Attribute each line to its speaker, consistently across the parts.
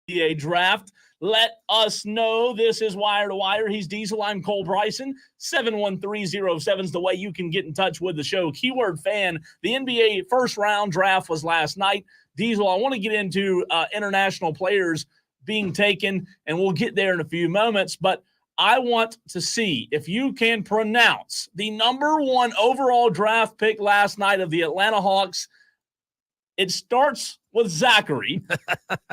Speaker 1: NBA draft. Let us know. This is Wire to Wire. He's Diesel. I'm Cole Bryson. 71307 is the way you can get in touch with the show. Keyword fan. The NBA first round draft was last night. Diesel, I want to get into international players being taken, and we'll get there in a few moments. But I want to see if you can pronounce the number one overall draft pick last night of the Atlanta Hawks. It starts with Zachary.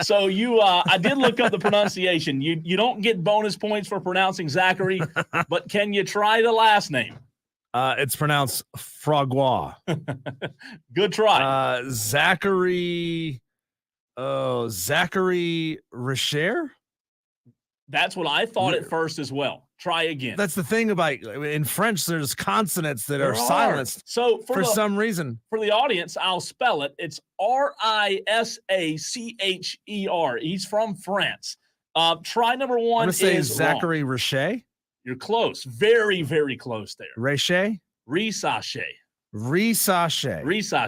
Speaker 1: So I did look up the pronunciation. You don't get bonus points for pronouncing Zachary, but can you try the last name?
Speaker 2: It's pronounced Fragua.
Speaker 1: Good try.
Speaker 2: Zachary Richer?
Speaker 1: That's what I thought at first as well. Try again.
Speaker 2: That's the thing about, in French, there's consonants that are silenced
Speaker 1: so for
Speaker 2: some reason.
Speaker 1: For the audience, I'll spell it. It's Rissacher. He's from France. Try number one.
Speaker 2: I'm going to say Zachary Richer.
Speaker 1: You're close. Very, very close there.
Speaker 2: Richer?
Speaker 1: Rissacher.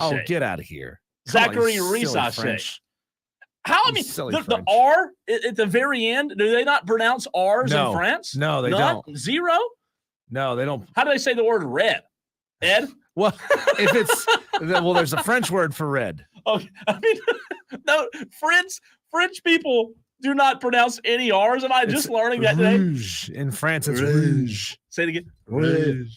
Speaker 2: Oh, get out of here.
Speaker 1: Zachary Rissacher. How, I mean, the R at the very end, do they not pronounce R's in France?
Speaker 2: No, they don't.
Speaker 1: Zero?
Speaker 2: No, they don't.
Speaker 1: How do they say the word red? Ed?
Speaker 2: Well, there's a French word for red.
Speaker 1: Okay. I mean, no, French people do not pronounce any R's. Am I just learning that today?
Speaker 2: Rouge. In France, it's rouge.
Speaker 1: Say it again.
Speaker 2: Rouge.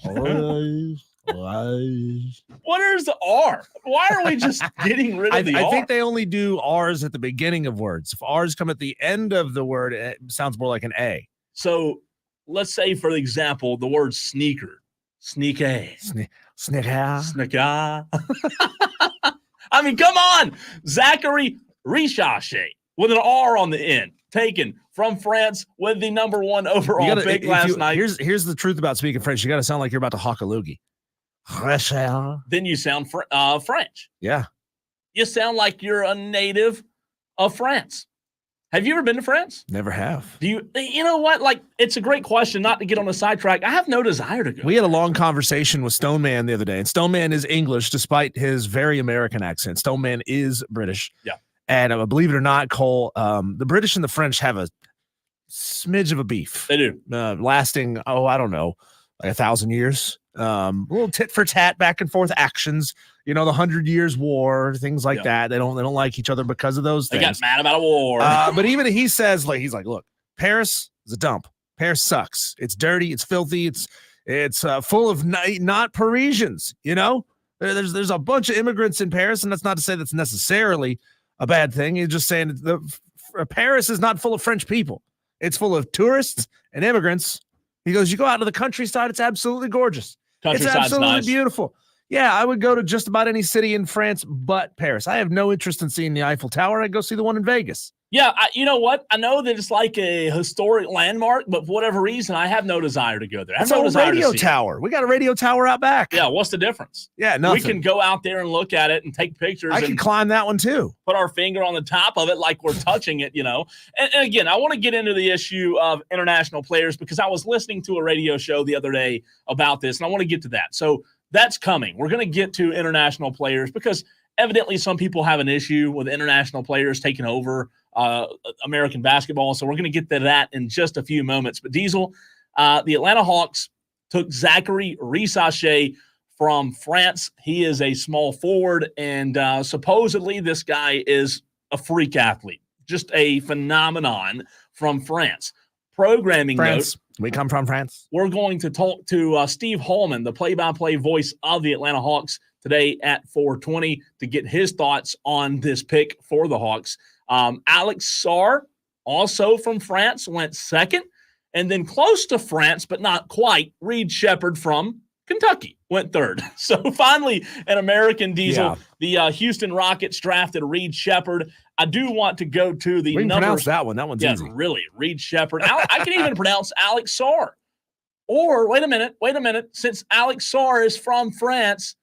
Speaker 1: What is the R? Why are we just getting rid of the R?
Speaker 2: I think they only do R's at the beginning of words. If R's come at the end of the word, it sounds more like an A.
Speaker 1: So let's say, for example, the word sneaker. Sneaker.
Speaker 2: Sneaker.
Speaker 1: I mean, come on. Zachary Rissacher with an R on the end. Taken from France with the number one overall pick last night.
Speaker 2: Here's the truth about speaking French. You got to sound like you're about to hawk a loogie.
Speaker 1: Then you sound French.
Speaker 2: Yeah.
Speaker 1: You sound like you're a native of France. Have you ever been to France?
Speaker 2: Never have.
Speaker 1: You know what? Like, it's a great question, not to get on a sidetrack. I have no desire to go.
Speaker 2: We had a long conversation with Stone Man the other day, and Stone Man is English despite his very American accent. Stone Man is British.
Speaker 1: Yeah.
Speaker 2: And believe it or not, Cole, the British and the French have a smidge of a beef.
Speaker 1: They do.
Speaker 2: Lasting, I don't know, like 1,000 years. A little tit for tat, back and forth actions. You know, the 100 Years' War, things like that. They don't like each other because of those things.
Speaker 1: They got mad about a war.
Speaker 2: But even he says, he's like, look, Paris is a dump. Paris sucks. It's dirty. It's filthy. It's full of not Parisians. You know, there's a bunch of immigrants in Paris, and that's not to say that's necessarily a bad thing. He's just saying Paris is not full of French people. It's full of tourists and immigrants. He goes, you go out to the countryside, it's absolutely gorgeous. It's absolutely nice. Beautiful. Yeah, I would go to just about any city in France but Paris. I have no interest in seeing the Eiffel Tower. I'd go see the one in Vegas.
Speaker 1: Yeah, you know what? I know that it's like a historic landmark, but for whatever reason, I have no desire to go there.
Speaker 2: It's a radio tower. We got a radio tower out back.
Speaker 1: Yeah, what's the difference?
Speaker 2: Yeah, nothing.
Speaker 1: We can go out there and look at it and take pictures.
Speaker 2: I can climb that one too.
Speaker 1: Put our finger on the top of it like we're touching it, you know. And again, I want to get into the issue of international players because I was listening to a radio show the other day about this, and I want to get to that. So that's coming. We're going to get to international players because evidently some people have an issue with international players taking over American basketball. So we're going to get to that in just a few moments. But Diesel, the Atlanta Hawks took Zachary Rissacher from France. He is a small forward, and supposedly this guy is a freak athlete, just a phenomenon from France. Programming note.
Speaker 2: We come from France.
Speaker 1: We're going to talk to Steve Holman, the play-by-play voice of the Atlanta Hawks, today at 4:20 to get his thoughts on this pick for the Hawks. Alex Sarr, also from France, went second. And then close to France, but not quite, Reed Shepherd from Kentucky went third. So finally, an American Diesel. Yeah. The Houston Rockets drafted Reed Shepherd. I do want to go to the
Speaker 2: we can
Speaker 1: numbers.
Speaker 2: Pronounce that one. That one's easy.
Speaker 1: Really, Reed Shepherd. I can even pronounce Alex Sarr. Or, wait a minute. Since Alex Sarr is from France,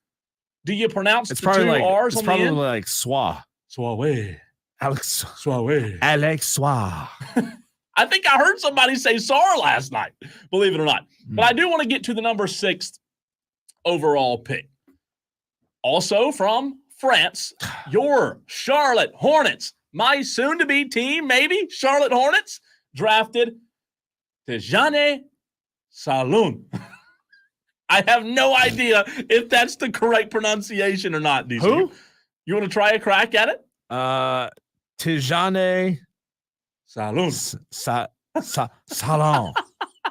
Speaker 1: do you pronounce the two R's on the end?
Speaker 2: It's probably like Soir.
Speaker 1: Soiree.
Speaker 2: Alex
Speaker 1: Soiree.
Speaker 2: Alex Soir.
Speaker 1: I think I heard somebody say Sarr last night, believe it or not. But I do want to get to the number 6 overall pick. Also from France, your Charlotte Hornets my soon-to-be team, maybe, Charlotte Hornets, drafted Tijane Saloon. I have no idea if that's the correct pronunciation or not.
Speaker 2: Who?
Speaker 1: You want to try a crack at it?
Speaker 2: Tijane
Speaker 1: Saloon.
Speaker 2: Salon.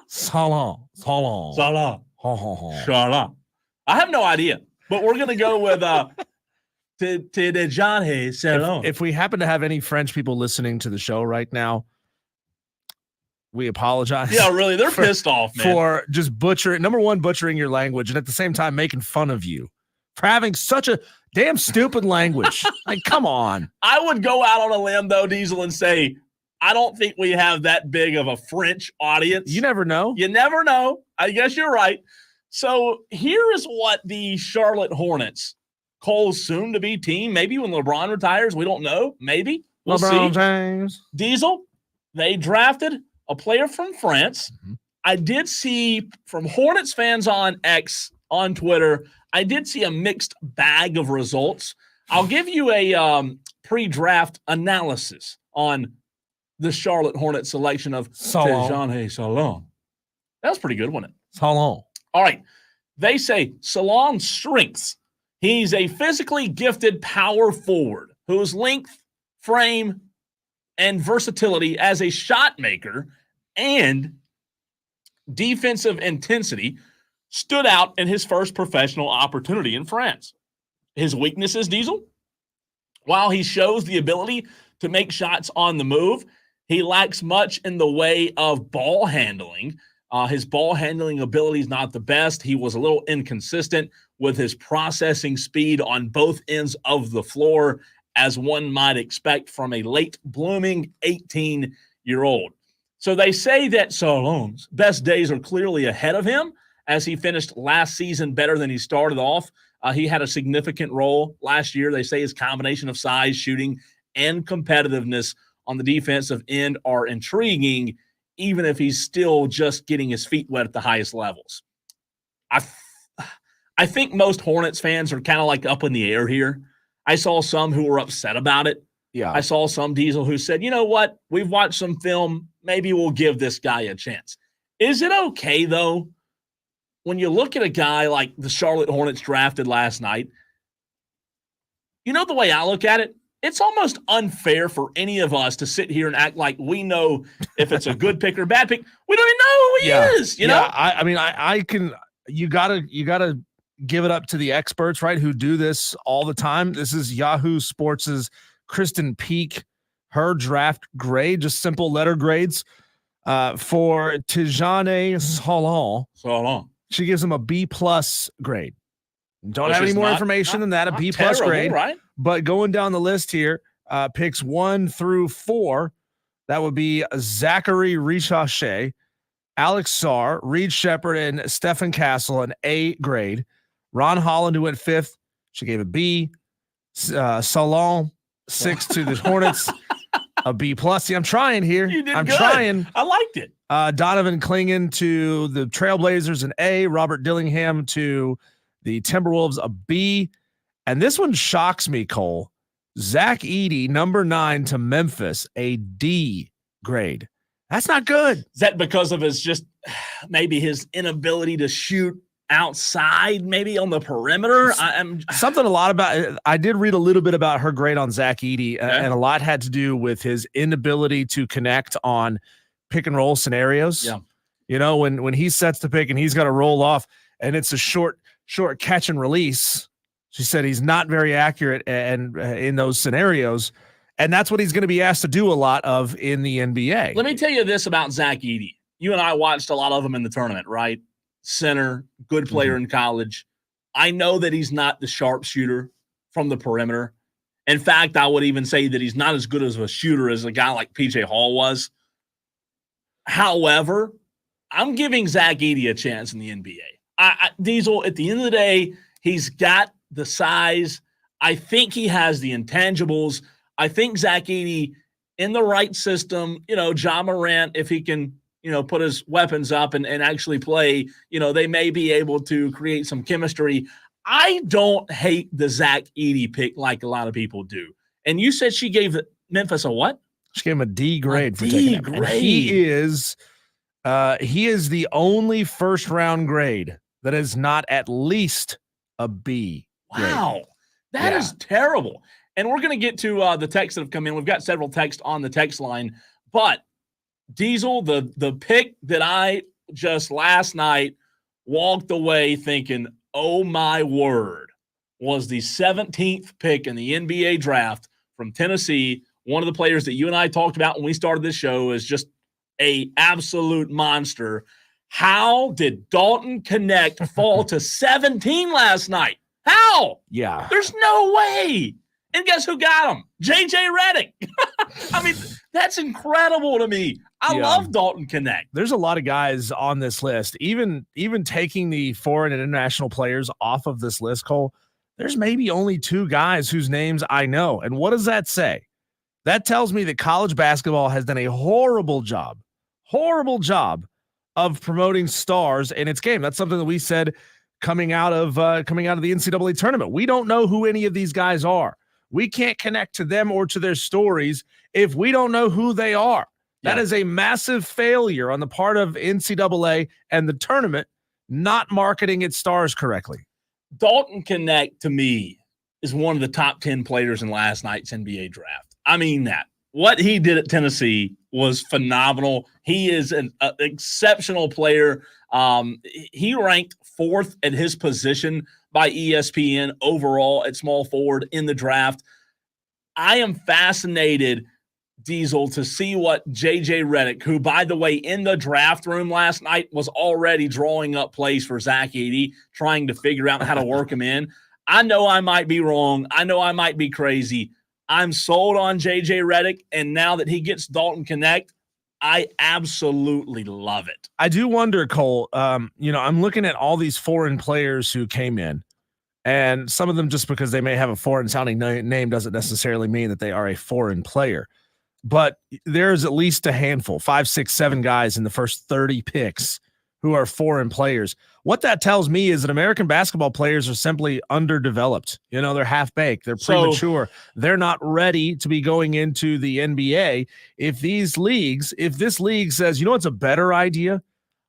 Speaker 1: Charlotte. I have no idea, but we're going to go with Tijane Saloon.
Speaker 2: If we happen to have any French people listening to the show right now, we apologize.
Speaker 1: Yeah, really, they're pissed off, man.
Speaker 2: For just butchering your language, and at the same time making fun of you for having such a damn stupid language. Like, come on.
Speaker 1: I would go out on a limb, though, Diesel, and say, I don't think we have that big of a French audience.
Speaker 2: You never know.
Speaker 1: You never know. I guess you're right. So here is what the Charlotte Hornets, Cole's soon-to-be team, maybe when LeBron retires, we don't know. Maybe. We'll
Speaker 2: LeBron
Speaker 1: see.
Speaker 2: James.
Speaker 1: Diesel, they drafted a player from France. Mm-hmm. I did see from Hornets fans on X, on Twitter, I did see a mixed bag of results. I'll give you a pre-draft analysis on the Charlotte Hornets selection of Tijane Saloon. That was pretty good, wasn't it?
Speaker 2: Salon.
Speaker 1: All right. They say Salon's strengths. He's a physically gifted power forward whose length, frame, and versatility as a shot maker and defensive intensity stood out in his first professional opportunity in France. His weaknesses, Diesel? While he shows the ability to make shots on the move, he lacks much in the way of ball handling. His ball handling ability is not the best. He was a little inconsistent with his processing speed on both ends of the floor, as one might expect from a late blooming 18-year-old. So they say that Salon's best days are clearly ahead of him, as he finished last season better than he started off. He had a significant role last year. They say his combination of size, shooting, and competitiveness on the defensive end are intriguing, even if he's still just getting his feet wet at the highest levels. I think most Hornets fans are kind of like up in the air here. I saw some who were upset about it.
Speaker 2: Yeah.
Speaker 1: I saw some Diesel who said, you know what? We've watched some film. Maybe we'll give this guy a chance. Is it okay, though, when you look at a guy like the Charlotte Hornets drafted last night? You know the way I look at it? It's almost unfair for any of us to sit here and act like we know if it's a good pick or a bad pick. We don't even know who he is, you know?
Speaker 2: I mean, I can – you gotta give it up to the experts, right, who do this all the time. This is Yahoo Sports' Kristen Peak, her draft grade, just simple letter grades for Tijane Saloon. She gives him a B+ grade. Don't have any more information than that, a B+ grade.
Speaker 1: Right?
Speaker 2: But going down the list here, picks 1 through 4, that would be Zachary Richache, Alex Sarr, Reed Shepard, and Stephen Castle, an A grade. Ron Holland, who went 5th, she gave a B. Salon, 6 to the Hornets, a B+. See, I'm trying here.
Speaker 1: You did
Speaker 2: I'm
Speaker 1: good.
Speaker 2: trying.
Speaker 1: I liked it.
Speaker 2: Donovan Clingan to the Trailblazers, an A. Robert Dillingham to the Timberwolves, a B. And this one shocks me, Cole. Zach Edey, number 9 to Memphis, a D grade. That's not good.
Speaker 1: Is that because of his just maybe his inability to shoot outside, maybe on the perimeter?
Speaker 2: Something a lot about – I did read a little bit about her grade on Zach Edey, and a lot had to do with his inability to connect on pick-and-roll scenarios.
Speaker 1: Yeah.
Speaker 2: You know, when he sets the pick and he's got to roll off, and it's a short catch and release, she said he's not very accurate and in those scenarios, and that's what he's going to be asked to do a lot of in the NBA.
Speaker 1: Let me tell you this about Zach Edey. You and I watched a lot of him in the tournament, right? Center, good player in college. I know that he's not the sharpshooter from the perimeter. In fact, I would even say that he's not as good as a shooter as a guy like PJ Hall was. However, I'm giving Zach Edey a chance in the NBA. Diesel, at the end of the day, he's got the size. I think he has the intangibles. I think Zach Edey, in the right system, Ja Morant, if he can, put his weapons up and actually play, they may be able to create some chemistry. I don't hate the Zach Edey pick like a lot of people do. And you said she gave Memphis a what?
Speaker 2: She gave him a D grade for
Speaker 1: D
Speaker 2: taking him.
Speaker 1: grade.
Speaker 2: And he is the only first round grade that is not at least a B grade.
Speaker 1: Wow. That is terrible. And we're going to get to the texts that have come in. We've got several texts on the text line. But, Diesel, the pick that I just last night walked away thinking, oh, my word, was the 17th pick in the NBA draft from Tennessee. One of the players that you and I talked about when we started this show is just a absolute monster. How did Dalton Connect fall to 17 last night? How?
Speaker 2: Yeah.
Speaker 1: There's no way. And guess who got him? J.J. Redick. I mean, that's incredible to me. I love Dalton Connect.
Speaker 2: There's a lot of guys on this list. Even taking the foreign and international players off of this list, Cole, there's maybe only 2 guys whose names I know. And what does that say? That tells me that college basketball has done a horrible job of promoting stars in its game. That's something that we said coming out of the NCAA tournament. We don't know who any of these guys are. We can't connect to them or to their stories if we don't know who they are. That is a massive failure on the part of NCAA and the tournament not marketing its stars correctly.
Speaker 1: Dalton Connect, to me, is one of the top 10 players in last night's NBA draft. I mean that. What he did at Tennessee was phenomenal. He is an exceptional player. He ranked 4th at his position by ESPN overall at small forward in the draft. I am fascinated, Diesel, to see what J.J. Redick, who, by the way, in the draft room last night was already drawing up plays for Zach Edey, trying to figure out how to work him in. I know I might be wrong. I know I might be crazy. I'm sold on J.J. Redick, and now that he gets Dalton Connect, I absolutely love it.
Speaker 2: I do wonder, Cole, I'm looking at all these foreign players who came in, and some of them, just because they may have a foreign sounding name doesn't necessarily mean that they are a foreign player. But there's at least a handful, 5, 6, 7 guys in the first 30 picks who are foreign players. What that tells me is that American basketball players are simply underdeveloped. They're half-baked. They're premature. They're not ready to be going into the NBA. If this league says, it's a better idea?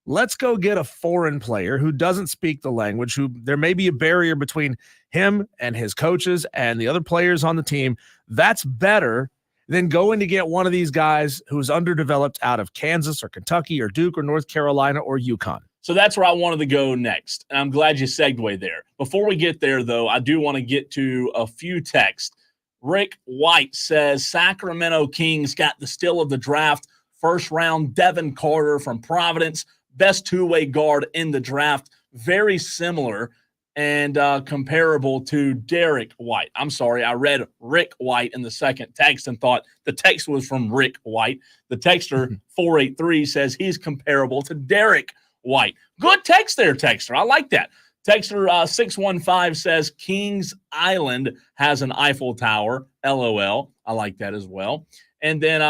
Speaker 2: Let's go get a foreign player who doesn't speak the language, who there may be a barrier between him and his coaches and the other players on the team. That's better than going to get one of these guys who's underdeveloped out of Kansas or Kentucky or Duke or North Carolina or UConn.
Speaker 1: So that's where I wanted to go next. And I'm glad you segued there. Before we get there, though, I do want to get to a few texts. Rick White says Sacramento Kings got the steal of the draft. First round, Devin Carter from Providence. Best two-way guard in the draft. Very similar and comparable to Derek White. I'm sorry, I read Rick White in the second text and thought the text was from Rick White. The texter 483 says he's comparable to Derek White. Good text there, texter. I like that. Texter 615 says Kings Island has an Eiffel Tower. LOL. I like that as well. And then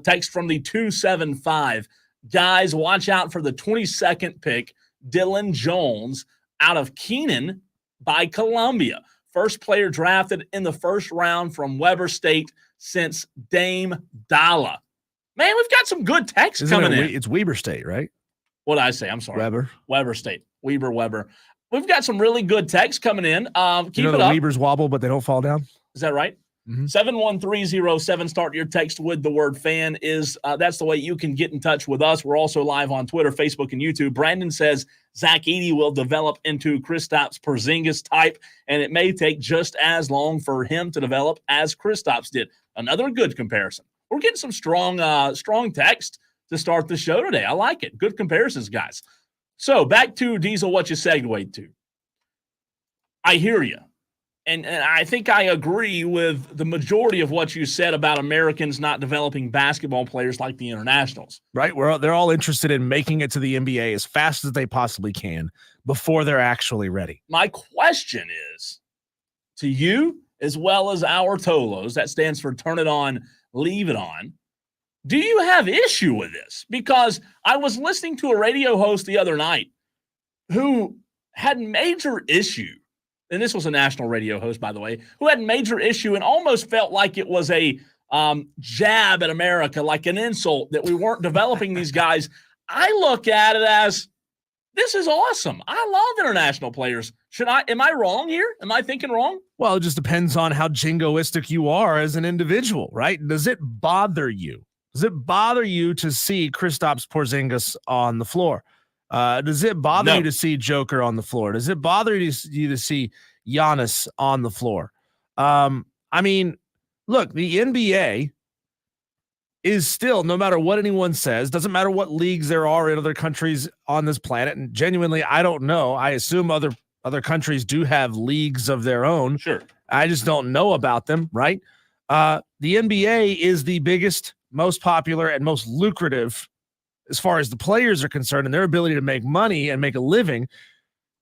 Speaker 1: text from the 275. Guys, watch out for the 22nd pick, Dylan Jones, out of Keenan by Columbia. First player drafted in the first round from Weber State since Dame Dalla. Man, we've got some good texts coming in.
Speaker 2: It's Weber State, right?
Speaker 1: What did I say? I'm sorry.
Speaker 2: Weber
Speaker 1: State. Weber. We've got some really good texts coming in. Keep it
Speaker 2: the
Speaker 1: up.
Speaker 2: Webers wobble, but they don't fall down?
Speaker 1: Is that right?
Speaker 2: Mm-hmm.
Speaker 1: 71307. Start your text with the word fan. That's the way you can get in touch with us. We're also live on Twitter, Facebook, and YouTube. Brandon says Zach Edey will develop into Kristaps Porzingis type, and it may take just as long for him to develop as Kristaps did. Another good comparison. We're getting some strong text to start the show today. I like it. Good comparisons, guys. So back to Diesel, what you segued to. I hear you. And I think I agree with the majority of what you said about Americans not developing basketball players like the internationals.
Speaker 2: Right. They're all interested in making it to the NBA as fast as they possibly can before they're actually ready.
Speaker 1: My question is to you, as well as our Tolos, that stands for Turn It On, Leave It On. Do you have issue with this? Because I was listening to a radio host the other night who had major issue. And this was a national radio host, by the way, who had major issue and almost felt like it was a jab at America, like an insult that we weren't developing these guys. I look at it as, this is awesome. I love international players. Am I wrong here? Am I thinking wrong?
Speaker 2: Well, it just depends on how jingoistic you are as an individual, right? Does it bother you? Does it bother you to see Kristaps Porzingis on the floor? Does it bother you to see Joker on the floor? Does it bother you to see Giannis on the floor? I mean, look, the NBA is still, no matter what anyone says, doesn't matter what leagues there are in other countries on this planet. And genuinely, I don't know. I assume other countries do have leagues of their own.
Speaker 1: Sure.
Speaker 2: I just don't know about them, right? The NBA is the biggest, most popular, and most lucrative, as far as the players are concerned and their ability to make money and make a living,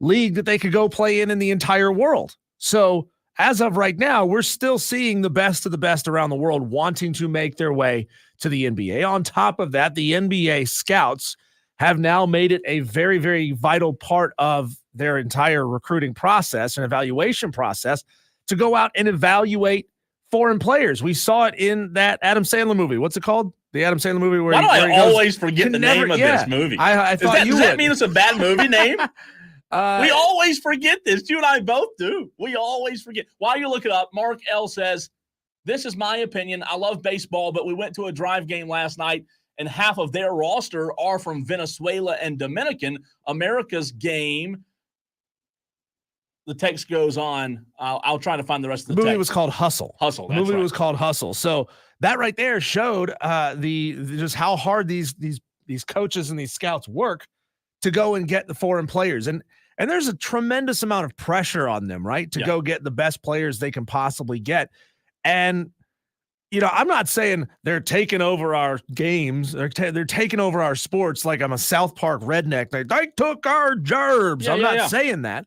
Speaker 2: league that they could go play in the entire world. So as of right now, we're still seeing the best of the best around the world wanting to make their way to the NBA. On top of that, the NBA scouts have now made it a very, very vital part of their entire recruiting process and evaluation process to go out and evaluate foreign players. We saw it in that Adam Sandler movie. What's it called? The Adam Sandler movie. Where
Speaker 1: Why do I
Speaker 2: goes,
Speaker 1: always forget the name of this movie?
Speaker 2: I thought
Speaker 1: does that mean it's a bad movie name? We always forget this. You and I both do. We always forget. While you look it up, Mark L says, this is my opinion. I love baseball, but we went to a drive game last night, and half of their roster are from Venezuela and Dominican. America's game. The text goes on. I'll try to find the rest of the
Speaker 2: movie
Speaker 1: text.
Speaker 2: Was called Hustle.
Speaker 1: Hustle.
Speaker 2: The movie was called Hustle. So that right there showed just how hard these coaches and these scouts work to go and get the foreign players. And there's a tremendous amount of pressure on them, right? To go get the best players they can possibly get. And, you know, I'm not saying they're taking over our games. They're taking over our sports like I'm a South Park redneck. They took our gerbs. I'm not saying that.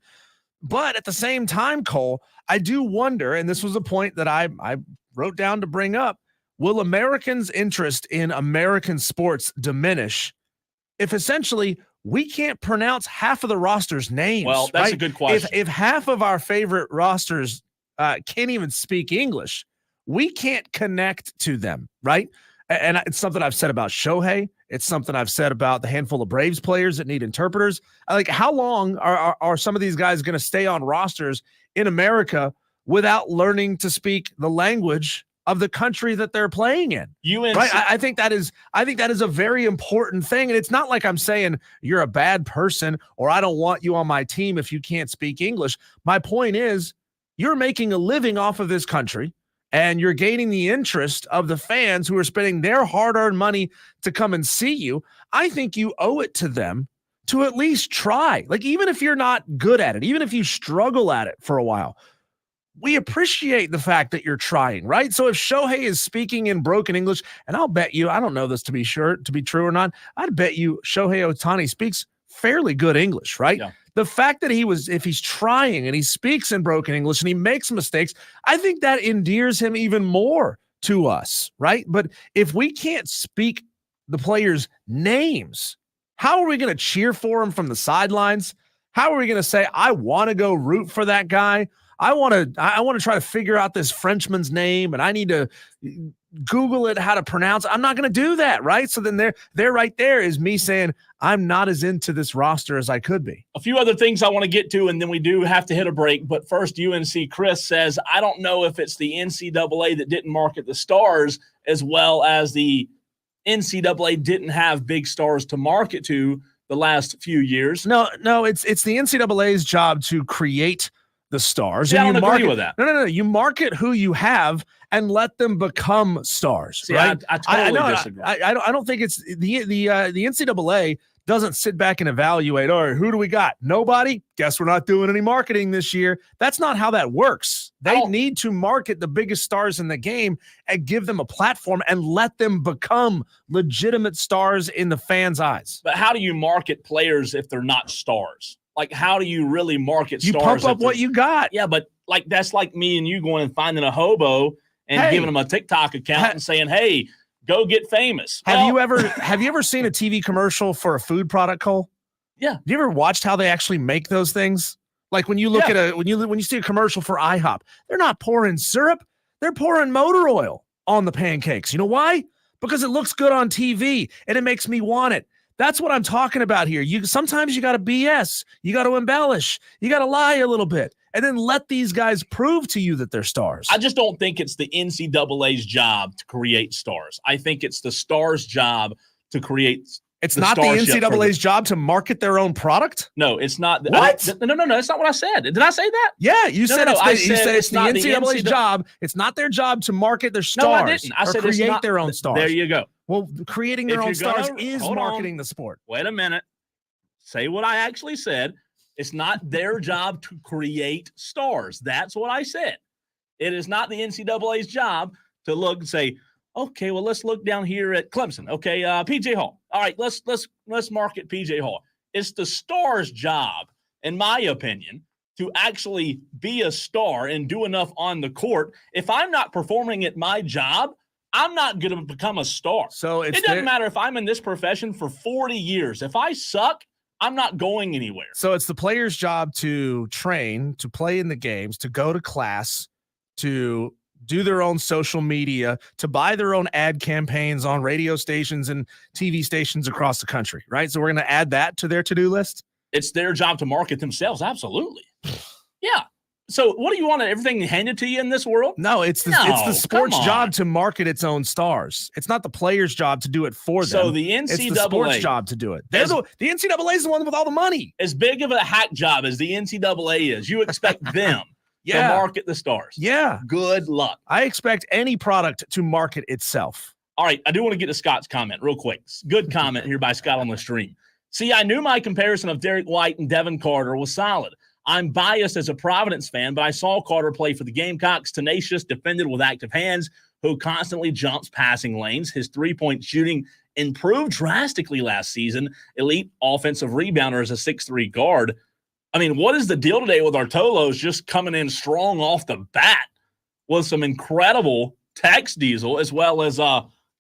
Speaker 2: But at the same time, Cole, I do wonder, and this was a point that I wrote down to bring up, will Americans' interest in American sports diminish if essentially we can't pronounce half of the roster's names?
Speaker 1: Well, that's a good question.
Speaker 2: If half of our favorite rosters can't even speak English, we can't connect to them, right? And it's something I've said about Shohei. It's something I've said about the handful of Braves players that need interpreters. Like, how long are some of these guys going to stay on rosters in America without learning to speak the language of the country that they're playing in?
Speaker 1: UNC,
Speaker 2: right? I think that is a very important thing. And it's not like I'm saying you're a bad person or I don't want you on my team if you can't speak English. My point is, you're making a living off of this country, and you're gaining the interest of the fans who are spending their hard-earned money to come and see you. I think you owe it to them to at least try. Like, even if you're not good at it, even if you struggle at it for a while, we appreciate the fact that you're trying, right? So if Shohei is speaking in broken English, and I'll bet you, I don't know this to be true or not, I'd bet you Shohei Ohtani speaks fairly good English, right?
Speaker 1: Yeah.
Speaker 2: The fact that if he's trying and he speaks in broken English and he makes mistakes, I think that endears him even more to us, right? But if we can't speak the players' names, how are we going to cheer for him from the sidelines? How are we going to say, I want to go root for that guy? I want to try to figure out this Frenchman's name, and I need to Google it, how to pronounce it. I'm not going to do that, right? So then there right there is me saying I'm not as into this roster as I could be.
Speaker 1: A few other things I want to get to, and then we do have to hit a break. But first, UNC Chris says, I don't know if it's the NCAA that didn't market the stars as well as the NCAA didn't have big stars to market to the last few years.
Speaker 2: No, it's the NCAA's job to create the stars.
Speaker 1: Yeah,
Speaker 2: and
Speaker 1: I don't agree with that.
Speaker 2: No. You market who you have and let them become stars.
Speaker 1: See,
Speaker 2: right?
Speaker 1: I totally disagree.
Speaker 2: I don't think it's the NCAA doesn't sit back and evaluate, all right, who do we got? Nobody? Guess we're not doing any marketing this year. That's not how that works. They need to market the biggest stars in the game and give them a platform and let them become legitimate stars in the fans' eyes.
Speaker 1: But how do you market players if they're not stars? Like, how do you really market
Speaker 2: you
Speaker 1: stars?
Speaker 2: You pump up what you got.
Speaker 1: Yeah, but like that's like me and you going and finding a hobo and giving them a TikTok account and saying, hey, go get famous.
Speaker 2: Have you ever seen a TV commercial for a food product, Cole?
Speaker 1: Yeah.
Speaker 2: Have you ever watched how they actually make those things? Like when you look at when you see a commercial for IHOP, they're not pouring syrup, they're pouring motor oil. on the pancakes. You know why? Because it looks good on TV and it makes me want it. That's what I'm talking about here. Sometimes you got to BS. You got to embellish. You got to lie a little bit. And then let these guys prove to you that they're stars.
Speaker 1: I just don't think it's the NCAA's job to create stars. I think it's the stars' job to create.
Speaker 2: It's not the NCAA's job to market their own product?
Speaker 1: No, it's not.
Speaker 2: What?
Speaker 1: No. That's not what I said. Did I say that?
Speaker 2: Yeah, you said it's the
Speaker 1: not
Speaker 2: NCAA's job. It's not their job to market their stars.
Speaker 1: No, I didn't. I said
Speaker 2: create their own stars.
Speaker 1: There you go.
Speaker 2: Well, creating their own stars is marketing the sport.
Speaker 1: Wait a minute. Say what I actually said. It's not their job to create stars. That's what I said. It is not the NCAA's job to look and say, okay, well, let's look down here at Clemson. Okay, PJ Hall. All right, let's market PJ Hall. It's the star's job, in my opinion, to actually be a star and do enough on the court. If I'm not performing at my job, I'm not going to become a star.
Speaker 2: So
Speaker 1: it doesn't matter if I'm in this profession for 40 years. If I suck, I'm not going anywhere.
Speaker 2: So it's the player's job to train, to play in the games, to go to class, to do their own social media, to buy their own ad campaigns on radio stations and TV stations across the country, right? So we're going to add that to their to-do list?
Speaker 1: It's their job to market themselves. Absolutely. Yeah. So what do you want? Everything handed to you in this world?
Speaker 2: No, it's the sport's job to market its own stars. It's not the player's job to do it for them.
Speaker 1: So the NCAA,
Speaker 2: it's the sports job to do it. The NCAA is the one with all the money.
Speaker 1: As big of a hack job as the NCAA is, you expect them to market the stars.
Speaker 2: Yeah.
Speaker 1: Good luck.
Speaker 2: I expect any product to market itself.
Speaker 1: All right. I do want to get to Scott's comment real quick. Good comment here by Scott on the stream. See, I knew my comparison of Derek White and Devin Carter was solid. I'm biased as a Providence fan, but I saw Carter play for the Gamecocks, tenacious, defended with active hands, who constantly jumps passing lanes. His three-point shooting improved drastically last season. Elite offensive rebounder as a 6'3" guard. I mean, what is the deal today with our Tolos just coming in strong off the bat with some incredible text diesel as well as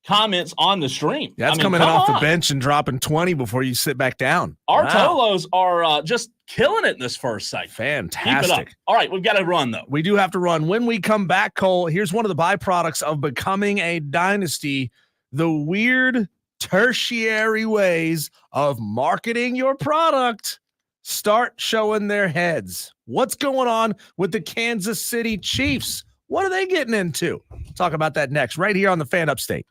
Speaker 1: comments on the stream?
Speaker 2: That's coming off the bench and dropping 20 before you sit back down.
Speaker 1: Our Tolos are just killing it in this first segment.
Speaker 2: Fantastic.
Speaker 1: Keep it up. All right, we've got to run, though.
Speaker 2: We do have to run. When we come back, Cole, here's one of the byproducts of becoming a dynasty, the weird tertiary ways of marketing your product start showing their heads. What's going on with the Kansas City Chiefs? What are they getting into? Talk about that next, right here on the Fan Upstate.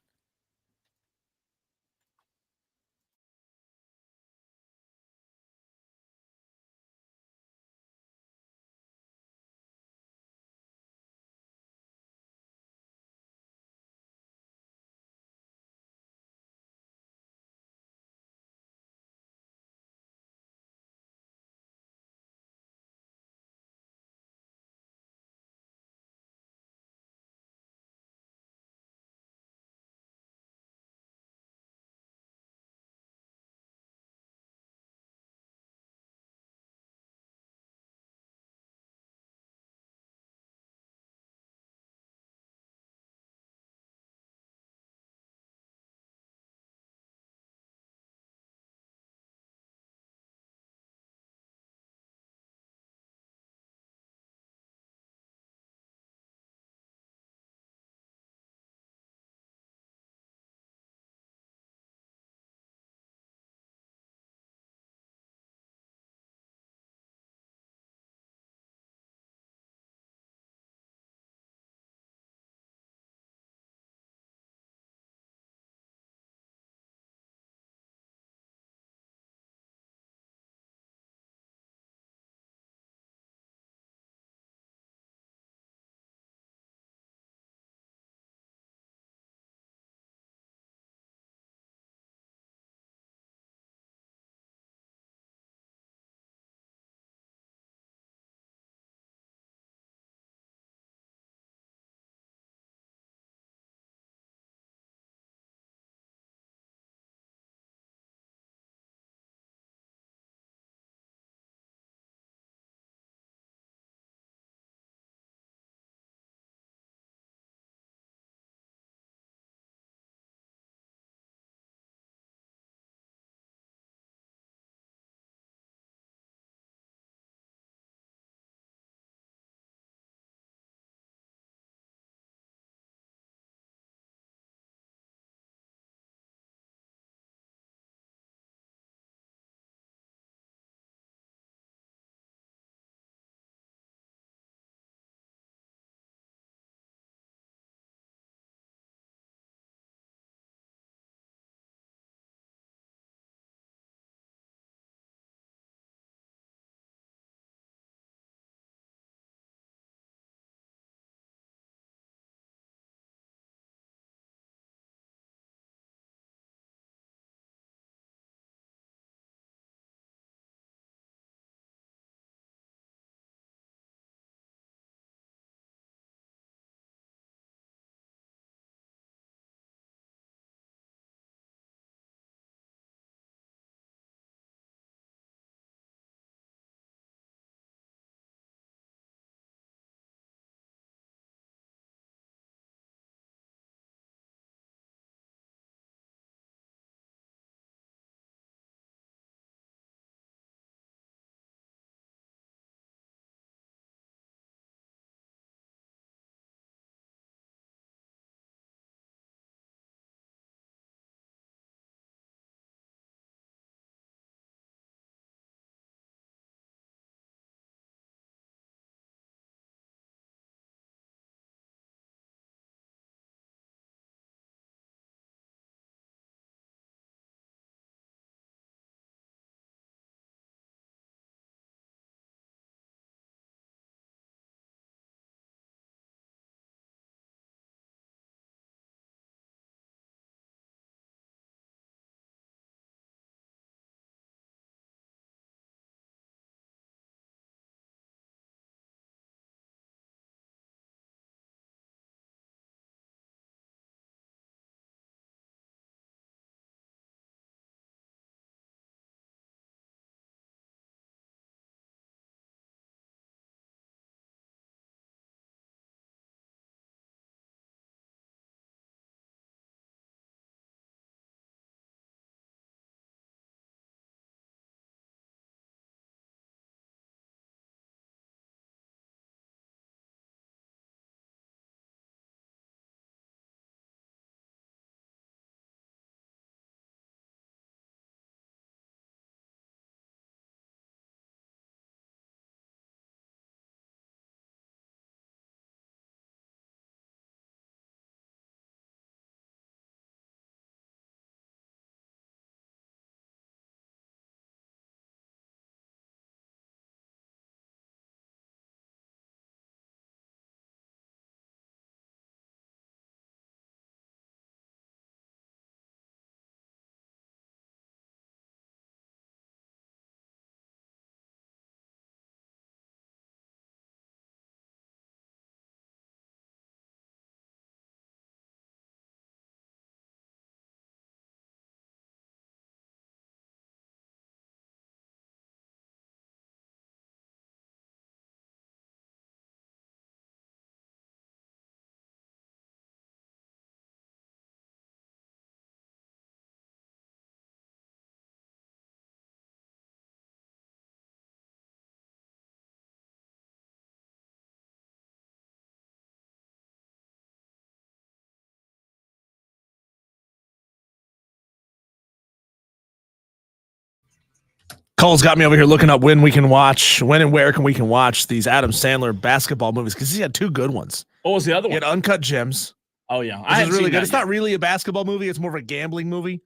Speaker 2: Cole's got me over here looking up when and where we can watch these Adam Sandler basketball movies because he had two good ones.
Speaker 1: What was the other
Speaker 2: He
Speaker 1: one?
Speaker 2: had Uncut Gems.
Speaker 1: Oh, yeah.
Speaker 2: This is really good. It's not really a basketball movie. It's more of a gambling movie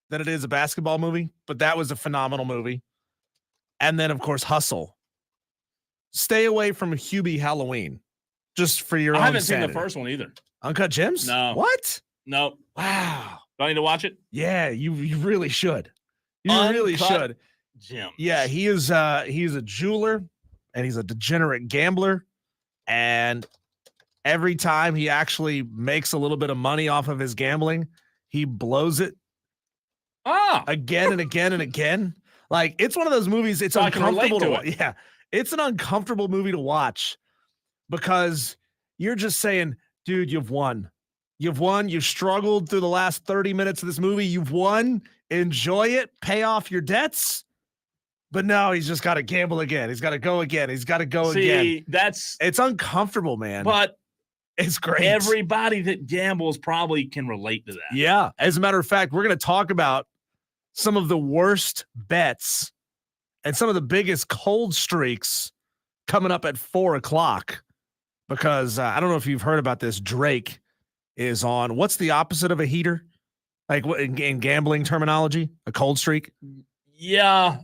Speaker 2: than it is a basketball movie, but that was a phenomenal movie. And then, of course, Hustle. Stay away from Hubie Halloween just for your own
Speaker 1: I haven't
Speaker 2: sanity.
Speaker 1: seen the first one either.
Speaker 2: Uncut Gems?
Speaker 1: No.
Speaker 2: What?
Speaker 1: No.
Speaker 2: Wow.
Speaker 1: Do I need to watch it?
Speaker 2: Yeah, you really should. You really should.
Speaker 1: Gems.
Speaker 2: Yeah, he's a jeweler and he's a degenerate gambler. And every time he actually makes a little bit of money off of his gambling, he blows it again and again and again. Like, it's one of those movies, it's uncomfortable to watch. Yeah, it's an uncomfortable movie to watch because you're just saying, dude, you've won. You've won. You've struggled through the last 30 minutes of this movie. You've won. Enjoy it. Pay off your debts. But no, he's just got to gamble again. He's got to go again. He's got to go again. It's uncomfortable, man.
Speaker 1: But
Speaker 2: it's great.
Speaker 1: Everybody that gambles probably can relate to that.
Speaker 2: Yeah. As a matter of fact, we're going to talk about some of the worst bets and some of the biggest cold streaks coming up at 4:00 because I don't know if you've heard about this. Drake is on. What's the opposite of a heater? Like in gambling terminology, a cold streak?
Speaker 1: Yeah.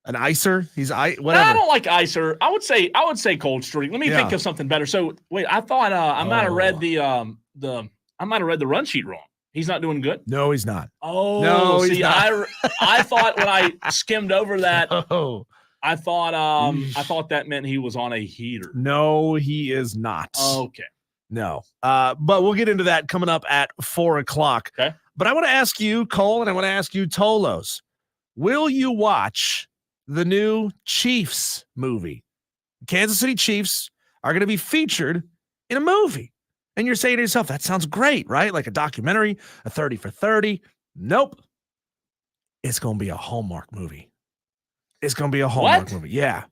Speaker 2: An icer? Whatever.
Speaker 1: I don't like icer. I would say cold streak. Let me think of something better. So wait, I thought I might have read the run sheet wrong. He's not doing good.
Speaker 2: No, he's not.
Speaker 1: Oh,
Speaker 2: no,
Speaker 1: see, I thought when I skimmed over that, I thought that meant he was on a heater.
Speaker 2: No, he is not.
Speaker 1: Okay.
Speaker 2: No. But we'll get into that coming up at 4:00.
Speaker 1: Okay.
Speaker 2: But I want to ask you, Cole, and I want to ask you, Tolos, will you watch the new Chiefs movie? Kansas City Chiefs are going to be featured in a movie. And you're saying to yourself, that sounds great, right? Like a documentary, a 30 for 30. Nope. It's going to be a Hallmark movie. It's going to be a Hallmark movie. Yeah.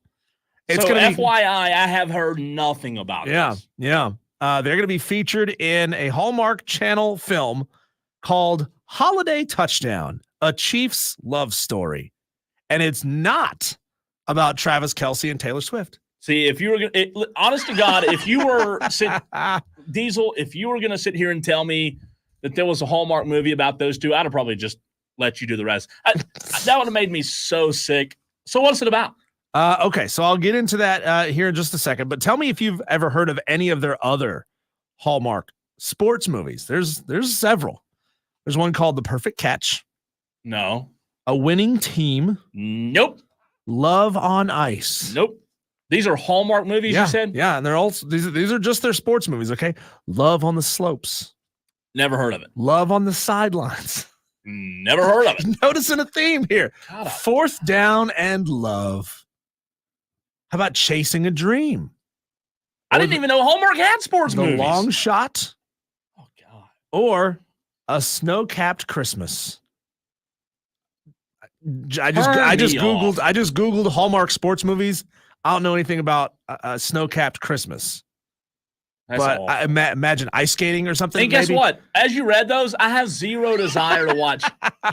Speaker 1: It's going to be FYI, I have heard nothing about it.
Speaker 2: Yeah. Yeah. They're going to be featured in a Hallmark Channel film called Holiday Touchdown, a Chiefs love story. And it's not about Travis Kelce and Taylor Swift.
Speaker 1: See, if you were going to, honest to God, if you were Diesel, if you were going to sit here and tell me that there was a Hallmark movie about those two, I'd have probably just let you do the rest. That would have made me so sick. So what's it about?
Speaker 2: Okay, so I'll get into that here in just a second. But tell me if you've ever heard of any of their other Hallmark sports movies. There's several. There's one called The Perfect Catch.
Speaker 1: No.
Speaker 2: A Winning Team.
Speaker 1: Nope.
Speaker 2: Love on Ice.
Speaker 1: Nope. These are Hallmark movies, you said?
Speaker 2: Yeah, and they're also these are just their sports movies, okay? Love on the Slopes.
Speaker 1: Never heard of it.
Speaker 2: Love on the Sidelines.
Speaker 1: Never heard of it.
Speaker 2: Noticing a theme here. Fourth Down and Love. How about Chasing a Dream?
Speaker 1: I didn't even know Hallmark had sports movies.
Speaker 2: The Long Shot.
Speaker 1: Oh, God.
Speaker 2: Or A Snow-Capped Christmas. I just Googled Hallmark sports movies. I don't know anything about a snow-capped Christmas. But I imagine ice skating or something.
Speaker 1: And guess what? As you read those, I have zero desire to watch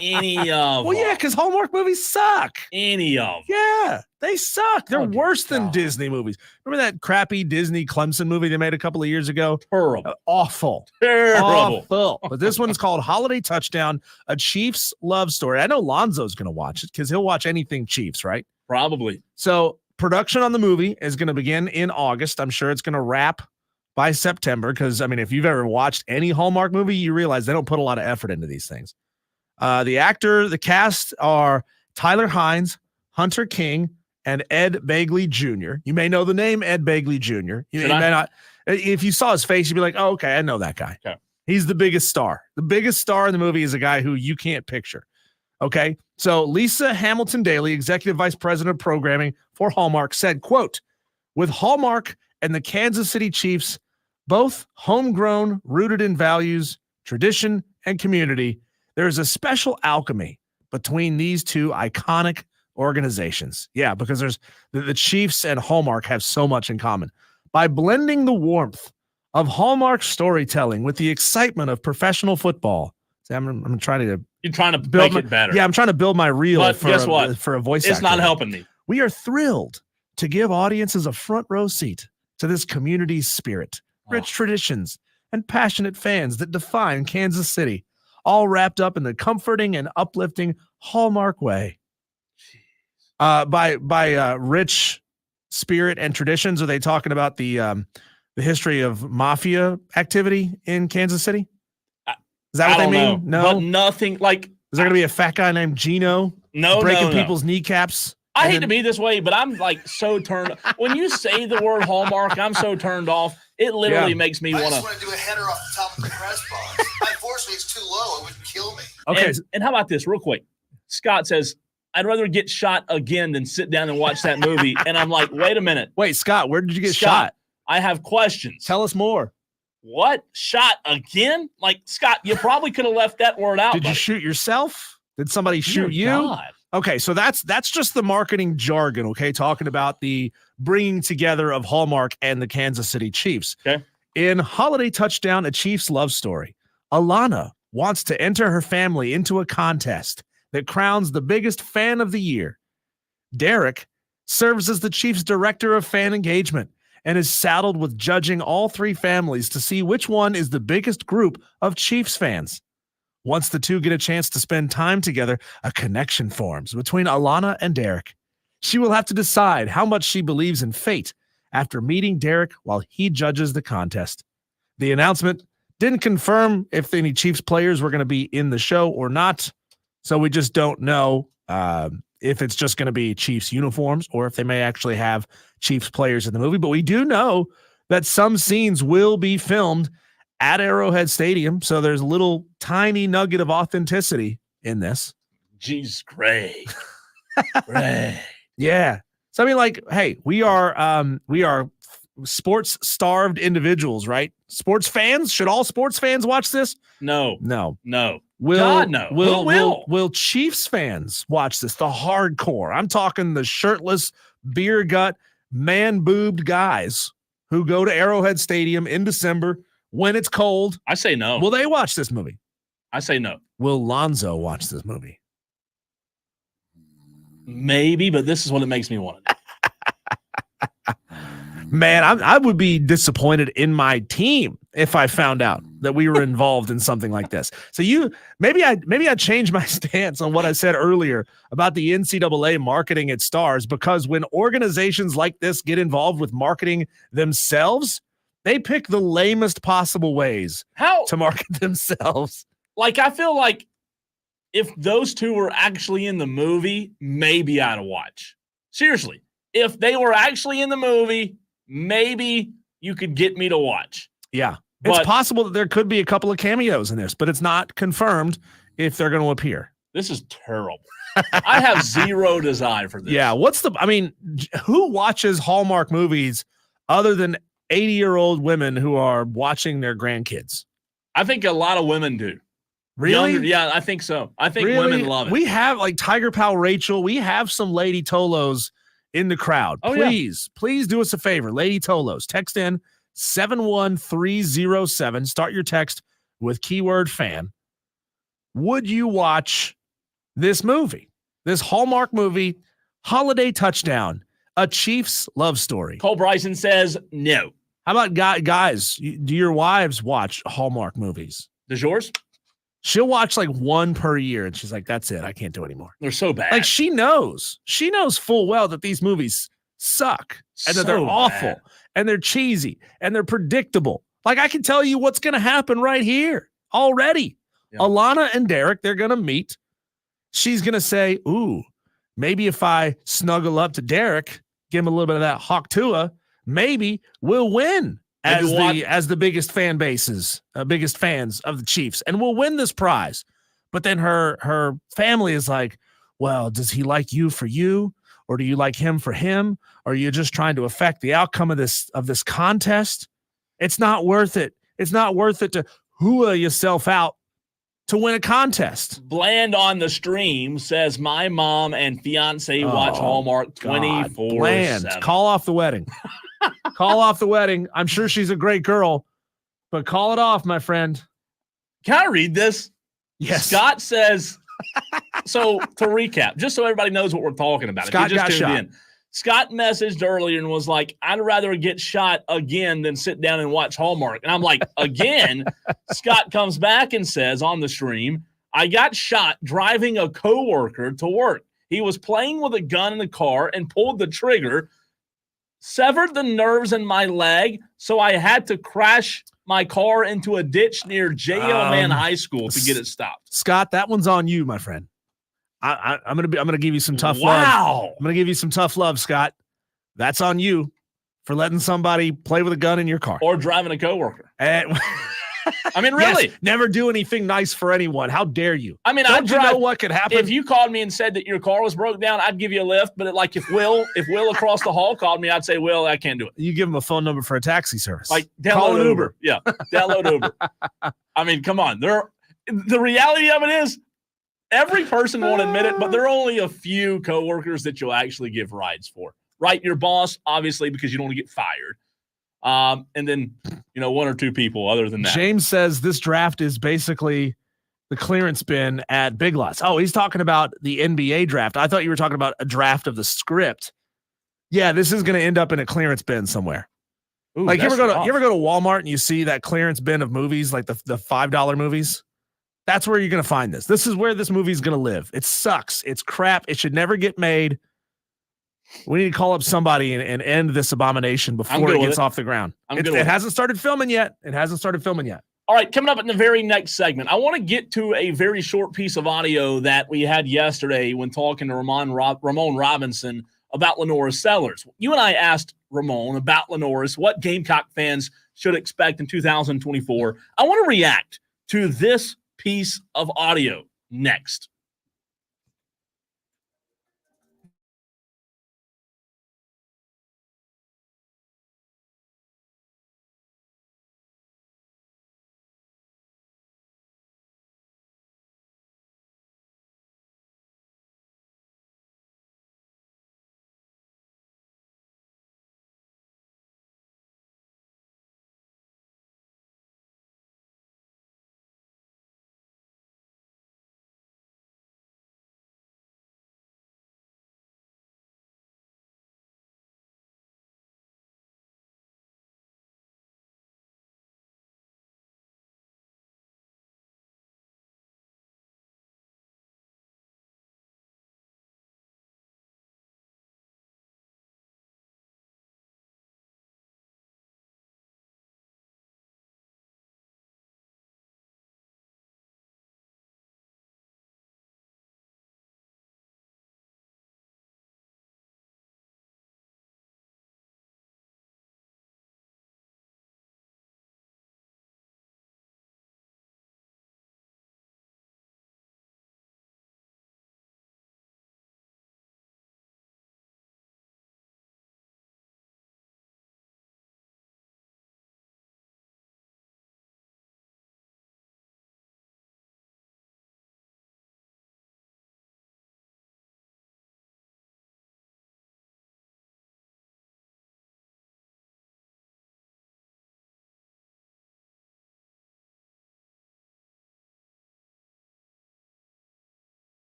Speaker 1: any of them.
Speaker 2: Well, yeah, because Hallmark movies suck.
Speaker 1: Any of them.
Speaker 2: Yeah, they suck. They're worse than Disney movies. Remember that crappy Disney Clemson movie they made a couple of years ago?
Speaker 1: Terrible.
Speaker 2: Awful.
Speaker 1: Terrible.
Speaker 2: Awful. But this one's called Holiday Touchdown, a Chiefs love story. I know Lonzo's going to watch it because he'll watch anything Chiefs, right?
Speaker 1: Probably.
Speaker 2: So production on the movie is going to begin in August. I'm sure it's going to wrap by September because, I mean, if you've ever watched any Hallmark movie, you realize they don't put a lot of effort into these things. The cast are Tyler Hines, Hunter King, and Ed Begley Jr. You may know the name Ed Begley Jr. You may not. If you saw his face, you'd be like, oh, okay, I know that guy.
Speaker 1: Okay.
Speaker 2: He's the biggest star. The biggest star in the movie is a guy who you can't picture. Okay. So Lisa Hamilton Daly, Executive Vice President of Programming for Hallmark, said, quote, with Hallmark and the Kansas City Chiefs, both homegrown, rooted in values, tradition, and community, there is a special alchemy between these two iconic organizations. Yeah, because there's the Chiefs and Hallmark have so much in common. By blending the warmth of Hallmark storytelling with the excitement of professional football, See, I'm trying to
Speaker 1: You're trying to
Speaker 2: build
Speaker 1: make it better.
Speaker 2: Yeah, I'm trying to build my reel
Speaker 1: But
Speaker 2: for
Speaker 1: guess what?
Speaker 2: For a voice
Speaker 1: It's
Speaker 2: actor.
Speaker 1: not helping me.
Speaker 2: We are thrilled to give audiences a front row seat to this community's spirit, rich traditions, and passionate fans that define Kansas City, all wrapped up in the comforting and uplifting Hallmark way. By rich spirit and traditions, are they talking about the history of mafia activity in Kansas City? Is that what they mean?
Speaker 1: No, but nothing like.
Speaker 2: Is there going to be a fat guy named Gino? Breaking people's kneecaps.
Speaker 1: I hate to be this way, but I'm like so turned. When you say the word Hallmark, I'm so turned off. It literally makes me want to.
Speaker 3: I just want to do a header off the top of the press box. Unfortunately, it's too low. It would kill me.
Speaker 2: Okay.
Speaker 1: And how about this, real quick? Scott says, "I'd rather get shot again than sit down and watch that movie." And I'm like, wait a minute.
Speaker 2: Wait, Scott, where did you get shot?
Speaker 1: I have questions.
Speaker 2: Tell us more.
Speaker 1: What? Shot again? Like, Scott, you probably could have left that word out.
Speaker 2: Did you shoot yourself? Did somebody shoot you?
Speaker 1: God.
Speaker 2: Okay, so that's just the marketing jargon, okay? Talking about the bringing together of Hallmark and the Kansas City Chiefs.
Speaker 1: Okay.
Speaker 2: In Holiday Touchdown, A Chiefs Love Story, Alana wants to enter her family into a contest that crowns the biggest fan of the year. Derek serves as the Chiefs' director of fan engagement and is saddled with judging all three families to see which one is the biggest group of Chiefs fans. Once the two get a chance to spend time together, a connection forms between Alana and Derek. She will have to decide how much she believes in fate after meeting Derek while he judges the contest. The announcement didn't confirm if any Chiefs players were going to be in the show or not, so we just don't know if it's just going to be Chiefs uniforms or if they may actually have Chiefs players in the movie. But we do know that some scenes will be filmed at Arrowhead Stadium, so there's a little tiny nugget of authenticity in this.
Speaker 1: Jesus, great. Great.
Speaker 2: Yeah. So I mean, like, hey, we are sports starved individuals, right? Sports fans. Should all sports fans watch this?
Speaker 1: No.
Speaker 2: God,
Speaker 1: no.
Speaker 2: Will Chiefs fans watch this? The hardcore. I'm talking the shirtless, beer gut, man boobed guys who go to Arrowhead Stadium in December when it's cold.
Speaker 1: I say no.
Speaker 2: Will they watch this movie?
Speaker 1: I say no.
Speaker 2: Will Lonzo watch this movie?
Speaker 1: Maybe, but this is what it makes me want to do.
Speaker 2: Man, I would be disappointed in my team if I found out that we were involved in something like this. So maybe I changed my stance on what I said earlier about the NCAA marketing its stars, because when organizations like this get involved with marketing themselves, they pick the lamest possible ways to market themselves.
Speaker 1: Like, I feel like if those two were actually in the movie, maybe I'd watch. Seriously, if they were actually in the movie, maybe you could get me to watch.
Speaker 2: Yeah. It's possible that there could be a couple of cameos in this, but it's not confirmed if they're going to appear.
Speaker 1: This is terrible. I have zero desire for this.
Speaker 2: Yeah. Who watches Hallmark movies other than 80-year-old women who are watching their grandkids?
Speaker 1: I think a lot of women do.
Speaker 2: Really?
Speaker 1: Yeah, I think so. I think women love it.
Speaker 2: We have like Tiger Pal Rachel. We have some Lady Tolos in the crowd. Please do us a favor. Lady Tolos, text in 71307. Start your text with keyword fan. Would you watch this movie? This Hallmark movie, Holiday Touchdown, A Chiefs Love Story.
Speaker 1: Cole Bryson says no.
Speaker 2: How about guys? Do your wives watch Hallmark movies?
Speaker 1: Does yours?
Speaker 2: She'll watch like one per year, and she's like, that's it. I can't do it anymore.
Speaker 1: They're so bad.
Speaker 2: Like, she knows full well that these movies suck and that they're awful and they're cheesy and they're predictable. Like, I can tell you what's going to happen right here already. Yeah. Alana and Derek, they're going to meet. She's going to say, ooh, maybe if I snuggle up to Derek, give him a little bit of that hawk tua, maybe we'll win as the biggest fan bases, biggest fans of the Chiefs, and we'll win this prize. But then her family is like, well, does he like you for you, or do you like him for him? Or are you just trying to affect the outcome of this contest? It's not worth it. It's not worth it to hooah yourself out to win a contest.
Speaker 1: Bland on the stream says my mom and fiance watch Hallmark 24/7.
Speaker 2: Bland, call off the wedding. Call off the wedding. I'm sure she's a great girl, but call it off, my friend.
Speaker 1: Can I read this?
Speaker 2: Yes.
Speaker 1: Scott says, so to recap, just so everybody knows what we're talking about.
Speaker 2: Scott
Speaker 1: if you just
Speaker 2: got
Speaker 1: tuned
Speaker 2: shot.
Speaker 1: in, Scott messaged earlier and was like, I'd rather get shot again than sit down and watch Hallmark. And I'm like, again? Scott comes back and says on the stream, I got shot driving a coworker to work. He was playing with a gun in the car and pulled the trigger, severed the nerves in my leg, so I had to crash my car into a ditch near JL Man High School to get it stopped.
Speaker 2: Scott, that one's on you, my friend. I'm gonna give you some tough love.
Speaker 1: Wow.
Speaker 2: I'm gonna give you some tough love, Scott. That's on you for letting somebody play with a gun in your car
Speaker 1: Or driving a coworker.
Speaker 2: And,
Speaker 1: I mean, really.
Speaker 2: yes, never do anything nice for anyone. How dare you?
Speaker 1: I mean,
Speaker 2: Don't you know what could happen?
Speaker 1: If you called me and said that your car was broke down, I'd give you a lift. But if Will across the hall called me, I'd say, Will, I can't do it.
Speaker 2: You give him a phone number for a taxi service.
Speaker 1: Like, download Uber. Yeah, download Uber. I mean, come on. The reality of it is, every person won't admit it, but there are only a few coworkers that you'll actually give rides for. Right? Your boss, obviously, because you don't want to get fired. And then, one or two people other than that.
Speaker 2: James says this draft is basically the clearance bin at Big Lots. Oh, he's talking about the NBA draft. I thought you were talking about a draft of the script. Yeah, this is going to end up in a clearance bin somewhere.
Speaker 1: Ooh,
Speaker 2: like you ever go to Walmart and you see that clearance bin of movies, like the $5 movies? That's where you're going to find this. This is where this movie is going to live. It sucks. It's crap. It should never get made. We need to call up somebody and end this abomination before it gets off the ground. It hasn't started filming yet.
Speaker 1: All right, coming up in the very next segment, I want to get to a very short piece of audio that we had yesterday when talking to Ramon Robinson about Lenoris Sellers. You and I asked Ramon about Lenoris, what Gamecock fans should expect in 2024. I want to react to this piece of audio next.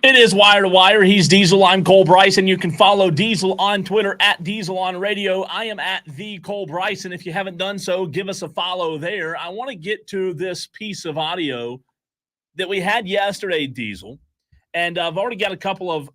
Speaker 1: It is Wire to Wire. He's Diesel. I'm Cole Bryson. You can follow Diesel on Twitter at Diesel on Radio. I am at the Cole Bryson. If you haven't done so, give us a follow there. I want to get to this piece of audio that we had yesterday, Diesel, and I've already got a couple of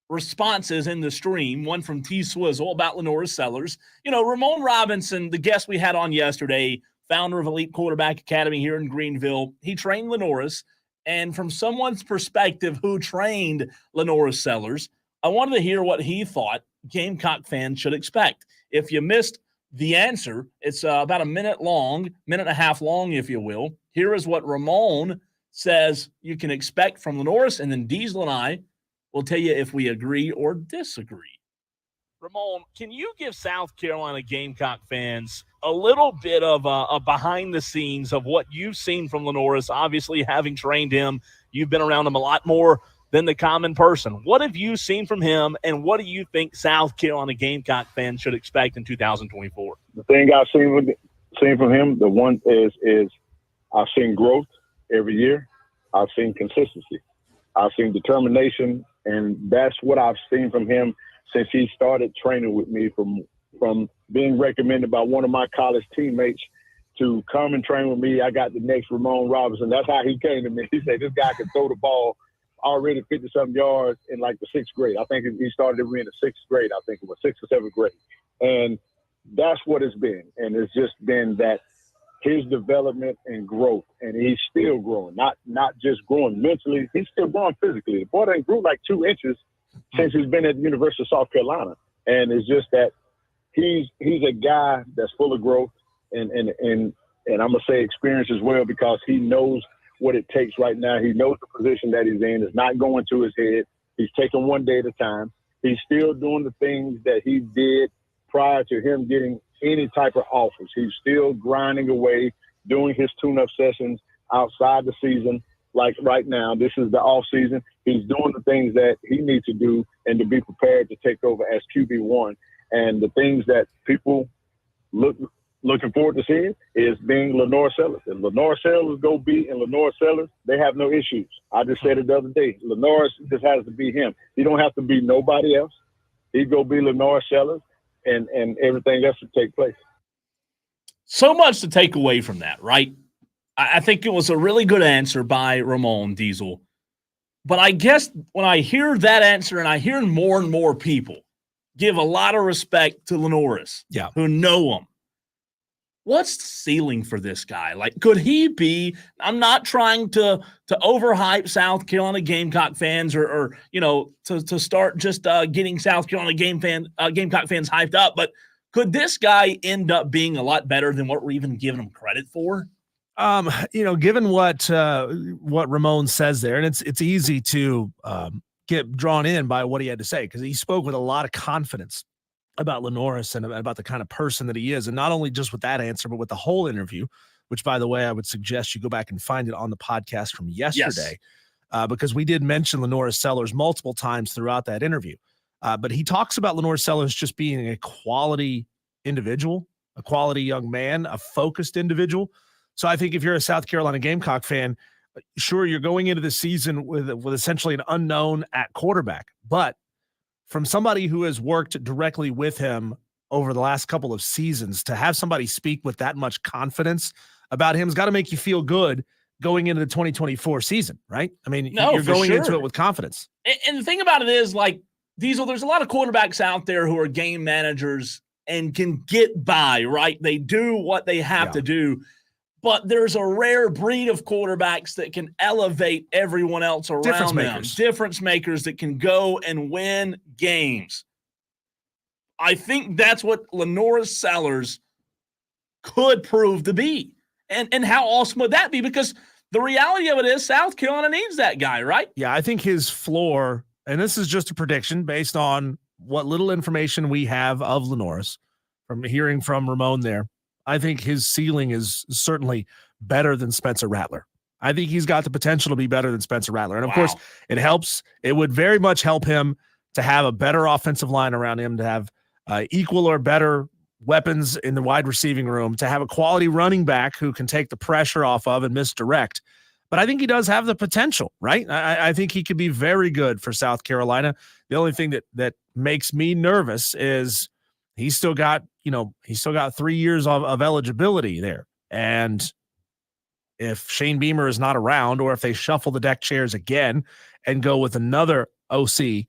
Speaker 1: responses in the stream. One from T Swizzle about Lenora Sellers. You know, Ramon Robinson, the guest we had on yesterday, founder of Elite Quarterback Academy here in Greenville, he trained Lenoris. And from someone's perspective who trained Lenora Sellers, I wanted to hear what he thought Gamecock fans should expect. If you missed the answer, it's about a minute and a half long, if you will. Here is what Ramon says you can expect from Lenoris, and then Diesel and I will tell you if we agree or disagree. Ramon, can you give South Carolina Gamecock fans a little bit of a behind the scenes of what you've seen from Lenoris? Obviously, having trained him, you've been around him a lot more than the common person. What have you seen from him, and what do you think South Carolina Gamecock fans should expect in 2024?
Speaker 4: The thing I've seen from him, the one is I've seen growth every year. I've seen consistency. I've seen determination, and that's what I've seen from him since he started training with me, from being recommended by one of my college teammates to come and train with me. I got the next Ramon Robinson. That's how he came to me. He said, this guy can throw the ball already 50-something yards in like the sixth grade. I think he started with me in the sixth grade. I think it was sixth or seventh grade. And that's what it's been. And it's just been that his development and growth, and he's still growing, not just growing mentally. He's still growing physically. The boy done grew like 2 inches since he's been at the University of South Carolina. And it's just that he's a guy that's full of growth and I'm going to say experience as well, because he knows what it takes right now. He knows the position that he's in. It's not going to his head. He's taking one day at a time. He's still doing the things that he did prior to him getting any type of offers. He's still grinding away, doing his tune-up sessions outside the season. Like right now, this is the off season. He's doing the things that he needs to do and to be prepared to take over as QB1. And the things that people looking forward to seeing is being Lenora Sellers. And Lenora Sellers go be in Lenora Sellers, they have no issues. I just said it the other day. Lenora just has to be him. He don't have to be nobody else. He go be Lenora Sellers, and everything else will take place.
Speaker 1: So much to take away from that, right? I think it was a really good answer by Ramon Diesel. But I guess when I hear that answer, and I hear more and more people give a lot of respect to Lenoris, who know him, what's the ceiling for this guy? Like, could he be – I'm not trying to overhype South Carolina Gamecock fans or you know, to start just getting South Carolina Gamecock fans hyped up, but could this guy end up being a lot better than what we're even giving him credit for?
Speaker 2: You know, given what Ramon says there, and it's easy to get drawn in by what he had to say, because he spoke with a lot of confidence about Lenoris and about the kind of person that he is, and not only just with that answer, but with the whole interview, which, by the way, I would suggest you go back and find it on the podcast from yesterday, because we did mention Lenora Sellers multiple times throughout that interview. But he talks about Lenora Sellers just being a quality individual, a quality young man, a focused individual. So I think if you're a South Carolina Gamecock fan, sure, you're going into the season with essentially an unknown at quarterback. But from somebody who has worked directly with him over the last couple of seasons, to have somebody speak with that much confidence about him has got to make you feel good going into the 2024 season, right? I mean, you're going into it with confidence.
Speaker 1: And the thing about it is, like, Diesel, there's a lot of quarterbacks out there who are game managers and can get by, right? They do what they have to do. But there's a rare breed of quarterbacks that can elevate everyone else around them. Difference makers that can go and win games. I think that's what Lenora Sellers could prove to be. And how awesome would that be? Because the reality of it is South Carolina needs that guy, right?
Speaker 2: Yeah, I think his floor, and this is just a prediction based on what little information we have of Lenoris from hearing from Ramon there, I think his ceiling is certainly better than Spencer Rattler. I think he's got the potential to be better than Spencer Rattler. And, of course, it helps. It would very much help him to have a better offensive line around him, to have equal or better weapons in the wide receiving room, to have a quality running back who can take the pressure off of and misdirect. but I think he does have the potential, right? I think he could be very good for South Carolina. The only thing that makes me nervous is he's still got 3 years of eligibility there. And if Shane Beamer is not around, or if they shuffle the deck chairs again and go with another OC,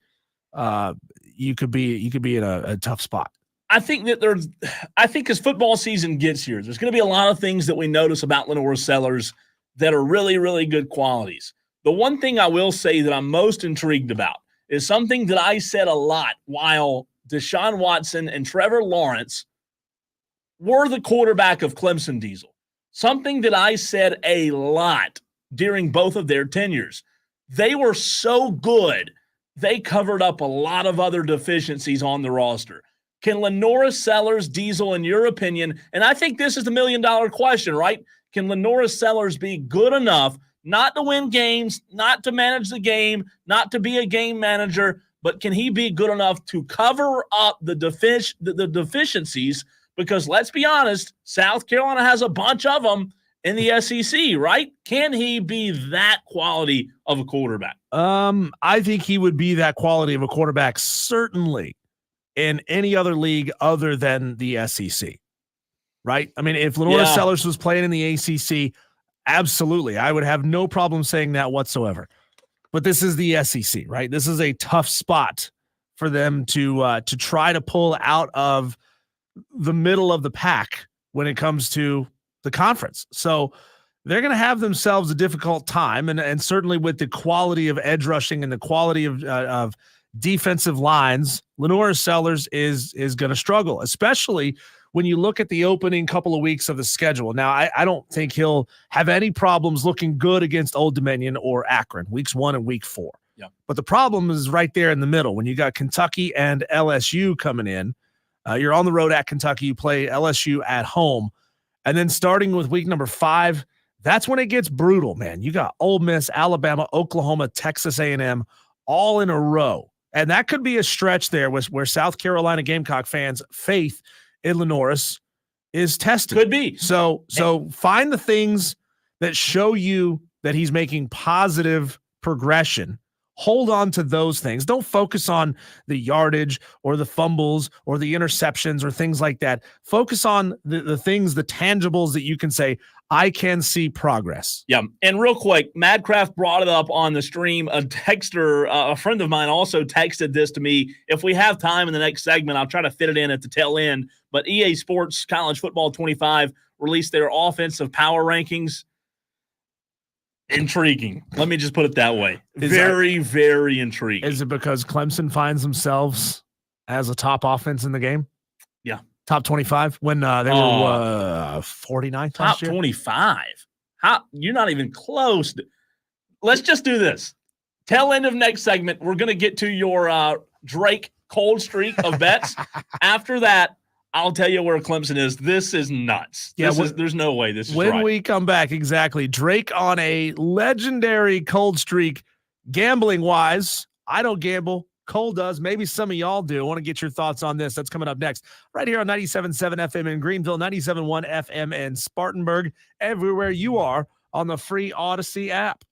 Speaker 2: you could be in a tough spot.
Speaker 1: I think as football season gets here, there's going to be a lot of things that we notice about Lenore Sellers that are really, really good qualities. The one thing I will say that I'm most intrigued about is something that I said a lot while Deshaun Watson and Trevor Lawrence were the quarterback of Clemson Diesel. Something that I said a lot during both of their tenures. They were so good, they covered up a lot of other deficiencies on the roster. Can Lenora Sellers, Diesel, in your opinion, and I think this is the $1 million question, right? Can Lenora Sellers be good enough not to win games, not to manage the game, not to be a game manager, but can he be good enough to cover up the deficiencies? Because let's be honest, South Carolina has a bunch of them in the SEC, right? Can he be that quality of a quarterback?
Speaker 2: I think he would be that quality of a quarterback, certainly in any other league other than the SEC, right? I mean, if Lenora Sellers was playing in the ACC, absolutely, I would have no problem saying that whatsoever. But this is the SEC, right? This is a tough spot for them to try to pull out of the middle of the pack when it comes to the conference. So they're going to have themselves a difficult time, and certainly with the quality of edge rushing and the quality of defensive lines, Lenora Sellers is going to struggle, especially when you look at the opening couple of weeks of the schedule. Now, I don't think he'll have any problems looking good against Old Dominion or Akron, weeks 1 and week 4.
Speaker 1: Yeah.
Speaker 2: But the problem is right there in the middle. When you got Kentucky and LSU coming in, you're on the road at Kentucky, you play LSU at home, and then starting with week number 5, that's when it gets brutal, man. You got Ole Miss, Alabama, Oklahoma, Texas A&M all in a row. And that could be a stretch there where South Carolina Gamecock fans' faith in Lenoris is tested.
Speaker 1: Could be.
Speaker 2: So find the things that show you that he's making positive progression. Hold on to those things. Don't focus on the yardage or the fumbles or the interceptions or things like that. Focus on the things, the tangibles that you can say, I can see progress.
Speaker 1: Yeah. And real quick, Madcraft brought it up on the stream. A texter, a friend of mine also texted this to me. If we have time in the next segment, I'll try to fit it in at the tail end. But EA Sports College Football 25 released their offensive power rankings. Intriguing. Let me just put it that way. Very intriguing.
Speaker 2: Is it because Clemson finds themselves as a top offense in the game?
Speaker 1: Yeah.
Speaker 2: Top 25 when they were 49th
Speaker 1: top 25. How you're not even close. Let's just do this. Tail end of next segment, we're going to get to your Drake cold streak of bets. After that, I'll tell you where Clemson is. This is nuts. There's no way this is
Speaker 2: when
Speaker 1: right.
Speaker 2: We come back, exactly. Drake on a legendary cold streak, gambling wise. I don't gamble. Cole does. Maybe some of y'all do. I want to get your thoughts on this. That's coming up next, right here on 97.7 FM in Greenville, 97.1 FM in Spartanburg, everywhere you are on the free Odyssey app.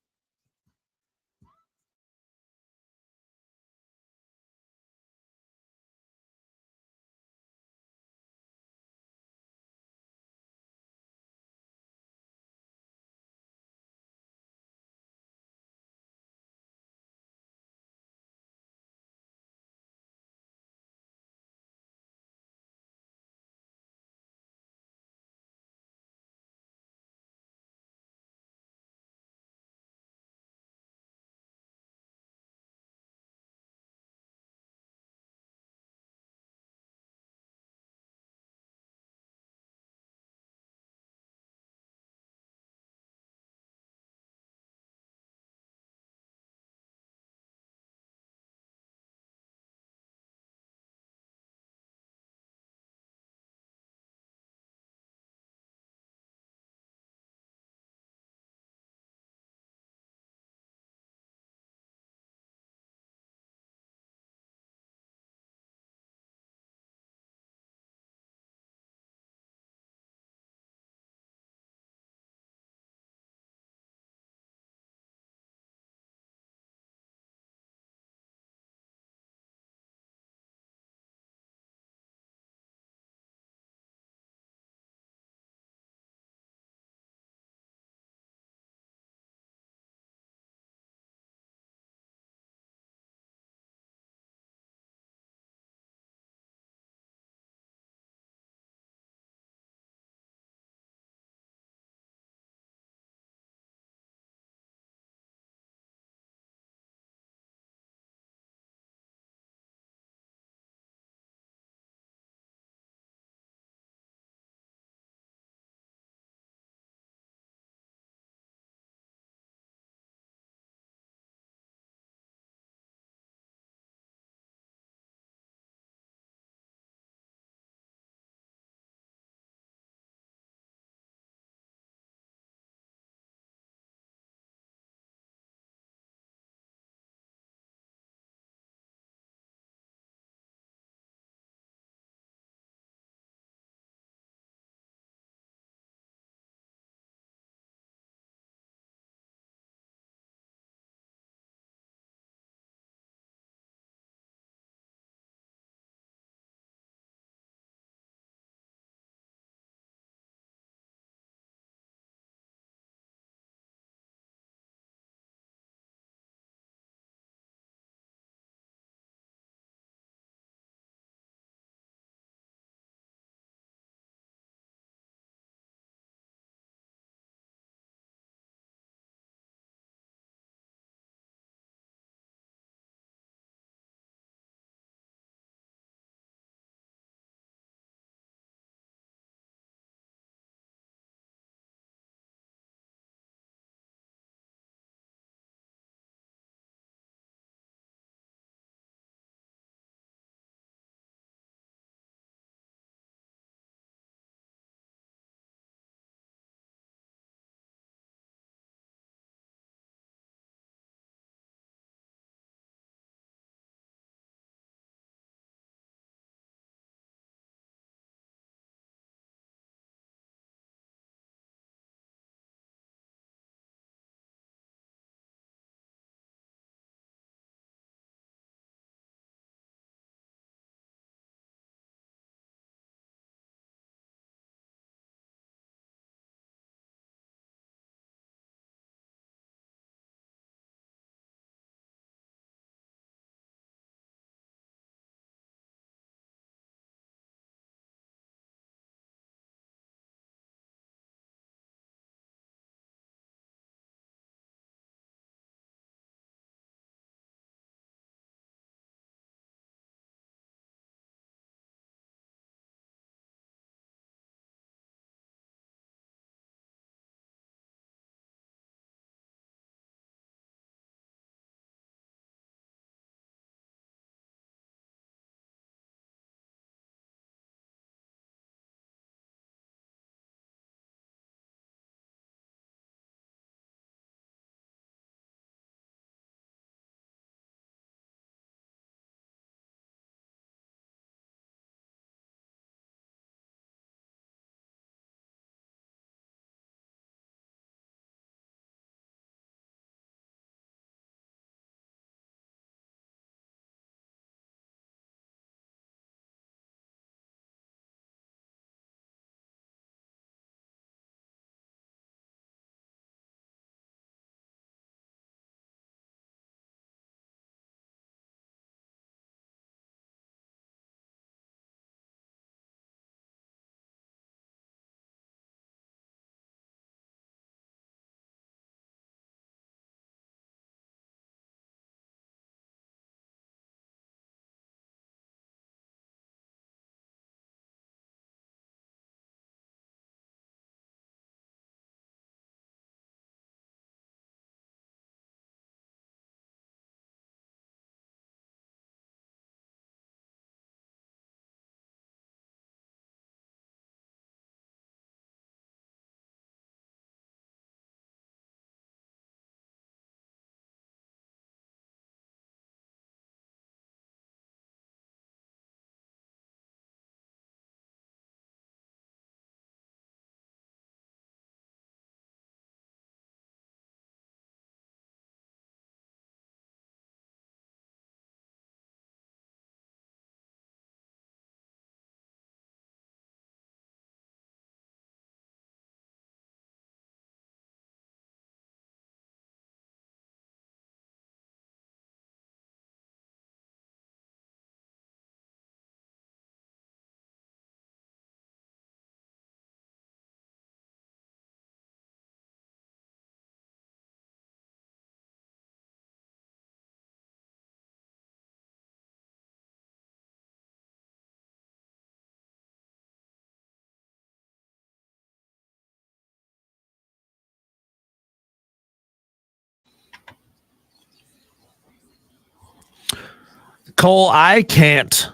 Speaker 2: Cole, I can't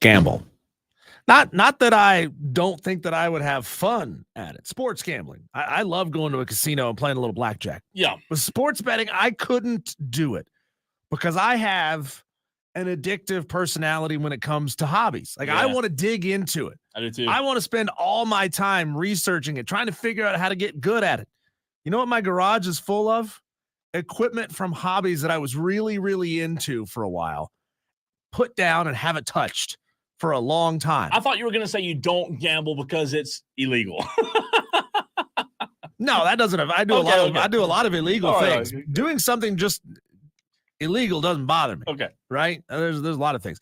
Speaker 2: gamble. Not that I don't think that I would have fun at it. Sports gambling. I love going to a casino and playing a little blackjack.
Speaker 1: Yeah.
Speaker 2: But sports betting, I couldn't do it because I have an addictive personality when it comes to hobbies. Like, I want to dig into it.
Speaker 1: I do too.
Speaker 2: I want to spend all my time researching it, trying to figure out how to get good at it. You know what my garage is full of? Equipment from hobbies that I was really, really into for a while, put down and haven't touched for a long time.
Speaker 1: I thought you were going to say you don't gamble because it's illegal.
Speaker 2: No, that doesn't. I do a lot of illegal things.
Speaker 1: Right.
Speaker 2: Doing something just illegal doesn't bother me.
Speaker 1: Okay.
Speaker 2: Right? There's a lot of things.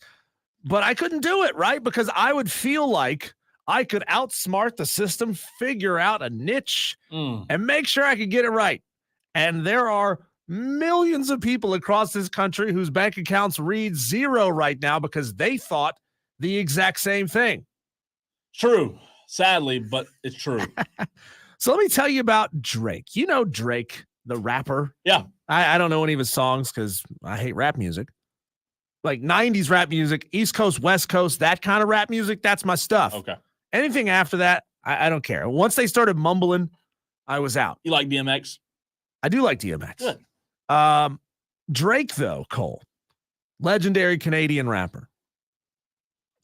Speaker 2: But I couldn't do it, right? Because I would feel like I could outsmart the system, figure out a niche, and make sure I could get it right. And there are millions of people across this country whose bank accounts read zero right now because they thought the exact same thing.
Speaker 1: True. Sadly, but it's true.
Speaker 2: So let me tell you about Drake. You know Drake, the rapper.
Speaker 1: Yeah.
Speaker 2: I don't know any of his songs because I hate rap music. Like 90s rap music, East Coast, West Coast, that kind of rap music, that's my stuff.
Speaker 1: Okay.
Speaker 2: Anything after that, I don't care. Once they started mumbling, I was out.
Speaker 1: You like DMX?
Speaker 2: I do like DMX.
Speaker 1: Good.
Speaker 2: Drake, though, Cole, legendary Canadian rapper.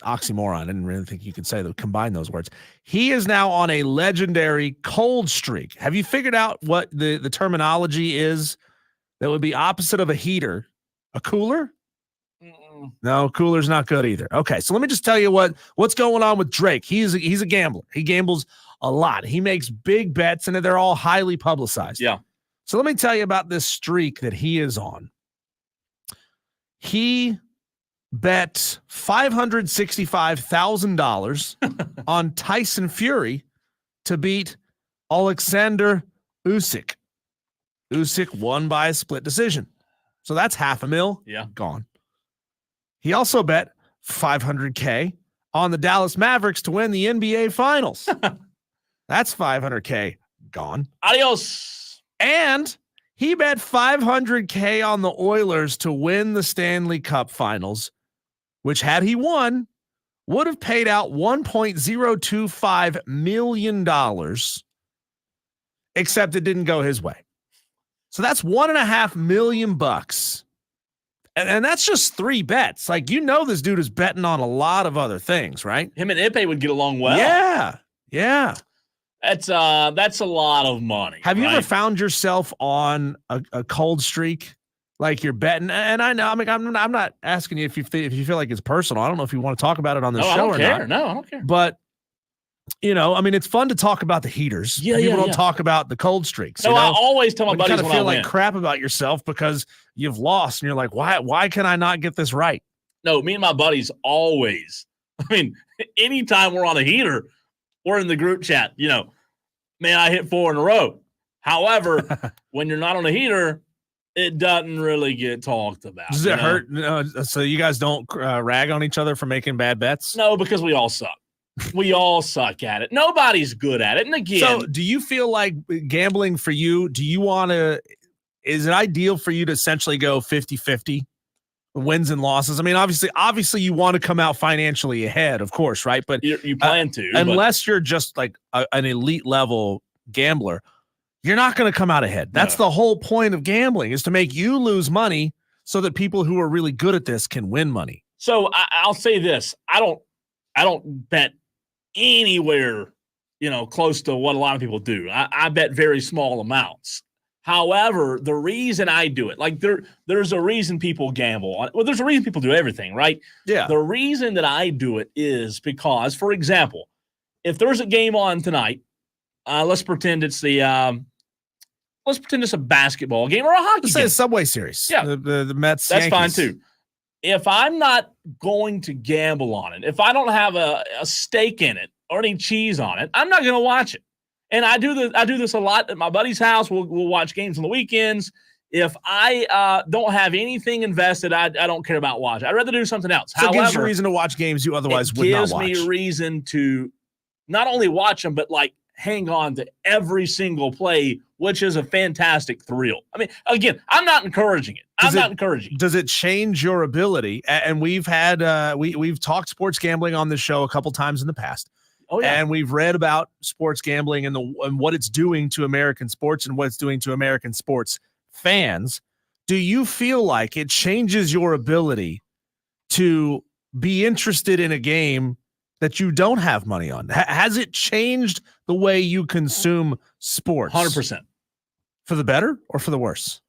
Speaker 2: Oxymoron. I didn't really think you could say that, combine those words. He is now on a legendary cold streak. Have you figured out what the terminology is that would be opposite of a heater? A cooler? No, cooler's not good either. Okay, so let me just tell you what's going on with Drake. He's a gambler. He gambles a lot. He makes big bets, and they're all highly publicized.
Speaker 1: Yeah.
Speaker 2: So let me tell you about this streak that he is on. He bet $565,000 on Tyson Fury to beat Alexander Usyk. Usyk won by a split decision. So that's $500,000.
Speaker 1: Yeah.
Speaker 2: Gone. He also bet $500K on the Dallas Mavericks to win the NBA Finals. That's $500K gone.
Speaker 1: Adios.
Speaker 2: And he bet $500K on the Oilers to win the Stanley Cup Finals, which, had he won, would have paid out $1.025 million, except it didn't go his way. So that's $1.5 million. And that's just 3 bets. Like, this dude is betting on a lot of other things, right?
Speaker 1: Him and Ipe would get along well.
Speaker 2: Yeah.
Speaker 1: That's a lot of money.
Speaker 2: Have you ever found yourself on a cold streak? Like, you're betting, and I know, I'm not asking you if you feel like it's personal. I don't know if you want to talk about it on the show or not.
Speaker 1: No, I don't care.
Speaker 2: But it's fun to talk about the heaters. People don't talk about the cold streaks.
Speaker 1: No, I always tell my buddies
Speaker 2: when I feel like crap about yourself because you've lost, and you're like, why can I not get this right?
Speaker 1: No, me and my buddies always. I mean, anytime we're on a heater, we're in the group chat. Man, I hit 4 in a row. However, when you're not on a heater, it doesn't really get talked about.
Speaker 2: Does it hurt? So you guys don't rag on each other for making bad bets?
Speaker 1: No, because we all suck. We all suck at it. Nobody's good at it. And again,
Speaker 2: so do you feel like gambling for you? Do you want to? Is it ideal for you to essentially go 50-50 wins and losses? I mean, obviously, you want to come out financially ahead, of course, right? But
Speaker 1: you plan to,
Speaker 2: unless you're just like an elite level gambler, you're not going to come out ahead. That's the whole point of gambling, is to make you lose money so that people who are really good at this can win money.
Speaker 1: So I'll say this: I don't bet anywhere, close to what a lot of people do. I bet very small amounts. However, the reason I do it, like there's a reason people gamble. Well, there's a reason people do everything, right? Yeah. The reason that I do it is because, for example, if there's a game on tonight, let's pretend it's a basketball game or a hockey game.
Speaker 2: Let's say a Subway Series.
Speaker 1: Yeah.
Speaker 2: The Mets.
Speaker 1: That's
Speaker 2: Yankees.
Speaker 1: fine too. If I'm not going to gamble on it, if I don't have a stake in it or any cheese on it, I'm not going to watch it. And I do this a lot at my buddy's house. We'll watch games on the weekends. If I don't have anything invested, I don't care about watching. I'd rather do something else.
Speaker 2: So it gives you a reason to watch games you otherwise would not watch.
Speaker 1: It gives me a reason to not only watch them, but like hang on to every single play, which is a fantastic thrill. I mean, again, I'm not encouraging it. Does
Speaker 2: it change your ability? And we've had we've talked sports gambling on this show a couple times in the past.
Speaker 1: Oh, yeah.
Speaker 2: And we've read about sports gambling and what it's doing to American sports and what it's doing to American sports fans. Do you feel like it changes your ability to be interested in a game that you don't have money on? Has it changed the way you consume sports?
Speaker 1: 100%.
Speaker 2: For the better or for the worse?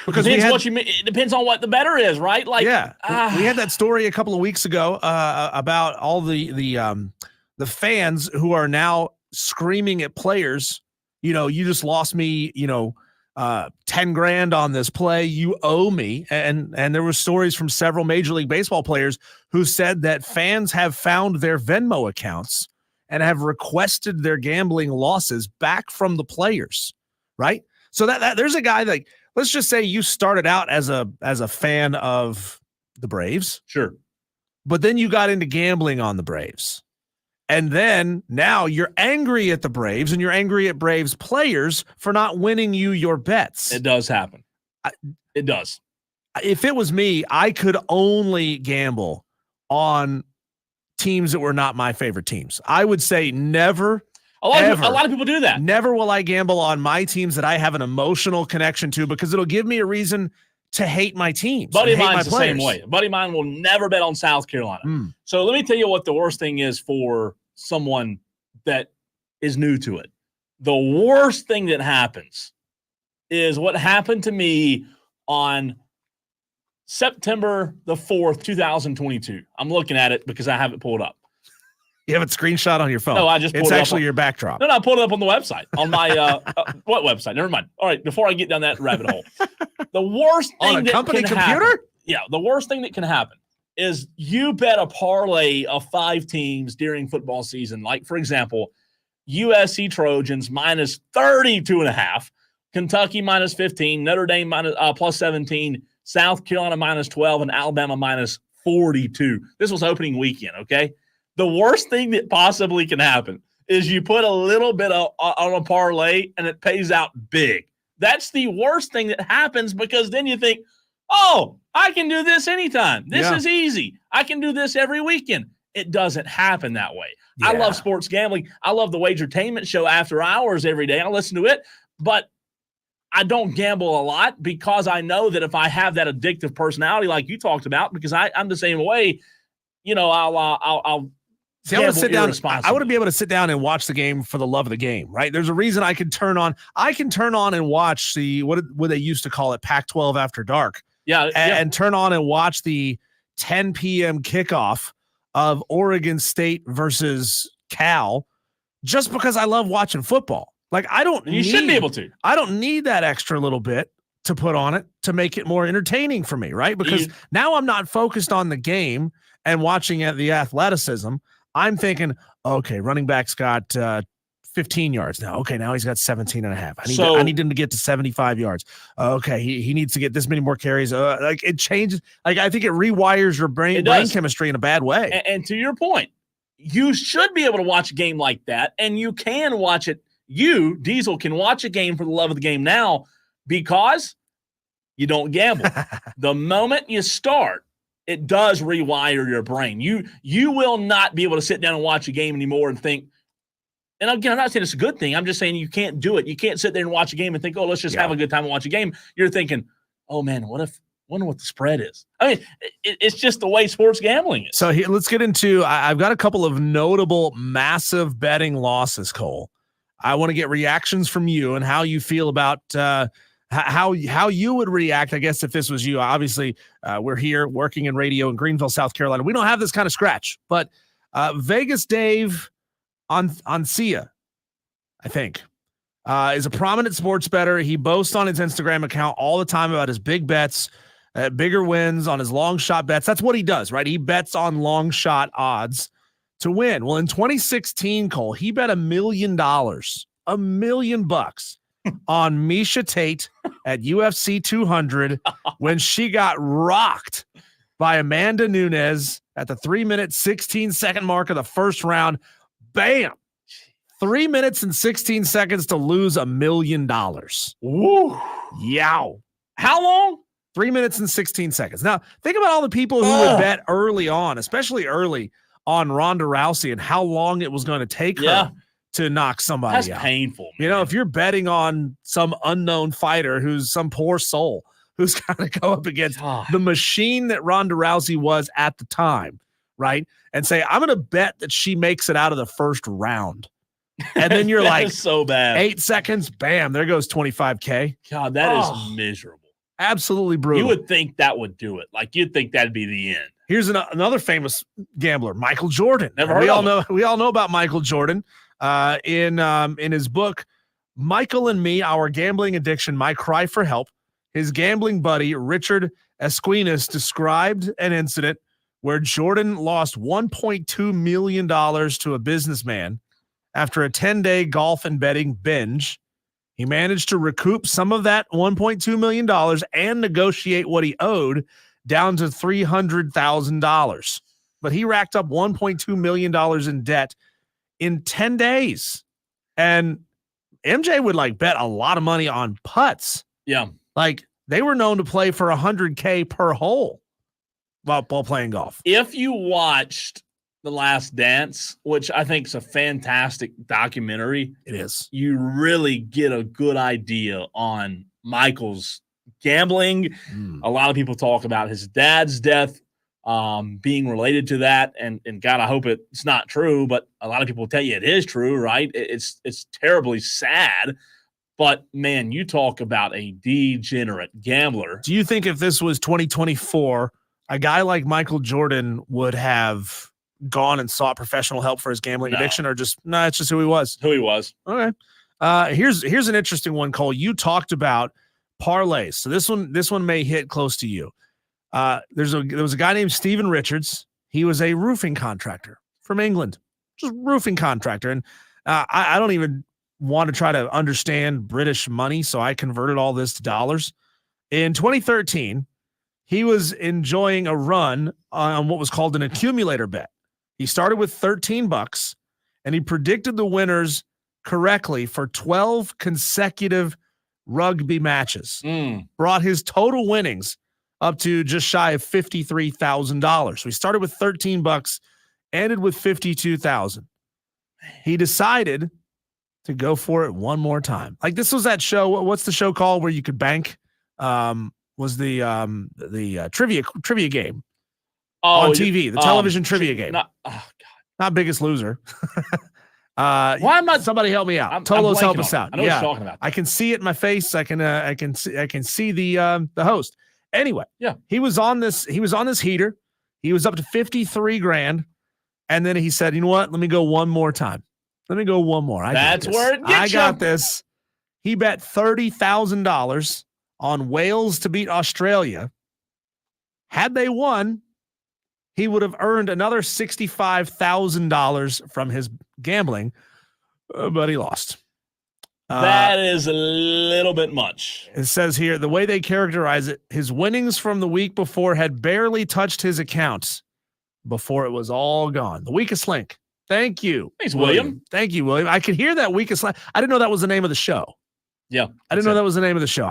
Speaker 2: Because
Speaker 1: it depends on what the better is, right? Like,
Speaker 2: yeah, we had that story a couple of weeks ago about all the fans who are now screaming at players. You know, you just lost me. You know, $10,000 on this play. You owe me. And there were stories from several Major League Baseball players who said that fans have found their Venmo accounts and have requested their gambling losses back from the players. Right. So that there's a guy like. Let's just say you started out as a fan of the Braves.
Speaker 1: Sure.
Speaker 2: But then you got into gambling on the Braves. And then now you're angry at the Braves and you're angry at Braves players for not winning you your bets.
Speaker 1: It does happen. It does.
Speaker 2: If it was me, I could only gamble on teams that were not my favorite teams. I would say never.
Speaker 1: A lot of people do that.
Speaker 2: Never will I gamble on my teams that I have an emotional connection to because it'll give me a reason to hate my teams.
Speaker 1: Buddy of mine's the same way. A buddy of mine will never bet on South Carolina. So let me tell you what the worst thing is for someone that is new to it. The worst thing that happens is what happened to me on September the 4th, 2022. I'm looking at it because I have it pulled up.
Speaker 2: You have it screenshot on your phone.
Speaker 1: No, I just pulled it up.
Speaker 2: It's actually your backdrop.
Speaker 1: No, I pulled it up on the website. On my what website? Never mind. All right, before I get down that rabbit hole. The worst thing
Speaker 2: on a company computer?
Speaker 1: Happen, the worst thing that can happen is you bet a parlay of 5 teams during football season. Like, for example, USC Trojans minus 32.5, Kentucky minus 15, Notre Dame plus 17, South Carolina minus 12, and Alabama minus 42. This was opening weekend, okay? The worst thing that possibly can happen is you put a little bit on a parlay and it pays out big. That's the worst thing that happens because then you think, oh, I can do this anytime. This is easy. I can do this every weekend. It doesn't happen that way. Yeah. I love sports gambling. I love the Wagertainment show after hours every day. I listen to it, but I don't gamble a lot because I know that if I have that addictive personality like you talked about, because I'm the same way, you know, I'll
Speaker 2: See, I want to sit down. I want to be able to sit down and watch the game for the love of the game, right? There's a reason I can turn on and watch the what they used to call it Pac-12 After Dark. And turn on and watch the 10 p.m. kickoff of Oregon State versus Cal, just because I love watching football. Like you should be able to. I don't need that extra little bit to put on it to make it more entertaining for me, right? Because now I'm not focused on the game and watching at the athleticism. I'm thinking, okay, running back's got 15 yards now. Okay, now he's got 17 and a half. I need him to get to 75 yards. Okay, he needs to get this many more carries. Like it changes. Like I think it rewires your brain chemistry in a bad way.
Speaker 1: And to your point, you should be able to watch a game like that, and you can watch it. You, Diesel, can watch a game for the love of the game now because you don't gamble. The moment you start, it does rewire your brain. You will not be able to sit down and watch a game anymore and think, and again, I'm not saying it's a good thing. I'm just saying you can't do it. You can't sit there and watch a game and think, oh, let's just have a good time and watch a game. You're thinking, oh, man, wonder what the spread is. I mean, it's just the way sports gambling is.
Speaker 2: So here, let's get into I've got a couple of notable massive betting losses, Cole. I want to get reactions from you and how you feel about how you would react, I guess, if this was you. Obviously, we're here working in radio in Greenville, South Carolina. We don't have this kind of scratch, but Vegas Dave Ancia, I think, is a prominent sports bettor. He boasts on his Instagram account all the time about his big bets, bigger wins on his long shot bets. That's what he does, right? He bets on long shot odds to win. Well, in 2016, Cole, he bet $1 million on Misha Tate at UFC 200 when she got rocked by Amanda Nunes at the 3-minute, 16-second mark of the first round. Bam! 3 minutes and 16 seconds to lose $1 million.
Speaker 1: Woo.
Speaker 2: Yow.
Speaker 1: How long?
Speaker 2: 3 minutes and 16 seconds. Now, think about all the people who would bet early on, especially early on Ronda Rousey and how long it was going to take her to knock somebody out.
Speaker 1: That's painful.
Speaker 2: You know, if you're betting on some unknown fighter who's some poor soul who's got to go up against the machine that Ronda Rousey was at the time, right? And say, I'm going to bet that she makes it out of the first round. And then you're like,
Speaker 1: so bad.
Speaker 2: 8 seconds, bam, there goes $25K.
Speaker 1: God, that is miserable.
Speaker 2: Absolutely brutal.
Speaker 1: You would think that would do it. Like, you'd think that'd be the end.
Speaker 2: Here's another famous gambler, Michael Jordan.
Speaker 1: Never heard of him.
Speaker 2: We all know about Michael Jordan. In his book, Michael and Me, Our Gambling Addiction, My Cry for Help, his gambling buddy, Richard Esquinas, described an incident where Jordan lost $1.2 million to a businessman after a 10-day golf and betting binge. He managed to recoup some of that $1.2 million and negotiate what he owed down to $300,000. But he racked up $1.2 million in debt in 10 days. And MJ would like bet a lot of money on putts.
Speaker 1: Yeah.
Speaker 2: Like they were known to play for $100K per hole while playing golf.
Speaker 1: If you watched The Last Dance, which I think is a fantastic documentary,
Speaker 2: it is.
Speaker 1: You really get a good idea on Michael's gambling. A lot of people talk about his dad's death being related to that, and God, I hope it's not true, but a lot of people tell you it is true, right? It's terribly sad, but man, you talk about a degenerate gambler.
Speaker 2: Do you think if this was 2024, a guy like Michael Jordan would have gone and sought professional help for his gambling addiction, or just it's just who he was?
Speaker 1: Who he was.
Speaker 2: Okay. Here's an interesting one, Cole. You talked about parlays, so this one may hit close to you. There was a guy named Stephen Richards. He was a roofing contractor from England, just roofing contractor, and I don't even want to try to understand British money, so I converted all this to dollars. In 2013, he was enjoying a run on what was called an accumulator bet. He started with $13 and he predicted the winners correctly for 12 consecutive rugby matches. Brought his total winnings up to just shy of $53,000. So he started with $13, ended with $52,000. He decided to go for it one more time. Like this was that show. What's the show called where you could bank? Was the trivia game on TV, the television trivia game. Not Biggest Loser. Why am I? Somebody help me out. Tolos, help us out.
Speaker 1: I know what you're talking about.
Speaker 2: I can see it in my face. I can see the host. Anyway, he was on this heater. He was up to 53 grand, and then he said, "You know what? Let me go one more time. Let me go one more.
Speaker 1: That's where it gets you.
Speaker 2: I got this." He bet $30,000 on Wales to beat Australia. Had they won, he would have earned another $65,000 from his gambling, but he lost.
Speaker 1: That is a little bit much.
Speaker 2: It says here, the way they characterize it, his winnings from the week before had barely touched his account before it was all gone. The weakest link. Thank you.
Speaker 1: Thanks, William.
Speaker 2: Thank you, William. I could hear that weakest link. I didn't know that was the name of the show.
Speaker 1: Yeah.
Speaker 2: I didn't know that was the name of the show.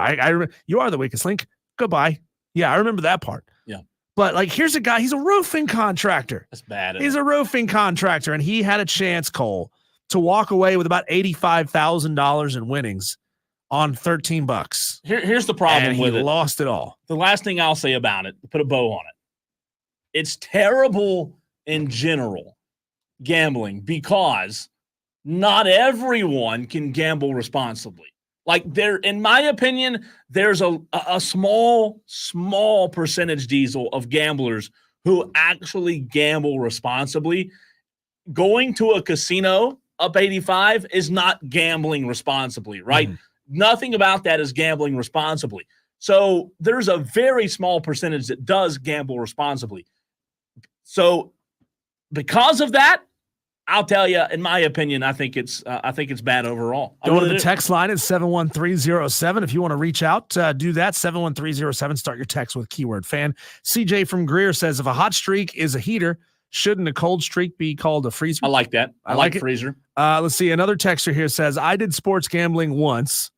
Speaker 2: You are the weakest link. Goodbye. Yeah, I remember that part.
Speaker 1: Yeah.
Speaker 2: But like, here's a guy, he's a roofing contractor.
Speaker 1: That's bad.
Speaker 2: He's a roofing contractor, and he had a chance, Cole, to walk away with about $85,000 in winnings on $13.
Speaker 1: Here's the problem with it.
Speaker 2: He lost it all.
Speaker 1: The last thing I'll say about it, put a bow on it. It's terrible in general, gambling, because not everyone can gamble responsibly. Like in my opinion, there's a small percentage, Diesel, of gamblers who actually gamble responsibly. Going to a casino up 85 is not gambling responsibly, right? Nothing about that is gambling responsibly. So there's a very small percentage that does gamble responsibly. So because of that, I'll tell you, in my opinion, I think it's bad overall.
Speaker 2: Go to the text line at 71307. If you want to reach out, do that. 71307. Start your text with keyword fan. CJ from Greer says, if a hot streak is a heater, Shouldn't a cold streak be called a freezer?
Speaker 1: I like that. I like
Speaker 2: it.
Speaker 1: freezer.
Speaker 2: Let's see. Another texter here says, I did sports gambling once.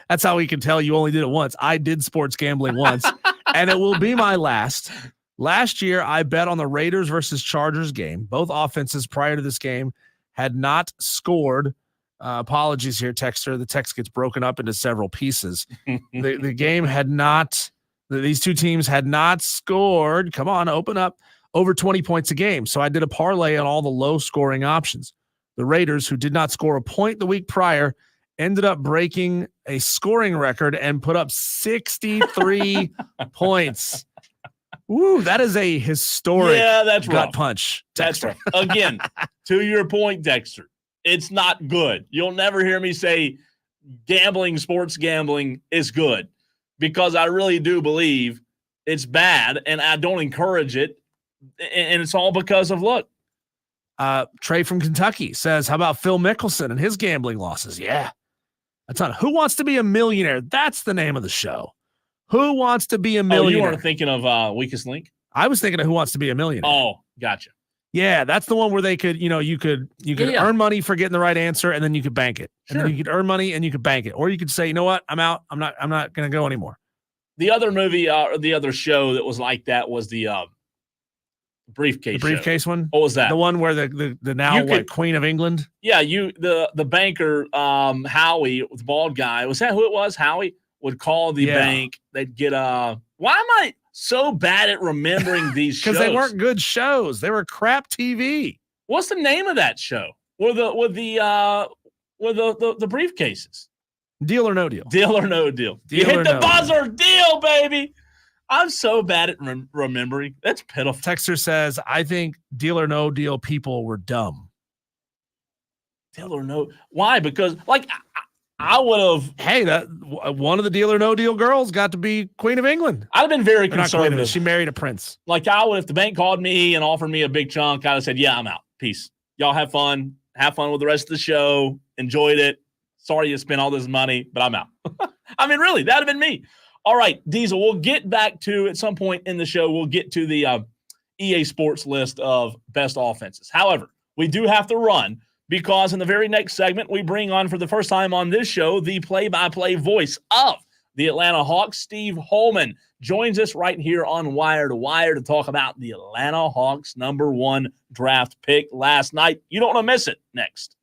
Speaker 2: That's how we can tell you only did it once. I did sports gambling once, and it will be my last. Last year, I bet on the Raiders versus Chargers game. Both offenses prior to this game had not scored. Apologies here, texter. The text gets broken up into several pieces. The game had not, these two teams had not scored. Come on, open up. Over 20 points a game. So I did a parlay on all the low scoring options. The Raiders, who did not score a point the week prior, ended up breaking a scoring record and put up 63 points. Woo, that is a historic
Speaker 1: that's
Speaker 2: gut
Speaker 1: rough.
Speaker 2: punch.
Speaker 1: That's right. Again, to your point, Dexter, it's not good. You'll never hear me say sports gambling is good, because I really do believe it's bad, and I don't encourage it. And it's all because of, look.
Speaker 2: Trey from Kentucky says, how about Phil Mickelson and his gambling losses? Yeah. That's on Who Wants to Be a Millionaire? That's the name of the show. Who Wants to Be a Millionaire?
Speaker 1: You weren't thinking of Weakest Link?
Speaker 2: I was thinking of Who Wants to Be a Millionaire.
Speaker 1: Oh, gotcha.
Speaker 2: Yeah, that's the one where they could, you could earn money for getting the right answer, and then you could bank it. And then you could earn money and you could bank it. Or you could say, you know what? I'm out. I'm not going to go anymore.
Speaker 1: The other movie, or the other show that was like that was the briefcase.
Speaker 2: The briefcase one?
Speaker 1: What was that?
Speaker 2: The one where the now Queen of England?
Speaker 1: Yeah, the banker, Howie, the bald guy, was that who it was? Howie would call the bank. They'd get why am I so bad at remembering these shows?
Speaker 2: Because they weren't good shows. They were crap TV.
Speaker 1: What's the name of that show? With the briefcases?
Speaker 2: Deal or No Deal.
Speaker 1: Deal or No Deal. You hit the buzzer. Deal, baby. I'm so bad at remembering. That's pitiful.
Speaker 2: Texter says, I think Deal or No Deal people were dumb.
Speaker 1: Deal or No. Why? Because, like, I would have.
Speaker 2: Hey, that one of the Deal or No Deal girls got to be Queen of England.
Speaker 1: I'd have been very conservative.
Speaker 2: She married a prince.
Speaker 1: Like, I would, if the bank called me and offered me a big chunk, I'd have said, yeah, I'm out. Peace. Y'all have fun. Have fun with the rest of the show. Enjoyed it. Sorry you spent all this money, but I'm out. I mean, really, that'd have been me. All right, Diesel, we'll get back to, at some point in the show, we'll get to the EA Sports list of best offenses. However, we do have to run, because in the very next segment, we bring on, for the first time on this show, the play-by-play voice of the Atlanta Hawks. Steve Holman joins us right here on Wire to Wire to talk about the Atlanta Hawks #1 draft pick last night. You don't want to miss it. Next.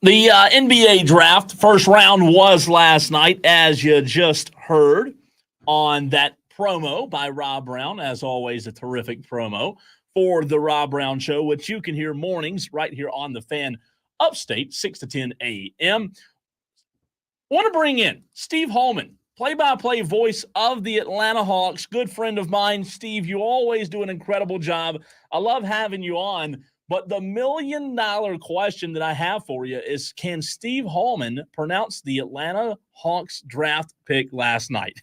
Speaker 1: The NBA draft first round was last night, as you just heard on that promo by Rob Brown. As always, a terrific promo for the Rob Brown Show, which you can hear mornings right here on the Fan Upstate, 6 to 10 a.m. Want to bring in Steve Holman, play-by-play voice of the Atlanta Hawks, good friend of mine. Steve, you always do an incredible job. I love having you on. But the $1,000,000 question that I have for you is, can Steve Holman pronounce the Atlanta Hawks draft pick last night?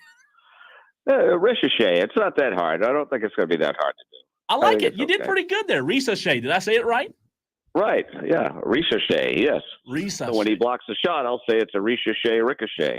Speaker 5: Ricochet. It's not that hard. I don't think it's going to be that hard to do.
Speaker 1: I like it. You did pretty good there. Ricochet. Did I say it right?
Speaker 5: Right. Yeah. Ricochet. Yes.
Speaker 1: Ricochet.
Speaker 5: So when he blocks a shot, I'll say it's a ricochet.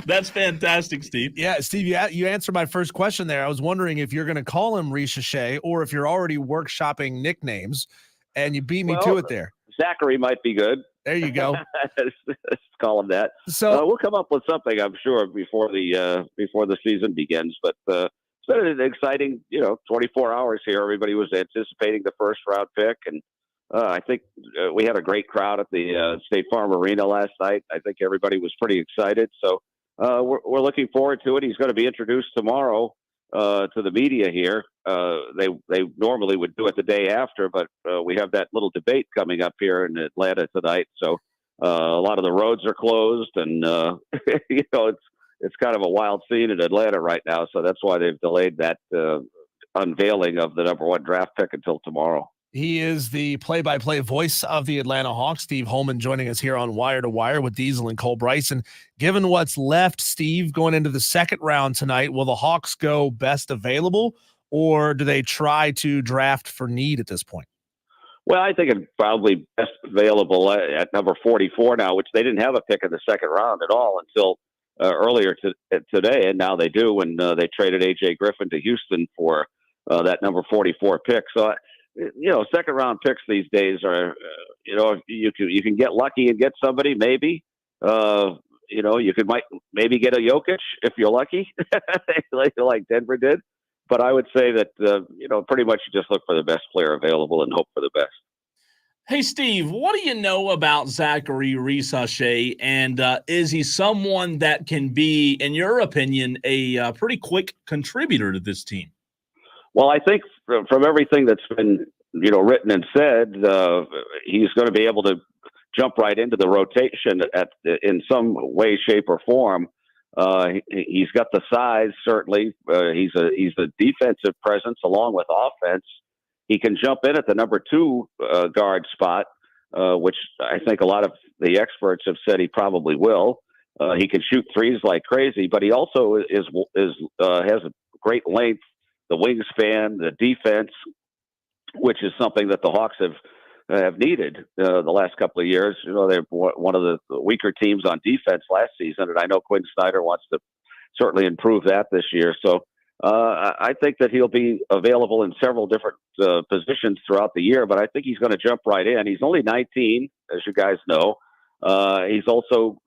Speaker 1: That's fantastic, Steve.
Speaker 2: Yeah, Steve, you answered my first question there. I was wondering if you're going to call him Ricochet or if you're already workshopping nicknames, and you beat me to it there.
Speaker 5: Zachary might be good.
Speaker 2: There you go.
Speaker 5: Let's call him that.
Speaker 2: So
Speaker 5: we'll come up with something, I'm sure, before the season begins. But it's been an exciting, 24 hours here. Everybody was anticipating the first round pick, and I think we had a great crowd at the State Farm Arena last night. I think everybody was pretty excited. So we're looking forward to it. He's going to be introduced tomorrow to the media here. They normally would do it the day after, but we have that little debate coming up here in Atlanta tonight. So a lot of the roads are closed, and it's kind of a wild scene in Atlanta right now. So that's why they've delayed that unveiling of the number 1 draft pick until tomorrow.
Speaker 2: he is the play-by-play voice of the Atlanta Hawks. Steve Holman joining us here on Wire to Wire with Diesel and Cole Bryson. Given what's left, Steve, going into the second round tonight, will the Hawks go best available, or do they try to draft for need at this point?
Speaker 5: Well, I think it's probably best available at number 44 now, which they didn't have a pick in the second round at all until earlier today, and now they do when they traded A.J. Griffin to Houston for that number 44 pick. So, second round picks these days are, you can get lucky and get somebody maybe. You might maybe get a Jokic if you're lucky, like Denver did. But I would say that, pretty much you just look for the best player available and hope for the best.
Speaker 1: Hey, Steve, what do you know about Zachary Ricochet, and is he someone that can be, in your opinion, a pretty quick contributor to this team?
Speaker 5: Well, I think from everything that's been, written and said, he's going to be able to jump right into the rotation in some way, shape, or form. He's got the size, certainly. He's a defensive presence along with offense. He can jump in at the number 2 guard spot, which I think a lot of the experts have said he probably will. He can shoot threes like crazy, but he also has a great length, the wingspan, the defense, which is something that the Hawks have needed the last couple of years. They're one of the weaker teams on defense last season, and I know Quinn Snyder wants to certainly improve that this year. So I think that he'll be available in several different positions throughout the year, but I think he's going to jump right in. He's only 19, as you guys know. He's also,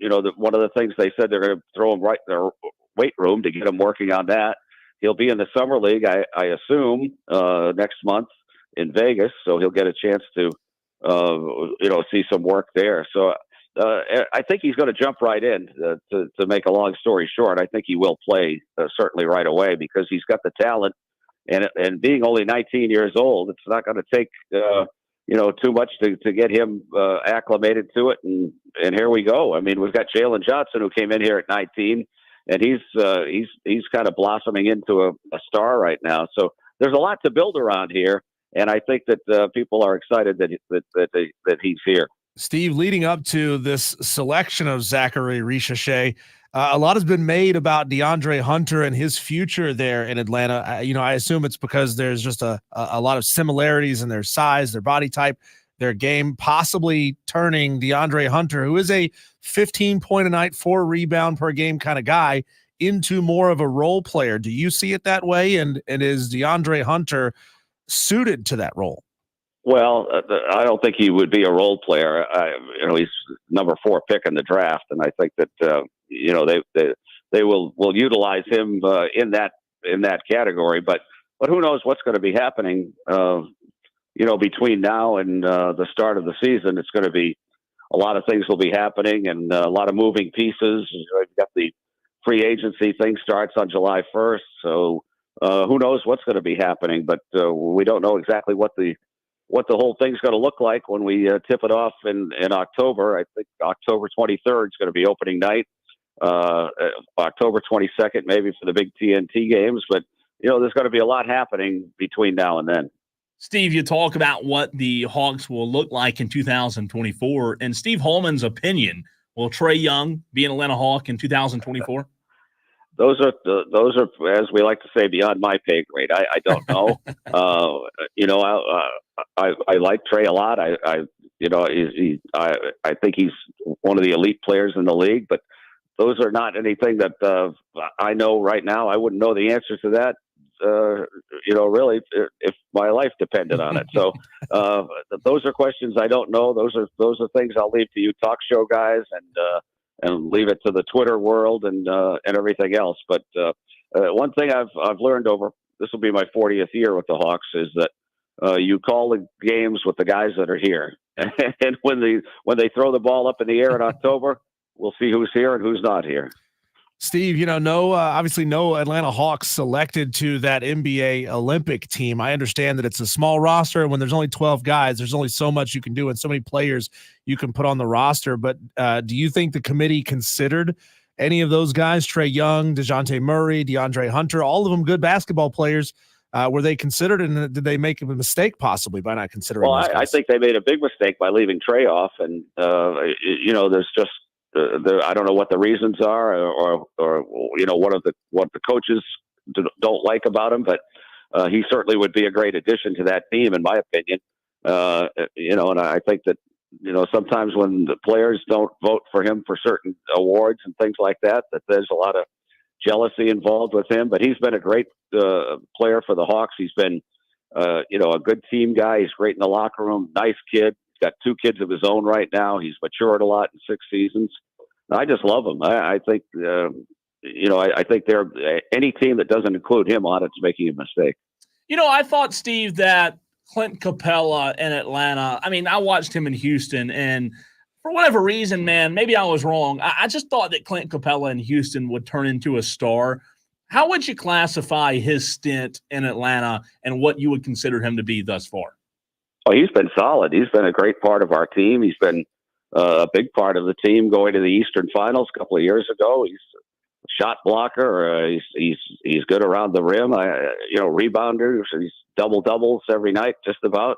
Speaker 5: one of the things they said they're going to throw him right in their weight room to get him working on that. He'll be in the summer league, I assume, next month in Vegas, so he'll get a chance to, see some work there. So I think he's going to jump right in. To make a long story short, I think he will play certainly right away because he's got the talent, and being only 19 years old, it's not going to take too much to get him acclimated to it. And here we go. I mean, we've got Jalen Johnson who came in here at 19. And he's kind of blossoming into a star right now. So there's a lot to build around here, and I think that people are excited that he's here.
Speaker 2: Steve, leading up to this selection of Zachary Ricochet, a lot has been made about DeAndre Hunter and his future there in Atlanta. I assume it's because there's just a lot of similarities in their size, their body type, their game, possibly turning DeAndre Hunter, who is a 15-point a night, 4 rebound per game kind of guy, into more of a role player. Do you see it that way? And is DeAndre Hunter suited to that role?
Speaker 5: Well, I don't think he would be a role player. He's number 4 pick in the draft, and I think that they will utilize him in that category. But who knows what's going to be happening between now and the start of the season, it's going to be a lot of things will be happening and a lot of moving pieces. You've got the free agency thing starts on July 1st. So who knows what's going to be happening, but we don't know exactly what the whole thing's going to look like when we tip it off in October. I think October 23rd is going to be opening night. October 22nd, maybe for the big TNT games, but there's going to be a lot happening between now and then.
Speaker 1: Steve, you talk about what the Hawks will look like in 2024, and Steve Holman's opinion, will Trae Young be an Atlanta Hawk in 2024?
Speaker 5: Those are, as we like to say, beyond my pay grade. I don't know. I like Trae a lot. I think he's one of the elite players in the league, but those are not anything that I know right now. I wouldn't know the answer to that. Really, if my life depended on it. So those are questions I don't know. Those are things I'll leave to you talk show guys and leave it to the Twitter world and everything else. But one thing I've learned over, this will be my 40th year with the Hawks, is that you call the games with the guys that are here. And when they throw the ball up in the air in October, we'll see who's here and who's not here.
Speaker 2: Steve, obviously no Atlanta Hawks selected to that NBA Olympic team. I understand that it's a small roster, and when there's only 12 guys, there's only so much you can do and so many players you can put on the roster. But do you think the committee considered any of those guys, Trae Young, DeJounte Murray, DeAndre Hunter, all of them good basketball players? Were they considered, and did they make a mistake possibly by not considering?
Speaker 5: Well, I think they made a big mistake by leaving Trae off, and there's just I don't know what the reasons are, or what the coaches don't like about him, but he certainly would be a great addition to that team, in my opinion. And I think that sometimes when the players don't vote for him for certain awards and things like that there's a lot of jealousy involved with him. But he's been a great player for the Hawks. He's been a good team guy. He's great in the locker room. Nice kid. Got 2 kids of his own right now. He's matured a lot in 6 seasons. I just love him. I think, I think any team that doesn't include him on it's making a mistake.
Speaker 1: I thought, Steve, that Clint Capella in Atlanta, I watched him in Houston, and for whatever reason, man, maybe I was wrong. I just thought that Clint Capella in Houston would turn into a star. How would you classify his stint in Atlanta and what you would consider him to be thus far?
Speaker 5: Oh, he's been solid. He's been a great part of our team. He's been a big part of the team going to the Eastern Finals a couple of years ago. He's a shot blocker. He's good around the rim. Rebounder. He's doubles every night, just about.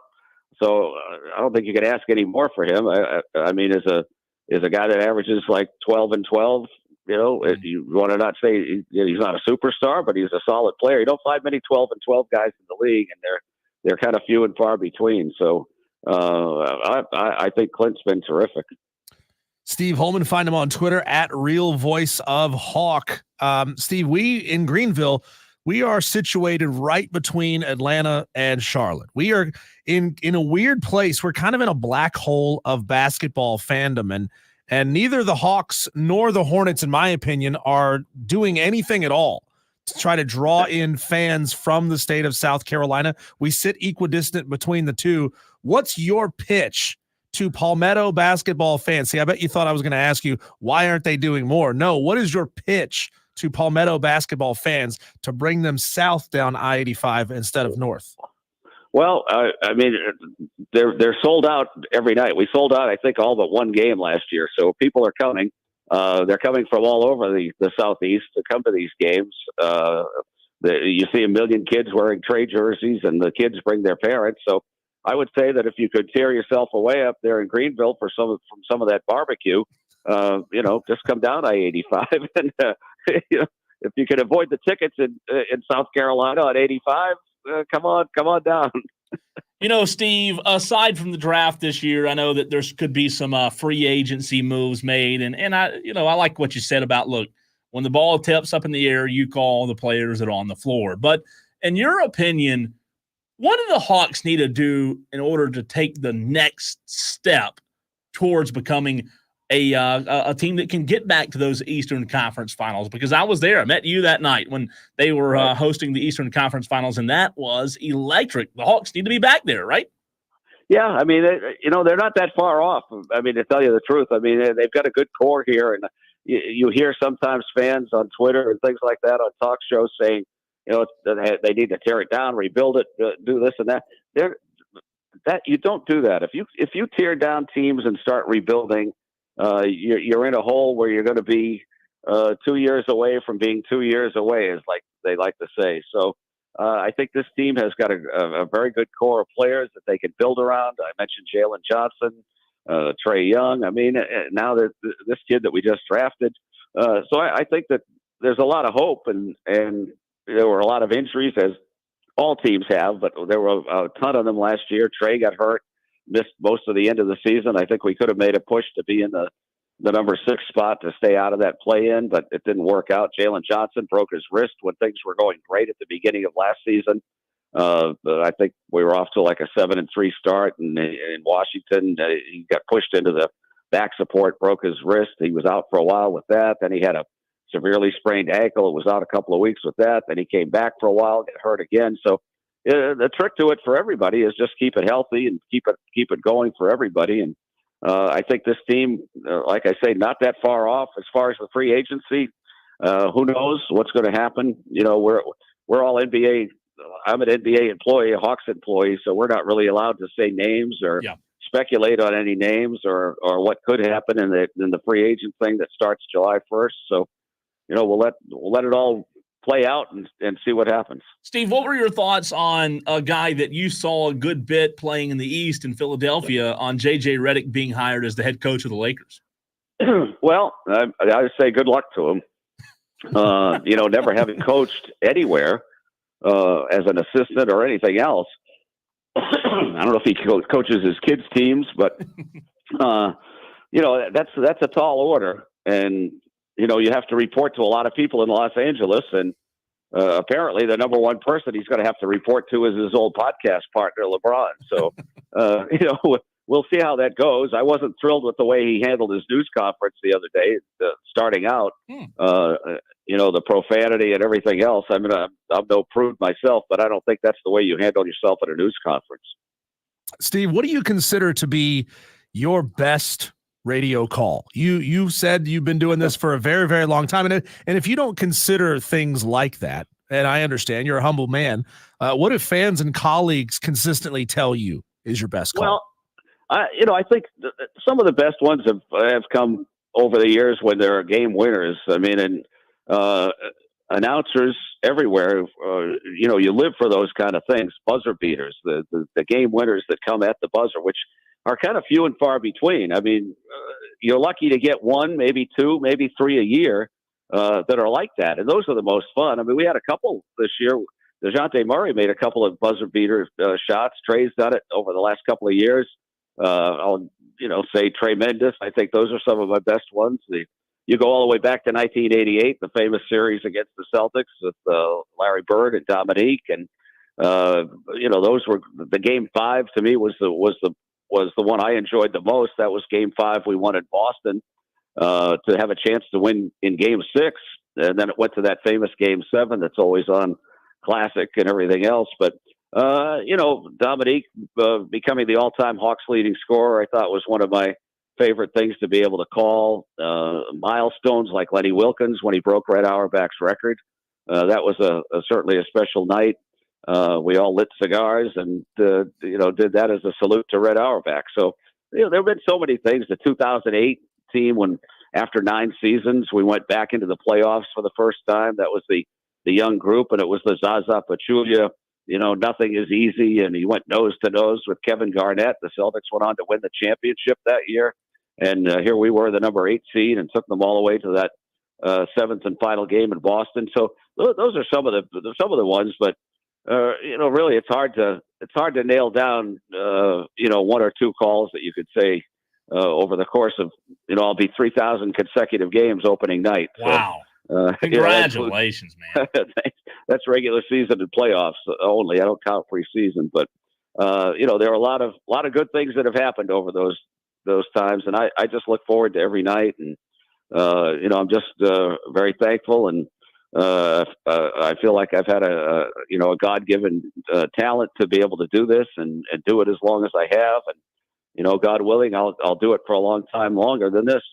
Speaker 5: So I don't think you can ask any more for him. I mean, as a guy that averages like 12 and 12. You want to not say he's not a superstar, but he's a solid player. You don't find many 12 and 12 guys in the league, and they're kind of few and far between. So I think Clint's been terrific.
Speaker 2: Steve Holman, find him on Twitter at Real Voice of Hawk. Steve, we in Greenville, we are situated right between Atlanta and Charlotte. We are in a weird place. We're kind of in a black hole of basketball fandom, and neither the Hawks nor the Hornets, in my opinion, are doing anything at all to try to draw in fans from the state of South Carolina. We sit equidistant between the two. What's your pitch to Palmetto basketball fans? See, I bet you thought I was going to ask you, why aren't they doing more? No, what is your pitch to Palmetto basketball fans to bring them south down I-85 instead of north?
Speaker 5: Well, they're sold out every night. We sold out, I think, all but one game last year. So people are coming. They're coming from all over the Southeast to come to these games. You see a million kids wearing Trae jerseys, and the kids bring their parents. So I would say that if you could tear yourself away up there in Greenville from some of that barbecue, just come down I-85, and if you can avoid the tickets in South Carolina on 85, come on down.
Speaker 1: Steve, aside from the draft this year, I know that there could be some free agency moves made. And I like what you said about, look, when the ball tips up in the air, you call the players that are on the floor. But in your opinion, what do the Hawks need to do in order to take the next step towards becoming a team that can get back to those Eastern Conference Finals? Because I was there. I met you that night when they were hosting the Eastern Conference Finals, and that was electric. The Hawks need to be back there, right?
Speaker 5: Yeah, I mean, they're not that far off. I mean, to tell you the truth, I mean, they've got a good core here, and you hear sometimes fans on Twitter and things like that on talk shows saying, they need to tear it down, rebuild it, do this and that. That you don't do that. If you tear down teams and start rebuilding, you're in a hole where you're going to be 2 years away from being 2 years away, is like they like to say. So. I think this team has got a very good core of players that they can build around. I mentioned Jalen Johnson, Trey Young. I mean, now that this kid that we just drafted. So I think that there's a lot of hope, and there were a lot of injuries, as all teams have, but there were a ton of them last year. Trey got hurt, missed most of the end of the season. I think we could have made a push to be in the number 6 spot to stay out of that play-in, but it didn't work out. Jalen Johnson broke his wrist when things were going great at the beginning of last season. I think we were off to like a 7-3 start, and in Washington, he got pushed into the back support, broke his wrist. He was out for a while with that. Then he had a severely sprained ankle. It was out a couple of weeks with that. Then he came back for a while, got hurt again. So the trick to it for everybody is just keep it healthy and keep it going for everybody. And I think this team, like I say, not that far off as far as the free agency. Who knows what's going to happen? We're all NBA. I'm an NBA employee, a Hawks employee, so we're not really allowed to say names or speculate on any names or what could happen in the free agent thing that starts July 1st. So, we'll let it all play out and see what happens.
Speaker 1: Steve, what were your thoughts on a guy that you saw a good bit playing in the East in Philadelphia on J.J. Redick being hired as the head coach of the Lakers?
Speaker 5: Well, I would say good luck to him. Never having coached anywhere as an assistant or anything else. I don't know if he coaches his kids' teams, but that's a tall order, and you have to report to a lot of people in Los Angeles, and apparently the number one person he's going to have to report to is his old podcast partner, LeBron. So, we'll see how that goes. I wasn't thrilled with the way he handled his news conference the other day, starting out, the profanity and everything else. I mean, I'm no prude myself, but I don't think that's the way you handle yourself at a news conference.
Speaker 2: Steve, what do you consider to be your best radio call? You said you've been doing this for a very, very long time. And if you don't consider things like that, and I understand you're a humble man, what if fans and colleagues consistently tell you is your best call?
Speaker 5: Well, I think some of the best ones have come over the years when there are game winners. I mean, and announcers everywhere, you live for those kind of things, buzzer beaters, the game winners that come at the buzzer, which are kind of few and far between. I mean, you're lucky to get one, maybe two, maybe three a year that are like that. And those are the most fun. I mean, we had a couple this year. DeJounte Murray made a couple of buzzer beater shots. Trey's done it over the last couple of years. I'll say Trey Mendes. I think those are some of my best ones. You go all the way back to 1988, the famous series against the Celtics with Larry Bird and Dominique, and those were the game 5 to me was the one I enjoyed the most. That was game 5 we won in Boston to have a chance to win in game 6, and then it went to that famous game 7 that's always on Classic and everything else. But Dominique becoming the all-time Hawks leading scorer, I thought was one of my favorite things to be able to call. Milestones like Lenny Wilkins when he broke Red Auerbach's record. That was certainly a special night. We all lit cigars and did that as a salute to Red Auerbach. So there have been so many things. The 2008 team, when after 9 seasons we went back into the playoffs for the first time. That was the young group, and it was the Zaza Pachulia. Nothing is easy, and he went nose to nose with Kevin Garnett. The Celtics went on to win the championship that year, and here we were, the number 8 seed, and took them all the way to that 7th and final game in Boston. So those are some of the ones, but really it's hard to nail down 1 or 2 calls that you could say over the course of I'll be 3,000 consecutive games opening night.
Speaker 1: Wow. Congratulations, man.
Speaker 5: That's regular season and playoffs only. I don't count preseason, but there are a lot of good things that have happened over those times, and I just look forward to every night, and I'm just very thankful, and I feel like I've had a God-given talent to be able to do this and do it as long as I have, and God willing, I'll do it for a long time longer than this.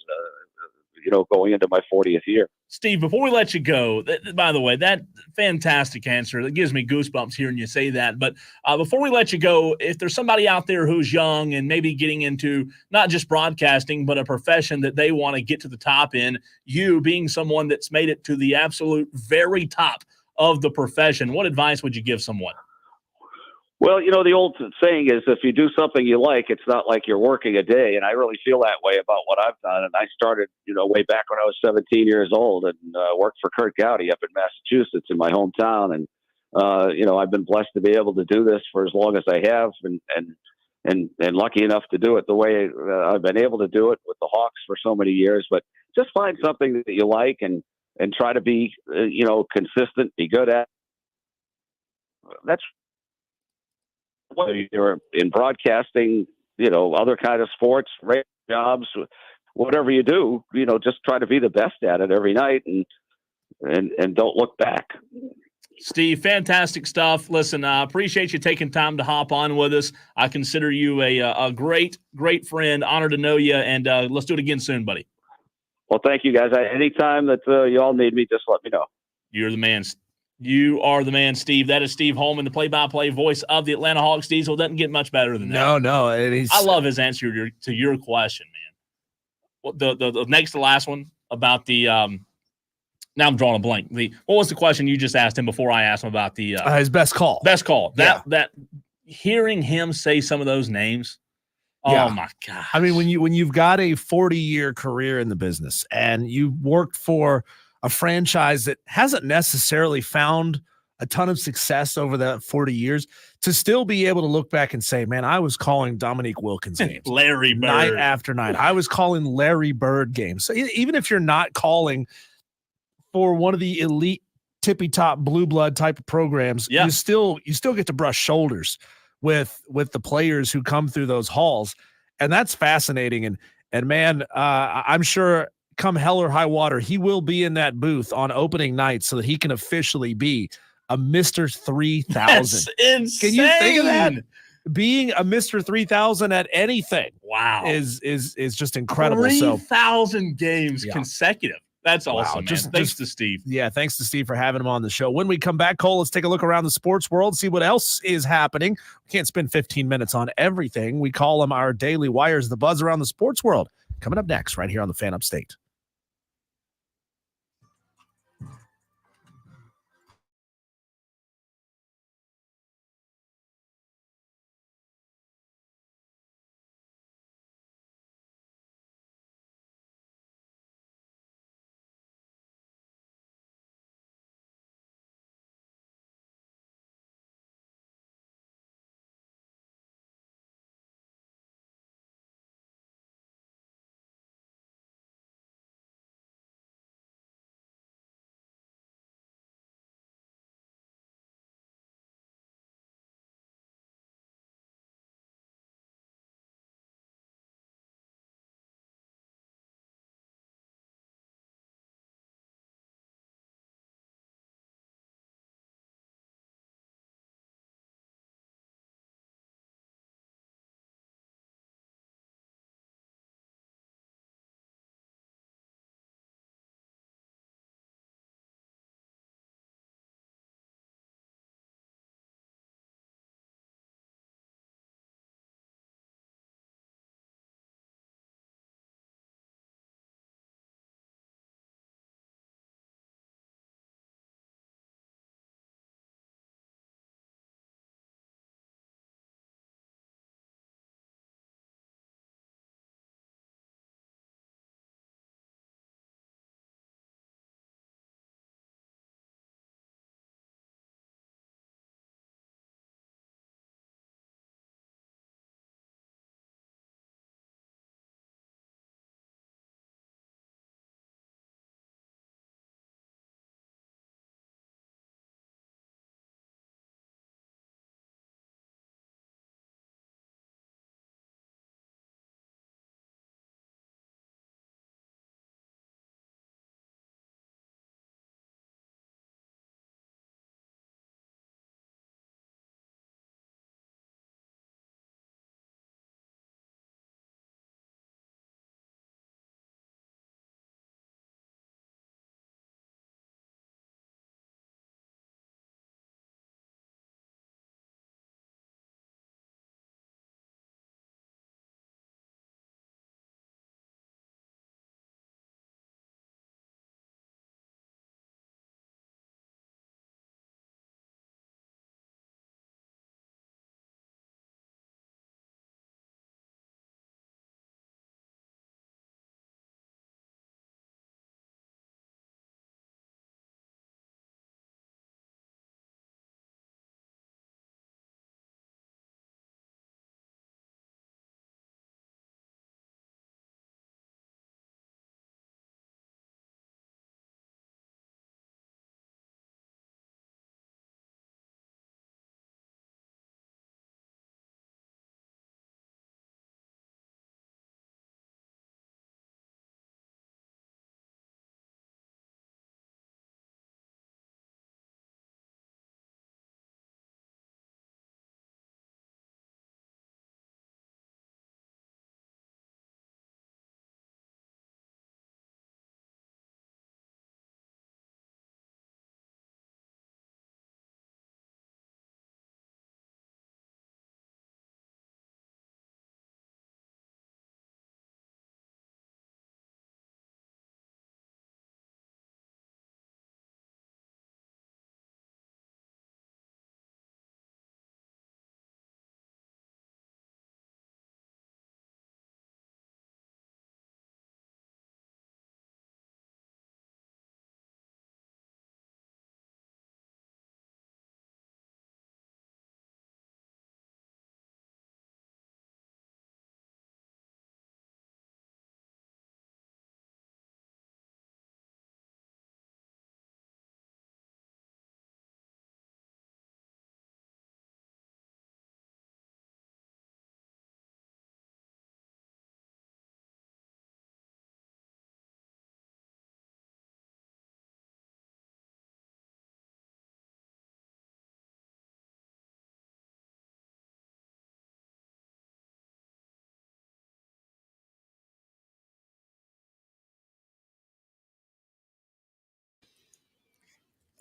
Speaker 5: Going into my 40th year.
Speaker 1: Steve, before we let you go, by the way, that fantastic answer. That gives me goosebumps hearing you say that. But before we let you go, if there's somebody out there who's young and maybe getting into not just broadcasting, but a profession that they want to get to the top in, you being someone that's made it to the absolute very top of the profession, what advice would you give someone?
Speaker 5: Well, the old saying is if you do something you like, it's not like you're working a day. And I really feel that way about what I've done. And I started, way back when I was 17 years old and worked for Kurt Gowdy up in Massachusetts in my hometown. And, I've been blessed to be able to do this for as long as I have and lucky enough to do it the way I've been able to do it with the Hawks for so many years. But just find something that you like and try to be, consistent, be good at. That's whether you're in broadcasting, other kind of sports, radio jobs, whatever you do, just try to be the best at it every night and don't look back.
Speaker 1: Steve, fantastic stuff. Listen, I appreciate you taking time to hop on with us. I consider you a great, great friend. Honored to know you, and let's do it again soon, buddy.
Speaker 5: Well, thank you, guys. Anytime that you all need me, just let me know.
Speaker 1: You're the man. You are the man, Steve. That is Steve Holman, the play-by-play voice of the Atlanta Hawks. Diesel doesn't get much better than that.
Speaker 2: No.
Speaker 1: I love his answer to your question, man. The next to last one about the now I'm drawing a blank. What was the question you just asked him before I asked him about the
Speaker 2: his best call?
Speaker 1: Best call. That hearing him say some of those names.
Speaker 2: Yeah.
Speaker 1: Oh my God.
Speaker 2: I mean, when you've got a 40-year career in the business and you worked for a franchise that hasn't necessarily found a ton of success over that 40 years, to still be able to look back and say, man, I was calling Dominique Wilkins games.
Speaker 1: Larry Bird.
Speaker 2: Night after night. I was calling Larry Bird games. So even if you're not calling for one of the elite tippy top blue blood type of programs, you still get to brush shoulders with the players who come through those halls. And that's fascinating. And man, I'm sure come hell or high water, he will be in that booth on opening night so that he can officially be a Mr. 3000.
Speaker 1: That's insane.
Speaker 2: Can you think of that? Being a Mr. 3000 at anything,
Speaker 1: wow,
Speaker 2: is just incredible.
Speaker 1: 3,000 games consecutive. That's awesome, man. Thanks to Steve.
Speaker 2: Yeah, thanks to Steve for having him on the show. When we come back, Cole, let's take a look around the sports world, see what else is happening. We can't spend 15 minutes on everything. We call them our daily wires, the buzz around the sports world. Coming up next, right here on the Fan Upstate.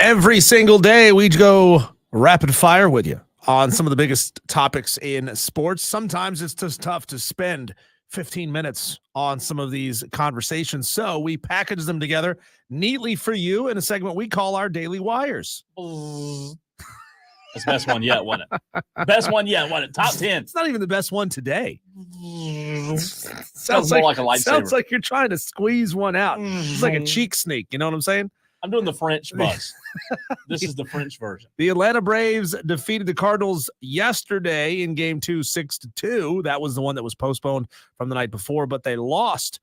Speaker 2: Every single day, we go rapid fire with you on some of the biggest topics in sports. Sometimes it's just tough to spend 15 minutes on some of these conversations. So we package them together neatly for you in a segment we call our Daily Wires.
Speaker 1: That's the best one yet, wasn't it? Best one yet, wasn't it? Top 10.
Speaker 2: It's not even the best one today.
Speaker 1: Sounds more like a lightsaber.
Speaker 2: Sounds like you're trying to squeeze one out. It's like a cheek sneak. You know what I'm saying?
Speaker 1: I'm doing the French buzz. This is the French version.
Speaker 2: The Atlanta Braves defeated the Cardinals yesterday in Game 2, 6-2. That was the one that was postponed from the night before, but they lost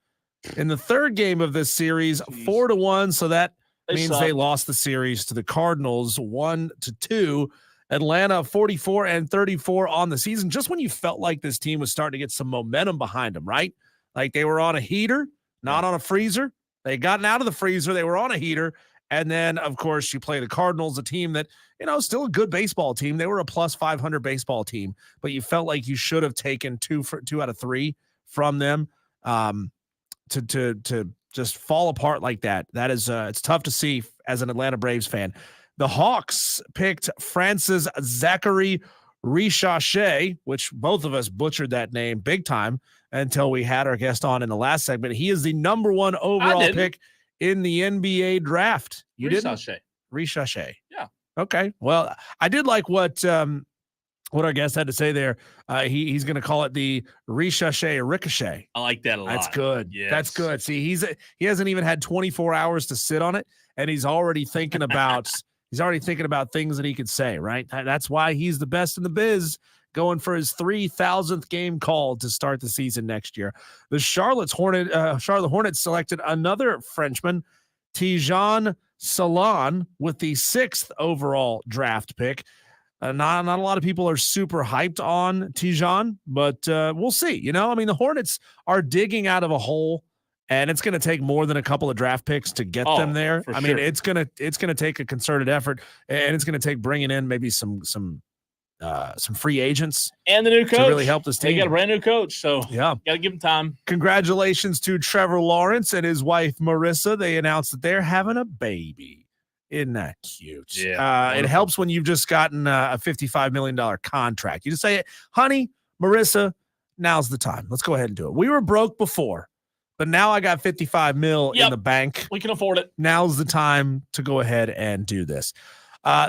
Speaker 2: in the third game of this series, 4-1. So that means they lost the series to the Cardinals 1-2. Atlanta 44-34 on the season. Just when you felt like this team was starting to get some momentum behind them, right? Like they were on a heater, not on a freezer. They had gotten out of the freezer. They were on a heater. And then, of course, you play the Cardinals, a team that, still a good baseball team. They were a plus 500 baseball team, but you felt like you should have taken two out of three from them to just fall apart like that. That is, it's tough to see as an Atlanta Braves fan. The Hawks picked Francis Zachary Richache, which both of us butchered that name big time until we had our guest on in the last segment. He is the number one overall pick in the NBA draft. You didn't? Richache.
Speaker 1: Yeah.
Speaker 2: Okay. Well, I did like what our guest had to say there. He's going to call it the Richache Ricochet.
Speaker 1: I like that a lot.
Speaker 2: That's good.
Speaker 1: Yes.
Speaker 2: That's good. See, he hasn't even had 24 hours to sit on it, and he's already thinking about things that he could say, right? That's why he's the best in the biz, going for his 3,000th game call to start the season next year. The Charlotte Hornets selected another Frenchman, Tijan Salon, with the 6th overall draft pick. Not a lot of people are super hyped on Tijan, but we'll see. The Hornets are digging out of a hole, and it's going to take more than a couple of draft picks to get them there. I mean, it's going to take a concerted effort, and it's going to take bringing in maybe some free agents
Speaker 1: and the new coach
Speaker 2: to really help this team.
Speaker 1: They got a brand new coach, so
Speaker 2: yeah,
Speaker 1: got to give him time.
Speaker 2: Congratulations to Trevor Lawrence and his wife Marissa. They announced that they're having a baby. Isn't that cute?
Speaker 1: Yeah,
Speaker 2: it helps when you've just gotten a $55 million contract. You just say, honey, Marissa, now's the time. Let's go ahead and do it. We were broke before, but now I got 55 mil in the bank.
Speaker 1: We can afford it.
Speaker 2: Now's the time to go ahead and do this.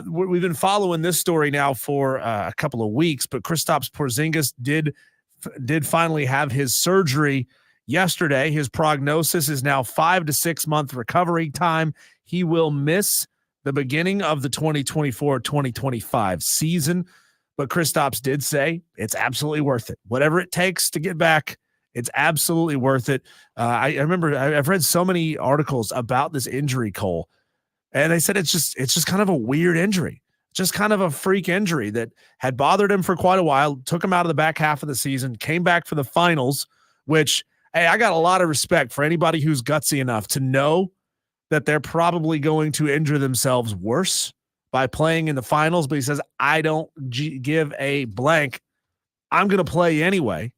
Speaker 2: We've been following this story now for a couple of weeks, but Kristaps Porzingis did finally have his surgery yesterday. His prognosis is now 5 to 6 month recovery time. He will miss the beginning of the 2024-2025 season, but Kristaps did say it's absolutely worth it. Whatever it takes to get back, it's absolutely worth it. I remember I've read so many articles about this injury, Cole, and they said it's just kind of a weird injury, just kind of a freak injury that had bothered him for quite a while, took him out of the back half of the season, came back for the finals, which, hey, I got a lot of respect for anybody who's gutsy enough to know that they're probably going to injure themselves worse by playing in the finals. But he says, I don't give a blank. I'm going to play anyway.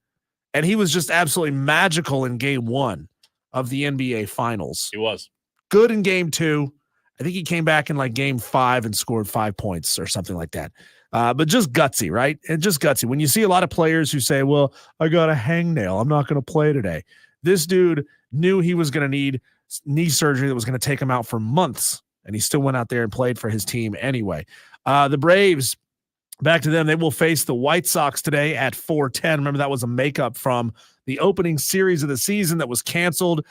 Speaker 2: And he was just absolutely magical in game 1 of the NBA finals.
Speaker 1: He was
Speaker 2: good in game 2. I think he came back in like game 5 and scored 5 points or something like that. But just gutsy, right? And just gutsy. When you see a lot of players who say, well, I got a hangnail, I'm not going to play today. This dude knew he was going to need knee surgery that was going to take him out for months, and he still went out there and played for his team anyway. The Braves, back to them, they will face the White Sox today at 4:10. Remember, that was a makeup from the opening series of the season that was canceled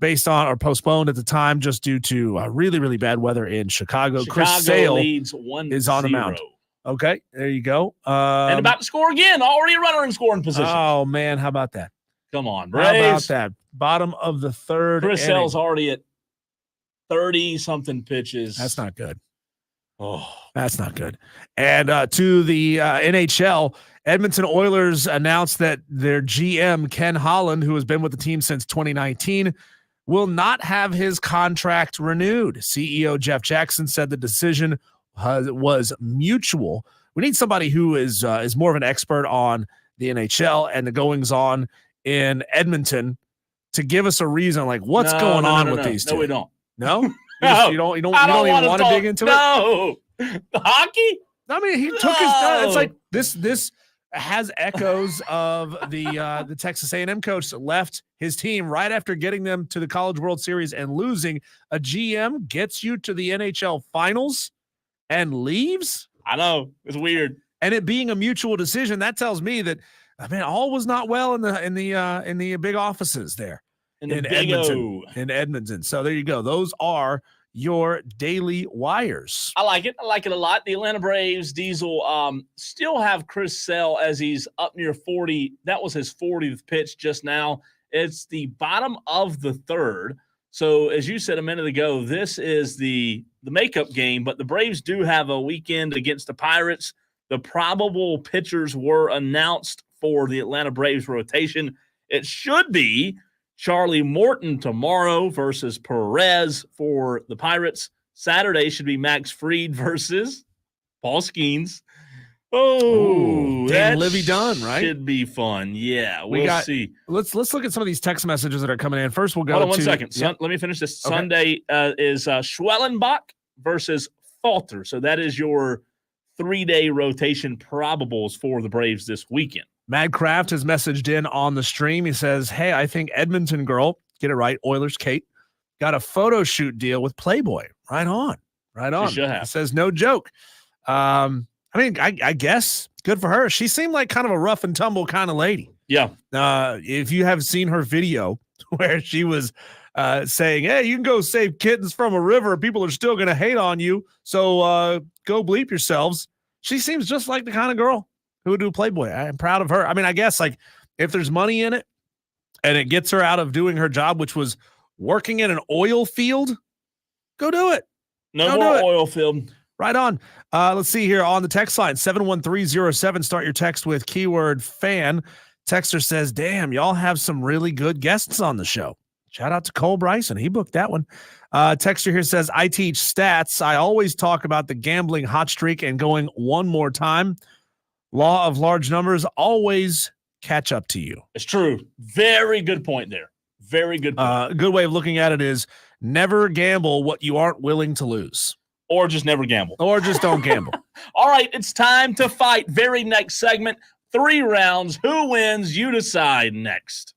Speaker 2: based on or postponed at the time just due to really, really bad weather in Chicago. Chris Sale
Speaker 1: leads 1-0.
Speaker 2: Is on the mound. Okay, there you go.
Speaker 1: And about to score again. Already a runner in scoring position.
Speaker 2: Oh, man, how about that?
Speaker 1: Come on, Braves.
Speaker 2: How about that? Bottom of the third.
Speaker 1: Chris Sale's already at 30-something pitches.
Speaker 2: That's not good.
Speaker 1: Oh,
Speaker 2: that's not good. And to the NHL, Edmonton Oilers announced that their GM, Ken Holland, who has been with the team since 2019, will not have his contract renewed. CEO Jeff Jackson said the decision was mutual. We need somebody who is more of an expert on the NHL and the goings-on in Edmonton to give us a reason, like what's going on with these two.
Speaker 1: No, we don't.
Speaker 2: No? You don't even want to dig into it.
Speaker 1: No, the hockey.
Speaker 2: I mean, he took his. It's like this has echoes of the Texas A&M coach that left his team right after getting them to the College World Series and losing. A GM gets you to the NHL Finals and leaves.
Speaker 1: I know, it's weird.
Speaker 2: And it being a mutual decision, that tells me that all was not well in the big offices there in Edmonton. So there you go. Those are your daily wires.
Speaker 1: I like it. I like it a lot. The Atlanta Braves, Diesel, still have Chris Sale as he's up near 40. That was his 40th pitch just now. It's the bottom of the third. So as you said a minute ago, this is the makeup game, but the Braves do have a weekend against the Pirates. The probable pitchers were announced for the Atlanta Braves rotation. It should be Charlie Morton tomorrow versus Perez for the Pirates. Saturday should be Max Fried versus Paul Skeens. That
Speaker 2: Livy Dunn, right?
Speaker 1: Should be fun. Yeah, we'll see.
Speaker 2: Let's look at some of these text messages that are coming in. First, we'll go.
Speaker 1: Hold on 1 second. Let me finish this. Okay. Sunday is Schwellenbach versus Falter. So that is your 3-day rotation probables for the Braves this weekend.
Speaker 2: Madcraft has messaged in on the stream. He says, hey, I think Edmonton girl, get it right, Oilers Kate, got a photo shoot deal with Playboy. Right on. She should have. He says, no joke. I guess good for her. She seemed like kind of a rough and tumble kind of lady.
Speaker 1: Yeah.
Speaker 2: If you have seen her video where she was saying, hey, you can go save kittens from a river. People are still going to hate on you. So go bleep yourselves. She seems just like the kind of girl who would do Playboy. I'm proud of her. I mean, I guess like if there's money in it and it gets her out of doing her job, which was working in an oil field, go do it.
Speaker 1: No more oil field.
Speaker 2: Right on. Let's see here on the text line, 71307. Start your text with keyword fan. Texter says, damn, y'all have some really good guests on the show. Shout out to Cole Bryson. He booked that one. Texter here says, I teach stats. I always talk about the gambling hot streak and going one more time. Law of large numbers always catch up to you.
Speaker 1: It's true. Very good point there. Very good point.
Speaker 2: A good way of looking at it is never gamble what you aren't willing to lose.
Speaker 1: Or just never gamble.
Speaker 2: Or just don't gamble.
Speaker 1: All right, it's time to fight. Very next segment, 3 rounds. Who wins? You decide next.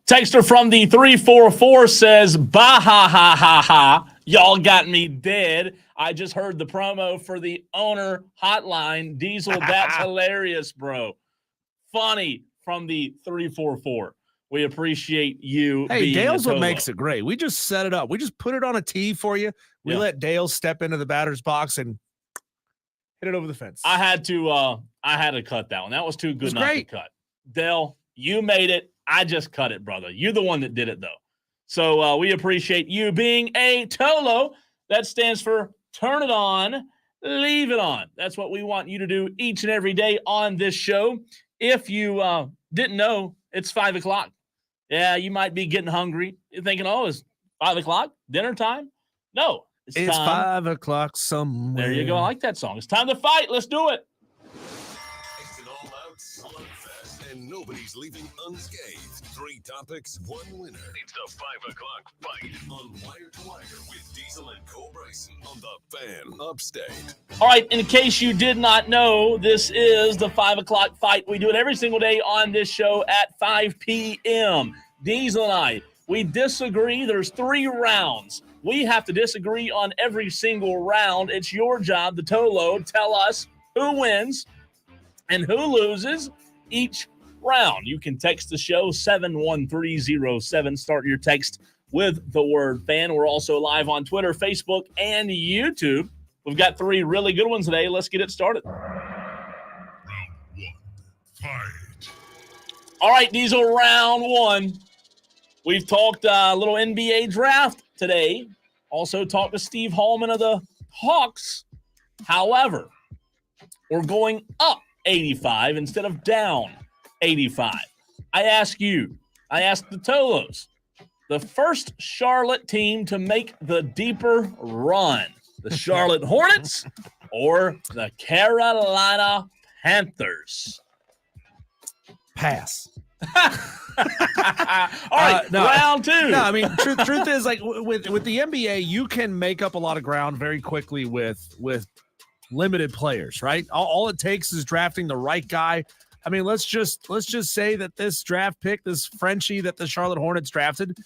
Speaker 1: Texter from the 344 says, bah, ha, ha, ha, ha. Y'all got me dead. I just heard the promo for the owner hotline. Diesel, that's hilarious, bro. Funny from the 344. We appreciate you.
Speaker 2: Hey, Dale's what makes it great. We just set it up. We just put it on a tee for you. We let Dale step into the batter's box and hit it over the fence.
Speaker 1: I had to cut that one. That was too good not to cut. Dale, you made it. I just cut it, brother. You're the one that did it, though. So we appreciate you being a Tolo. That stands for turn it on, leave it on. That's what we want you to do each and every day on this show. If you didn't know, it's 5 o'clock. Yeah, you might be getting hungry. You're thinking, oh, it's 5 o'clock? Dinner time? No. It's time.
Speaker 2: 5 o'clock somewhere.
Speaker 1: There you go. I like that song. It's time to fight. Let's do it.
Speaker 6: It's an all-out slugfest, and nobody's leaving unscathed. 3 topics, 1 winner. It's the 5 o'clock fight on Wire to Wire with Diesel and Cole Bryson on the Fan Upstate.
Speaker 1: All right, in case you did not know, this is the 5 o'clock fight. We do it every single day on this show at 5 p.m. Diesel and I, we disagree. There's 3 rounds. We have to disagree on every single round. It's your job, the Tolo, tell us who wins and who loses each round. You can text the show 71307. Start your text with the word fan. We're also live on Twitter, Facebook, and YouTube. We've got 3 really good ones today. Let's get it started.
Speaker 6: Round 1, fight.
Speaker 1: All right, Diesel, round 1. We've talked a little NBA draft today. Also talked to Steve Holman of the Hawks. However, we're going up 85 instead of down 85. I ask the Tolos, the first Charlotte team to make the deeper run, the Charlotte Hornets or the Carolina Panthers?
Speaker 2: Pass.
Speaker 1: All right,
Speaker 2: no,
Speaker 1: round 2.
Speaker 2: No, I mean, truth is, like, with the NBA, you can make up a lot of ground very quickly with limited players, right? All it takes is drafting the right guy. I mean, let's just say that this draft pick, this Frenchie that the Charlotte Hornets drafted,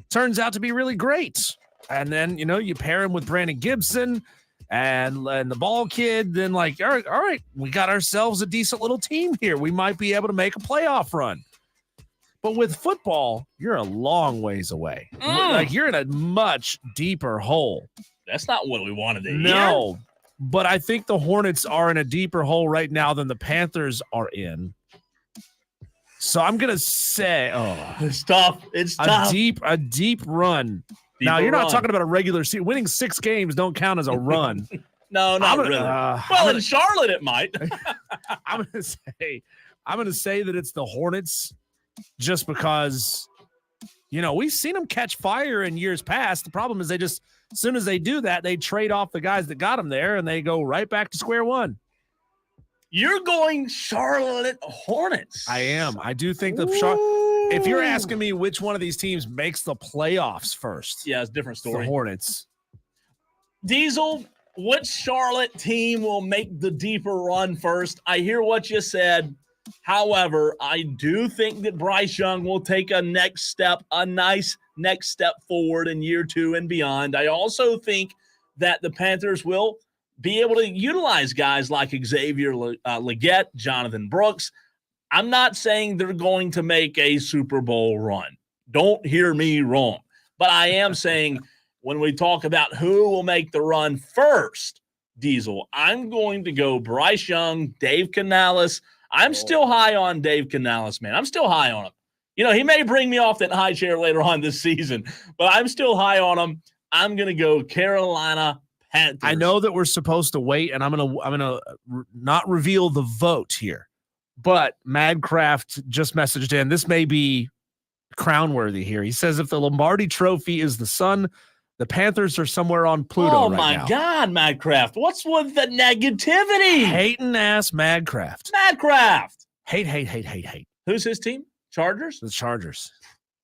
Speaker 2: turns out to be really great. And then, you pair him with Brandon Gibson and the ball kid, then like, all right, we got ourselves a decent little team here. We might be able to make a playoff run. But with football, you're a long ways away. Like, you're in a much deeper hole.
Speaker 1: That's not what we wanted to hear.
Speaker 2: No. But I think the Hornets are in a deeper hole right now than the Panthers are in. So I'm gonna say,
Speaker 1: it's tough. It's tough.
Speaker 2: A deep run. Now you're not talking about a regular season. Winning 6 games don't count as a run.
Speaker 1: No, not really. Well, in Charlotte, it might.
Speaker 2: I'm gonna say that it's the Hornets, just because we've seen them catch fire in years past. The problem is as soon as they do that, they trade off the guys that got them there, and they go right back to square one.
Speaker 1: You're going Charlotte Hornets.
Speaker 2: I am. I do think if you're asking me which one of these teams makes the playoffs first,
Speaker 1: yeah, it's a different story.
Speaker 2: The Hornets.
Speaker 1: Diesel, which Charlotte team will make the deeper run first? I hear what you said. However, I do think that Bryce Young will take a nice next step forward in year 2 and beyond. I also think that the Panthers will be able to utilize guys like Xavier Legette, Jonathan Brooks. I'm not saying they're going to make a Super Bowl run. Don't hear me wrong. But I am saying when we talk about who will make the run first, Diesel, I'm going to go Bryce Young, Dave Canales. I'm still high on Dave Canales, man. I'm still high on him. He may bring me off that high chair later on this season, but I'm still high on him. I'm going to go Carolina Panthers.
Speaker 2: I know that we're supposed to wait, and I'm gonna not reveal the vote here, but Madcraft just messaged in. This may be crown worthy here. He says if the Lombardi Trophy is the sun, the Panthers are somewhere on Pluto.
Speaker 1: Oh my God, Madcraft! What's with the negativity?
Speaker 2: Hating ass Madcraft.
Speaker 1: Madcraft.
Speaker 2: Hate.
Speaker 1: Who's his team? Chargers.
Speaker 2: The Chargers.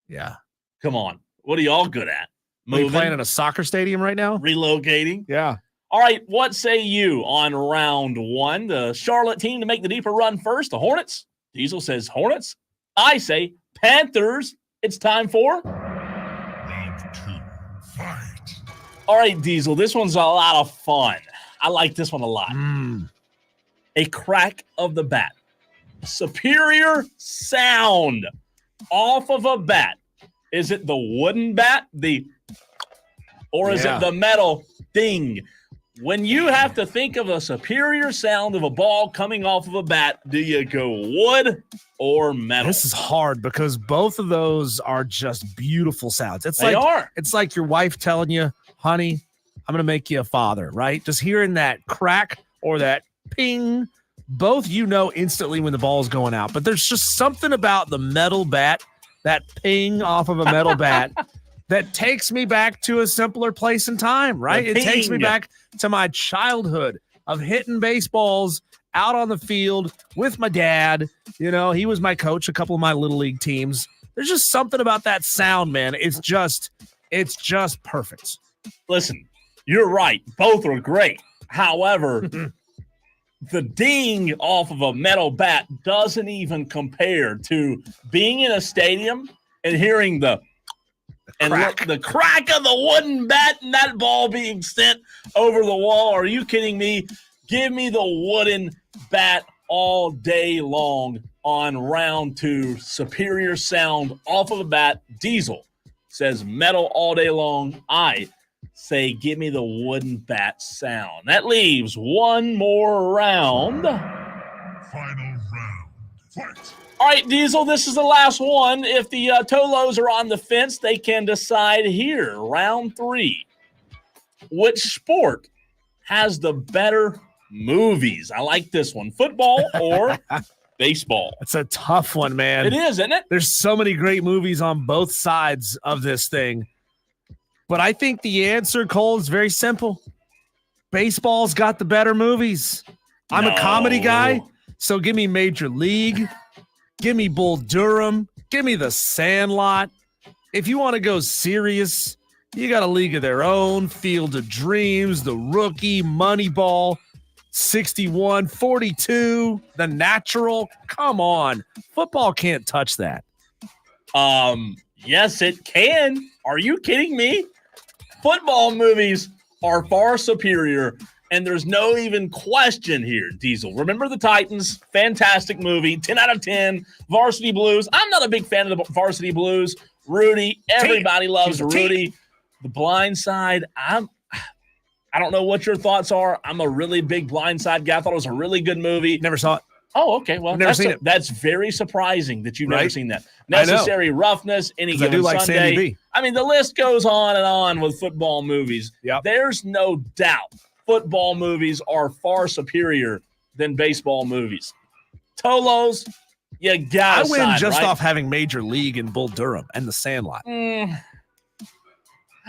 Speaker 2: Yeah.
Speaker 1: Come on. What are y'all good at?
Speaker 2: Are you playing in a soccer stadium right now?
Speaker 1: Relocating.
Speaker 2: Yeah.
Speaker 1: All right. What say you on round 1? The Charlotte team to make the deeper run first. The Hornets. Diesel says Hornets. I say Panthers It's time for
Speaker 6: Round 2. Fight.
Speaker 1: All right, Diesel, this one's a lot of fun. I like this one a lot. A crack of the bat. Superior sound off of a bat. Is it the wooden bat, or is it the metal ding? When you have to think of a superior sound of a ball coming off of a bat, do you go wood or metal?
Speaker 2: This is hard because both of those are just beautiful sounds. It's like your wife telling you, honey, I'm going to make you a father, right? Just hearing that crack or that ping, both instantly when the ball's going out. But there's just something about the metal bat, that ping off of a metal bat, that takes me back to a simpler place in time, right? It takes me back to my childhood of hitting baseballs out on the field with my dad. He was my coach, a couple of my little league teams. There's just something about that sound, man. It's just perfect.
Speaker 1: Listen, you're right. Both are great. However, the ding off of a metal bat doesn't even compare to being in a stadium and hearing the crack of the wooden bat and that ball being sent over the wall. Are you kidding me? Give me the wooden bat all day long on round 2. Superior sound off of a bat. Diesel says metal all day long. I say give me the wooden bat sound. That leaves one more round.
Speaker 6: Final round. Fight.
Speaker 1: All right, Diesel, this is the last one. If the Tolos are on the fence, they can decide here. Round 3. Which sport has the better movies? I like this one. Football or baseball?
Speaker 2: It's a tough one, man.
Speaker 1: It is, isn't it?
Speaker 2: There's so many great movies on both sides of this thing. But I think the answer, Cole, is very simple. Baseball's got the better movies. I'm a comedy guy, so give me Major League. Give me Bull Durham. Give me The Sandlot. If you want to go serious, you got A League of Their Own, Field of Dreams, The Rookie, Moneyball, 61, 42, The Natural. Come on. Football can't touch that.
Speaker 1: Yes, it can. Are you kidding me? Football movies are far superior, and there's no even question here, Diesel. Remember the Titans? Fantastic movie. 10 out of 10. Varsity Blues. I'm not a big fan of the Varsity Blues. Rudy. Everybody loves Rudy. The Blind Side. I don't know what your thoughts are. I'm a really big Blind Side guy. I thought it was a really good movie.
Speaker 2: Never saw it.
Speaker 1: Oh, okay. Well,
Speaker 2: never seen it.
Speaker 1: That's very surprising that you've never seen that. Necessary Roughness, Any Given
Speaker 2: I do like
Speaker 1: Sunday.
Speaker 2: Sandy B.
Speaker 1: I mean, the list goes on and on with football movies.
Speaker 2: Yep.
Speaker 1: There's no doubt football movies are far superior than baseball movies. Tolos, you got to
Speaker 2: I win just off having Major League and Bull Durham and The Sandlot.
Speaker 1: I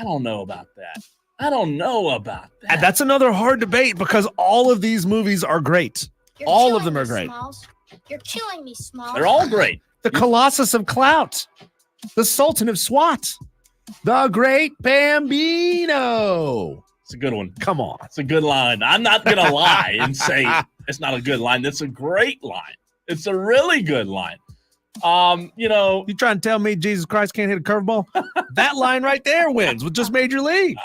Speaker 1: don't know about that.
Speaker 2: And that's another hard debate because all of these movies are great. All of them are great.
Speaker 7: Smalls. You're killing me, Smalls.
Speaker 1: They're all great.
Speaker 2: The Colossus of Clout. The Sultan of SWAT. The Great Bambino.
Speaker 1: It's a good one.
Speaker 2: Come on.
Speaker 1: It's a good line. I'm not going to lie and say it's not a good line. That's a great line. It's a really good line.
Speaker 2: You trying to tell me Jesus Christ can't hit a curveball? That line right there wins with just Major League.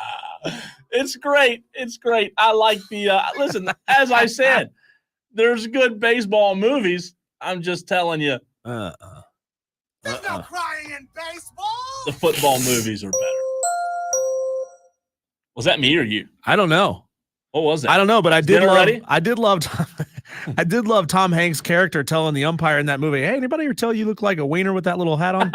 Speaker 1: It's great. It's great. I like the listen, as I said, there's good baseball movies. I'm just telling you.
Speaker 3: There's no crying in baseball.
Speaker 1: The football movies are better. Was that me or you?
Speaker 2: I don't know.
Speaker 1: What was that?
Speaker 2: I don't know, but I did love Tom Hanks' character telling the umpire in that movie, "Hey, anybody ever tell you look like a wiener with that little hat on?"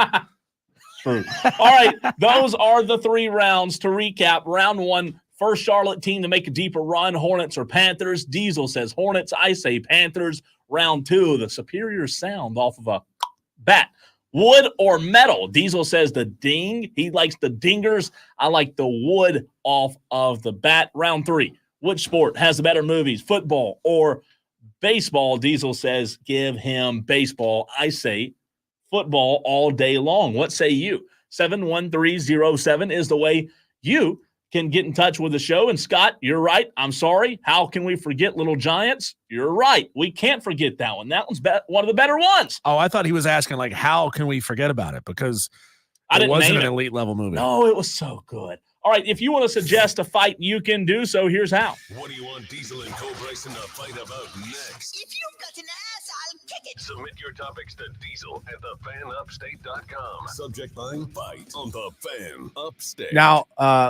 Speaker 1: True. All right, those are the 3 rounds. To recap, round 1, first Charlotte team to make a deeper run, Hornets or Panthers. Diesel says Hornets. I say Panthers. Round 2, the superior sound off of a bat. Wood or metal? Diesel says the ding. He likes the dingers. I like the wood off of the bat. Round 3, which sport has the better movies, football or baseball? Diesel says give him baseball. I say football all day long. What say you? 71307 is the way you can get in touch with the show. And Scott, you're right. I'm sorry. How can we forget Little Giants? You're right. We can't forget that one. That one's one of the better ones.
Speaker 2: Oh, I thought he was asking, like, how can we forget about it? Because
Speaker 1: I
Speaker 2: It
Speaker 1: didn't
Speaker 2: wasn't
Speaker 1: name
Speaker 2: an
Speaker 1: it.
Speaker 2: elite level movie.
Speaker 1: No, it was so good. All right, if you want to suggest a fight, you can do so. Here's how.
Speaker 6: What do you want Diesel and Co Bryson to fight about next?
Speaker 3: If you've got an ass, I'll kick it.
Speaker 6: Submit your topics to Diesel at thefanupstate.com. Subject line fight on the Fan Upstate.
Speaker 2: Now,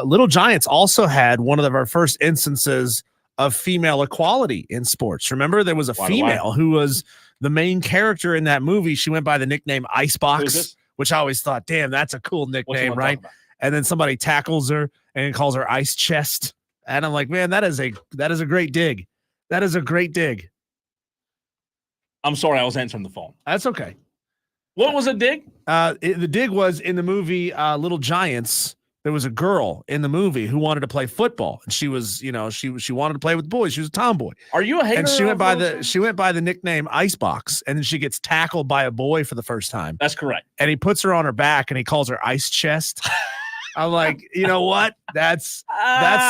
Speaker 2: Little Giants also had one of our first instances of female equality in sports. Remember, there was a female who was the main character in that movie. She went by the nickname Icebox, which I always thought, damn, that's a cool nickname, right? And then somebody tackles her and calls her Ice Chest. And I'm like, man, that is a great dig. That is a great dig.
Speaker 1: I'm sorry, I was answering the phone.
Speaker 2: That's okay.
Speaker 1: What was a dig?
Speaker 2: The dig was in the movie Little Giants. There was a girl in the movie who wanted to play football, and she was, she wanted to play with boys. She was a tomboy.
Speaker 1: Are you a hater?
Speaker 2: And she went by the nickname Icebox, and then she gets tackled by a boy for the first time.
Speaker 1: That's correct.
Speaker 2: And he puts her on her back, and he calls her Ice Chest. I'm like, you know what? That's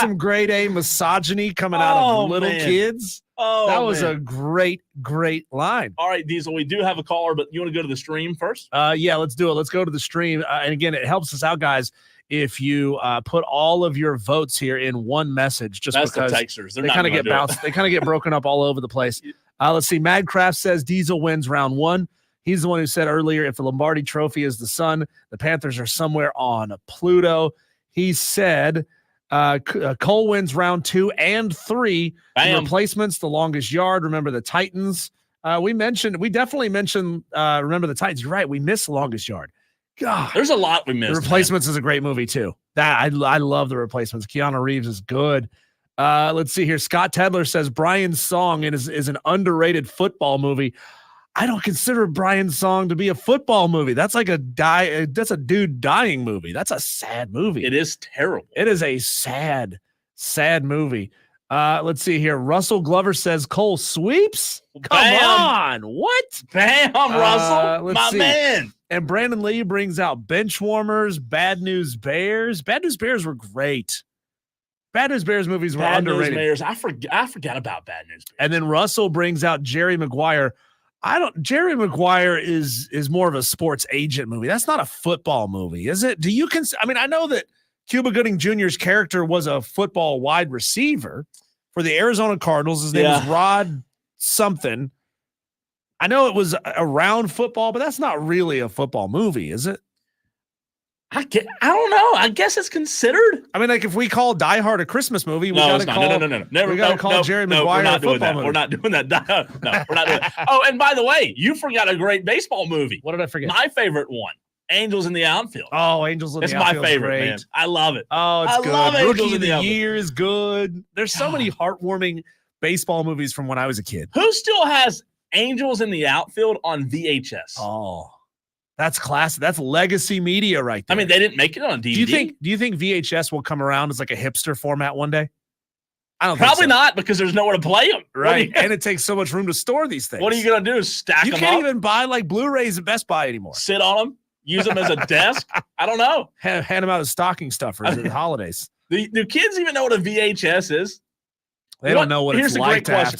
Speaker 2: some grade A misogyny coming out of little kids.
Speaker 1: Oh,
Speaker 2: that was a great line.
Speaker 1: All right, Diesel, we do have a caller, but you want to go to the stream first?
Speaker 2: Yeah, let's do it. Let's go to the stream. And again, it helps us out, guys, if you put all of your votes here in one message, just
Speaker 1: That's
Speaker 2: because
Speaker 1: the texters.
Speaker 2: they kind of get bounced. They kind of get broken up all over the place. Let's see. Madcraft says Diesel wins round 1. He's the one who said earlier, if the Lombardi Trophy is the sun, the Panthers are somewhere on Pluto. He said Cole wins round 2 and 3. The replacements, the longest yard. Remember the Titans. We definitely mentioned Remember the Titans. You're right. We missed the longest yard. God,
Speaker 1: there's a lot we missed.
Speaker 2: The Replacements is a great movie too. I love The Replacements. Keanu Reeves is good. Let's see here. Scott Tedler says Brian's Song is an underrated football movie. I don't consider Brian's Song to be a football movie. That's like that's a dude dying movie. That's a sad movie.
Speaker 1: It is terrible.
Speaker 2: It is a sad movie. Let's see here. Russell Glover says Cole sweeps. Come on. What?
Speaker 1: Bam, Russell. My man.
Speaker 2: And Brandon Lee brings out Benchwarmers, Bad News Bears. Bad News Bears were great. Bad News Bears movies were underrated.
Speaker 1: News Bears. I forgot about Bad News Bears.
Speaker 2: And then Russell brings out Jerry Maguire. Jerry Maguire is more of a sports agent movie. That's not a football movie, is it? Do you I know that Cuba Gooding Jr.'s character was a football wide receiver for the Arizona Cardinals. His name was Rod something. I know it was around football, but that's not really a football movie, is it?
Speaker 1: I don't know. I guess it's considered.
Speaker 2: I mean, like if we call Die Hard a Christmas movie, we got to call Jerry Maguire a football movie.
Speaker 1: We're not doing that. No, we're not doing that. Oh, and by the way, you forgot a great baseball movie.
Speaker 2: What did I forget?
Speaker 1: My favorite one, Angels in the Outfield.
Speaker 2: Oh, Angels in the Outfield.
Speaker 1: It's my favorite, man. I love it.
Speaker 2: Oh, it's good.
Speaker 1: Love
Speaker 2: Rookie of the Year is good. There's so many heartwarming baseball movies from when I was a kid.
Speaker 1: Who still has Angels in the Outfield on VHS?
Speaker 2: Oh, that's classic. That's legacy media right there.
Speaker 1: I mean, they didn't make it on DVD.
Speaker 2: Do you think VHS will come around as like a hipster format one day? I don't
Speaker 1: Probably
Speaker 2: think so.
Speaker 1: not, because there's nowhere to play them.
Speaker 2: Right. And it takes so much room to store these things.
Speaker 1: What are you going to do? Stack them up?
Speaker 2: You can't even buy like Blu-rays at Best Buy anymore.
Speaker 1: Sit on them? Use them as a desk? I don't know.
Speaker 2: Hand them out as stocking stuffers at the holidays.
Speaker 1: Do kids even know what a VHS is?
Speaker 2: They don't know what it's like to have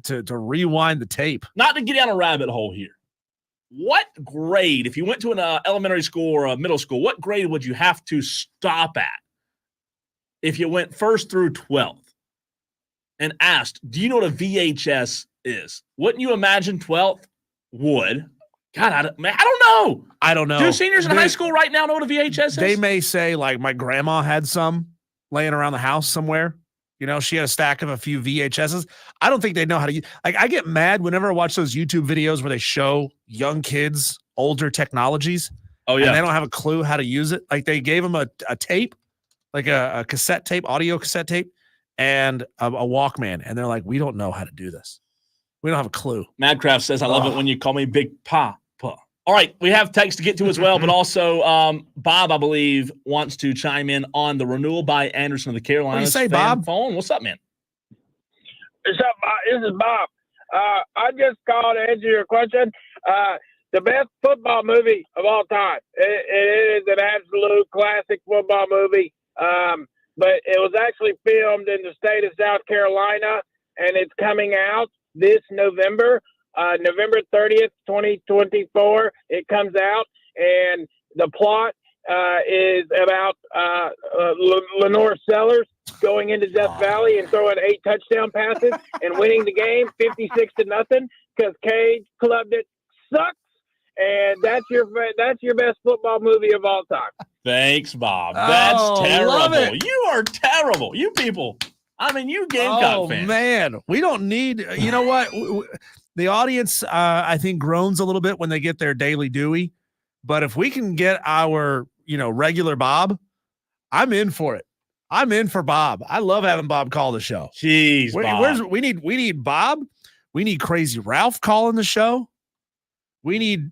Speaker 2: to rewind the tape.
Speaker 1: Not to get down a rabbit hole here. What grade, if you went to an elementary school or a middle school, what grade would you have to stop at if you went 1st through 12th and asked, do you know what a VHS is? Wouldn't you imagine 12th would? God, I don't know.
Speaker 2: I don't know.
Speaker 1: Do seniors in high school right now know what a VHS is?
Speaker 2: They may say, like, my grandma had some laying around the house somewhere. You know, she had a stack of a few VHSs. I don't think they know how to use. Like, I get mad whenever I watch those YouTube videos where they show young kids older technologies.
Speaker 1: Oh, yeah.
Speaker 2: And they don't have a clue how to use it. Like, they gave them a tape, like a cassette tape, audio cassette tape, and a Walkman. And they're like, we don't know how to do this. We don't have a clue.
Speaker 1: Madcraft says, I love it when you call me Big Papa. All right, we have text to get to as well, but also Bob, I believe, wants to chime in on the renewal by Anderson of the Carolinas.
Speaker 2: What do you say, Bob?
Speaker 1: Phone. What's up, man?
Speaker 8: What's up, Bob? This is Bob. I just called to answer your question. The best football movie of all time. It is an absolute classic football movie, but it was actually filmed in the state of South Carolina, and it's coming out this November. November 30th, 2024, it comes out, and the plot is about Lenore Sellers going into Death Valley and throwing 8 touchdown passes and winning the game 56-0 because Cade clubbed it sucks. And that's your best football movie of all time.
Speaker 1: Thanks, Bob. That's
Speaker 2: Love
Speaker 1: terrible.
Speaker 2: it.
Speaker 1: You are terrible. You people. I mean, you Gamecock fans.
Speaker 2: Man, we don't need. You know what? The audience, I think, groans a little bit when they get their Daily Dewey. But if we can get our, regular Bob, I'm in for it. I'm in for Bob. I love having Bob call the show.
Speaker 1: Jeez, Bob.
Speaker 2: We need Bob. We need Crazy Ralph calling the show. We need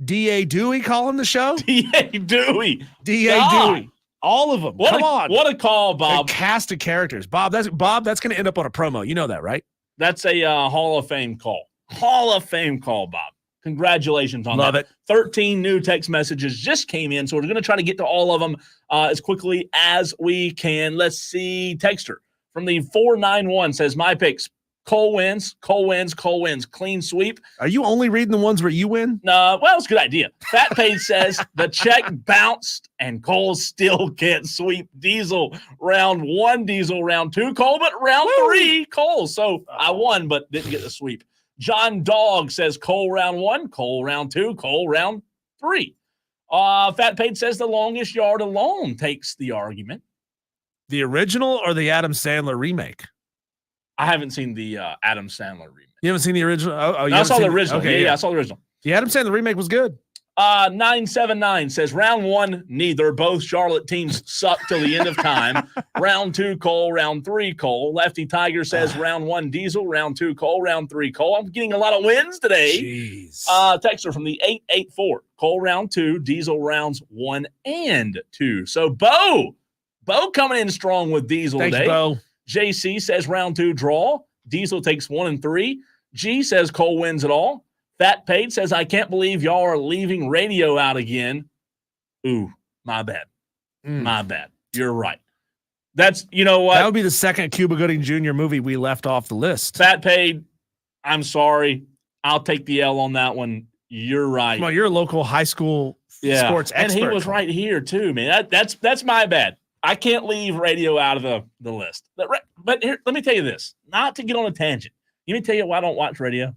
Speaker 2: D.A. Dewey calling the show.
Speaker 1: D.A. Dewey.
Speaker 2: D.A. Dewey. All of them. Come on.
Speaker 1: What a call, Bob.
Speaker 2: A cast of characters. Bob, that's going to end up on a promo. You know that, right?
Speaker 1: That's a Hall of Fame call. Hall of Fame call, Bob. Congratulations on
Speaker 2: Love
Speaker 1: that.
Speaker 2: it.
Speaker 1: 13 new text messages just came in, so we're going to try to get to all of them as quickly as we can. Let's see. Texter from the 491 says, my picks. Cole wins. Clean sweep.
Speaker 2: Are you only reading the ones where you win?
Speaker 1: No, well, it's a good idea. Fat Page says the check bounced and Cole still can't sweep Diesel round 1, Diesel round 2, Cole, but round 3, Cole. So I won, but didn't get the sweep. John Dog says Cole round 1, Cole round 2, Cole round 3. Fat Page says the longest yard alone takes the argument.
Speaker 2: The original or the Adam Sandler remake?
Speaker 1: I haven't seen the Adam Sandler remake.
Speaker 2: You haven't seen the original?
Speaker 1: I saw the original. Okay, yeah, I saw the original.
Speaker 2: The Adam Sandler remake was good.
Speaker 1: 979 says round 1, neither. Both Charlotte teams suck till the end of time. Round 2, Cole. Round 3, Cole. Lefty Tiger says round 1, Diesel. Round 2, Cole. Round 3, Cole. I'm getting a lot of wins today.
Speaker 2: Jeez.
Speaker 1: Texter from the 884. Cole round 2, Diesel rounds 1 and 2. So Bo coming in strong with Diesel
Speaker 2: Thanks,
Speaker 1: today.
Speaker 2: Bo.
Speaker 1: JC says round 2 draw. Diesel takes 1 and 3. G says Cole wins it all. Fat Page says, I can't believe y'all are leaving radio out again. Ooh, my bad. My bad. You're right. That's, you know what?
Speaker 2: That would be the second Cuba Gooding Jr. movie we left off the list.
Speaker 1: Fat Page, I'm sorry. I'll take the L on that one. You're right.
Speaker 2: Well, you're a local high school sports expert.
Speaker 1: And he was right here too, man. That's my bad. I can't leave radio out of the list. But here, let me tell you this, not to get on a tangent. Let me tell you why I don't watch radio,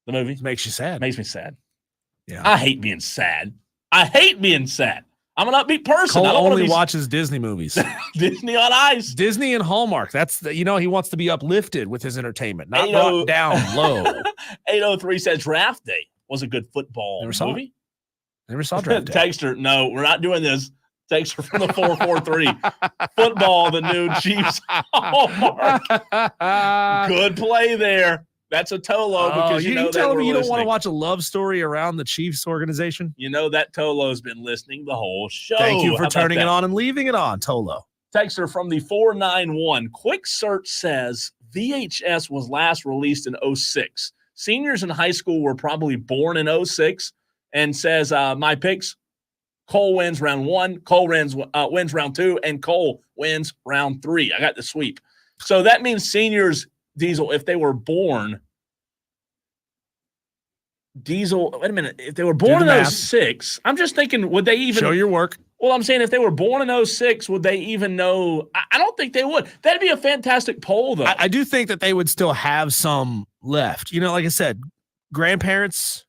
Speaker 1: the movie.
Speaker 2: It makes you sad.
Speaker 1: Makes me sad.
Speaker 2: Yeah.
Speaker 1: I hate being sad. I'm an upbeat person.
Speaker 2: Cole
Speaker 1: I don't
Speaker 2: only watches Disney movies.
Speaker 1: Disney on Ice.
Speaker 2: Disney and Hallmark. That's he wants to be uplifted with his entertainment, not brought down low.
Speaker 1: 803 says Draft Day was a good football movie.
Speaker 2: Never saw Draft Day.
Speaker 1: Texter, no, we're not doing this. Texter from the 443. Football, the new Chiefs Hallmark. Good play there. That's a Tolo because you
Speaker 2: telling me you
Speaker 1: listening.
Speaker 2: don't want to watch a love story around the Chiefs organization?
Speaker 1: You know that Tolo's been listening the whole show.
Speaker 2: Thank you for turning it on and leaving it on, Tolo.
Speaker 1: Texter from the 491. Quick search says VHS was last released in 06. Seniors in high school were probably born in 06 and says my picks. Cole wins round 1, Cole wins round 2, and Cole wins round 3. I got the sweep. So that means seniors, Diesel, if they were born, Diesel, wait a minute. If they were born in 06, I'm just thinking, would they even
Speaker 2: show your work?
Speaker 1: Well, I'm saying if they were born in 06, would they even know? I don't think they would. That'd be a fantastic poll, though.
Speaker 2: I do think that they would still have some left. Like I said, parents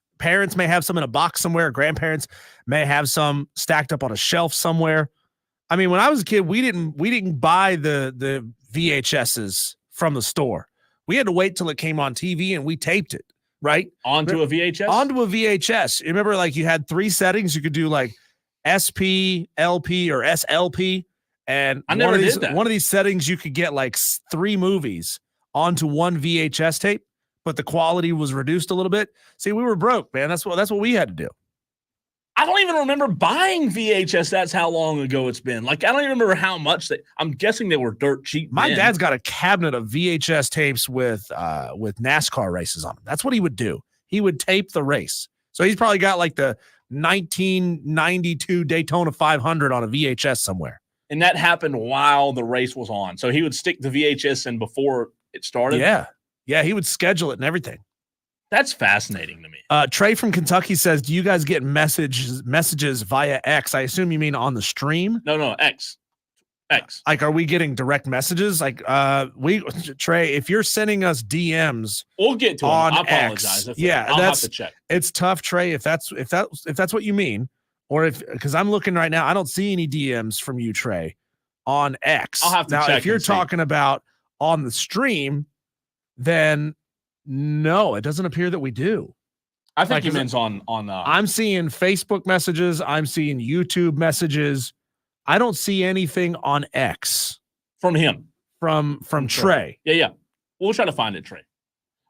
Speaker 2: may have some in a box somewhere. Grandparents may have some stacked up on a shelf somewhere. I mean, when I was a kid, we didn't buy the VHSs from the store. We had to wait till it came on TV and we taped it, right?
Speaker 1: Onto a VHS?
Speaker 2: Onto a VHS. You remember, you had 3 settings. You could do SP, LP, or SLP. And
Speaker 1: I never did that.
Speaker 2: One of these settings, you could get 3 movies onto one VHS tape, but the quality was reduced a little bit. See, we were broke, man. That's what we had to do.
Speaker 1: I don't even remember buying VHS. That's how long ago it's been. I don't even remember how much I'm guessing they were dirt cheap.
Speaker 2: My dad's got a cabinet of VHS tapes with NASCAR races on them. That's what he would do. He would tape the race. So he's probably got the 1992 Daytona 500 on a VHS somewhere.
Speaker 1: And that happened while the race was on. So he would stick the VHS in before it started.
Speaker 2: Yeah. Yeah. He would schedule it and everything.
Speaker 1: That's fascinating to me.
Speaker 2: Trey from Kentucky says, do you guys get messages via X? I assume you mean on the stream?
Speaker 1: No, X.
Speaker 2: Like, are we getting direct messages? Like, Trey, if you're sending us DMs,
Speaker 1: we'll get to
Speaker 2: on
Speaker 1: I apologize.
Speaker 2: X,
Speaker 1: I'll have to check.
Speaker 2: It's tough, Trey. If that's what you mean, or because I'm looking right now, I don't see any DMs from you, Trey, on X.
Speaker 1: I'll have to
Speaker 2: now,
Speaker 1: check.
Speaker 2: If you're talking about on the stream, then no, it doesn't appear that we do.
Speaker 1: I think he means on.
Speaker 2: I'm seeing Facebook messages. I'm seeing YouTube messages. I don't see anything on X
Speaker 1: from him.
Speaker 2: From Trey.
Speaker 1: Yeah. We'll try to find it, Trey.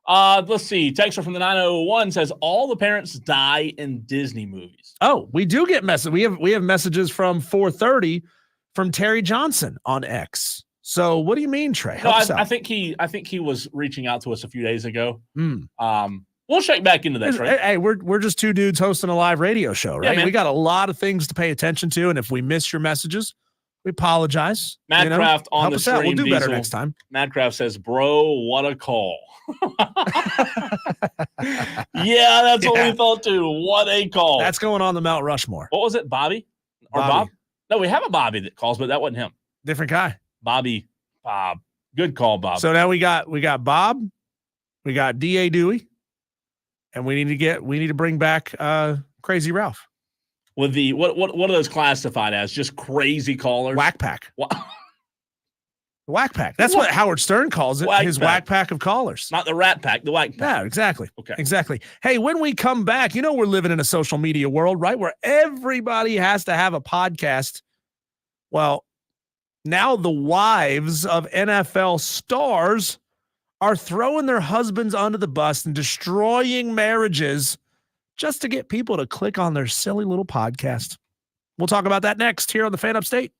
Speaker 1: Let's see. Texter from the 901 says all the parents die in Disney movies.
Speaker 2: Oh, we do get messages. We have messages from 4:30 from Terry Johnson on X. So what do you mean, Trey?
Speaker 1: I think he was reaching out to us a few days ago. We'll check back into that, Trey.
Speaker 2: Hey, we're just two dudes hosting a live radio show, right?
Speaker 1: Yeah,
Speaker 2: we got a lot of things to pay attention to, and if we miss your messages, we apologize.
Speaker 1: Madcraft on the stream.
Speaker 2: We'll do better
Speaker 1: Diesel.
Speaker 2: next time.
Speaker 1: Madcraft says, "Bro, what a call!" Yeah, that's what we thought too. What a call!
Speaker 2: That's going on the Mount Rushmore.
Speaker 1: What was it, Bobby or Bob? No, we have a Bobby that calls, but that wasn't him.
Speaker 2: Different guy.
Speaker 1: Bob. Good call, Bob.
Speaker 2: So now we got Bob, we got D.A. Dewey, and we need to bring back Crazy Ralph.
Speaker 1: With the what are those classified as? Just crazy callers?
Speaker 2: Whack Pack. Whack Pack. That's what Howard Stern calls it. His Whack Pack of callers.
Speaker 1: Not the Rat Pack, the Whack Pack.
Speaker 2: Yeah, exactly.
Speaker 1: Okay.
Speaker 2: Exactly. Hey, when we come back, we're living in a social media world, right? Where everybody has to have a podcast. Well, now the wives of NFL stars are throwing their husbands under the bus and destroying marriages just to get people to click on their silly little podcast. We'll talk about that next here on the Fan Upstate.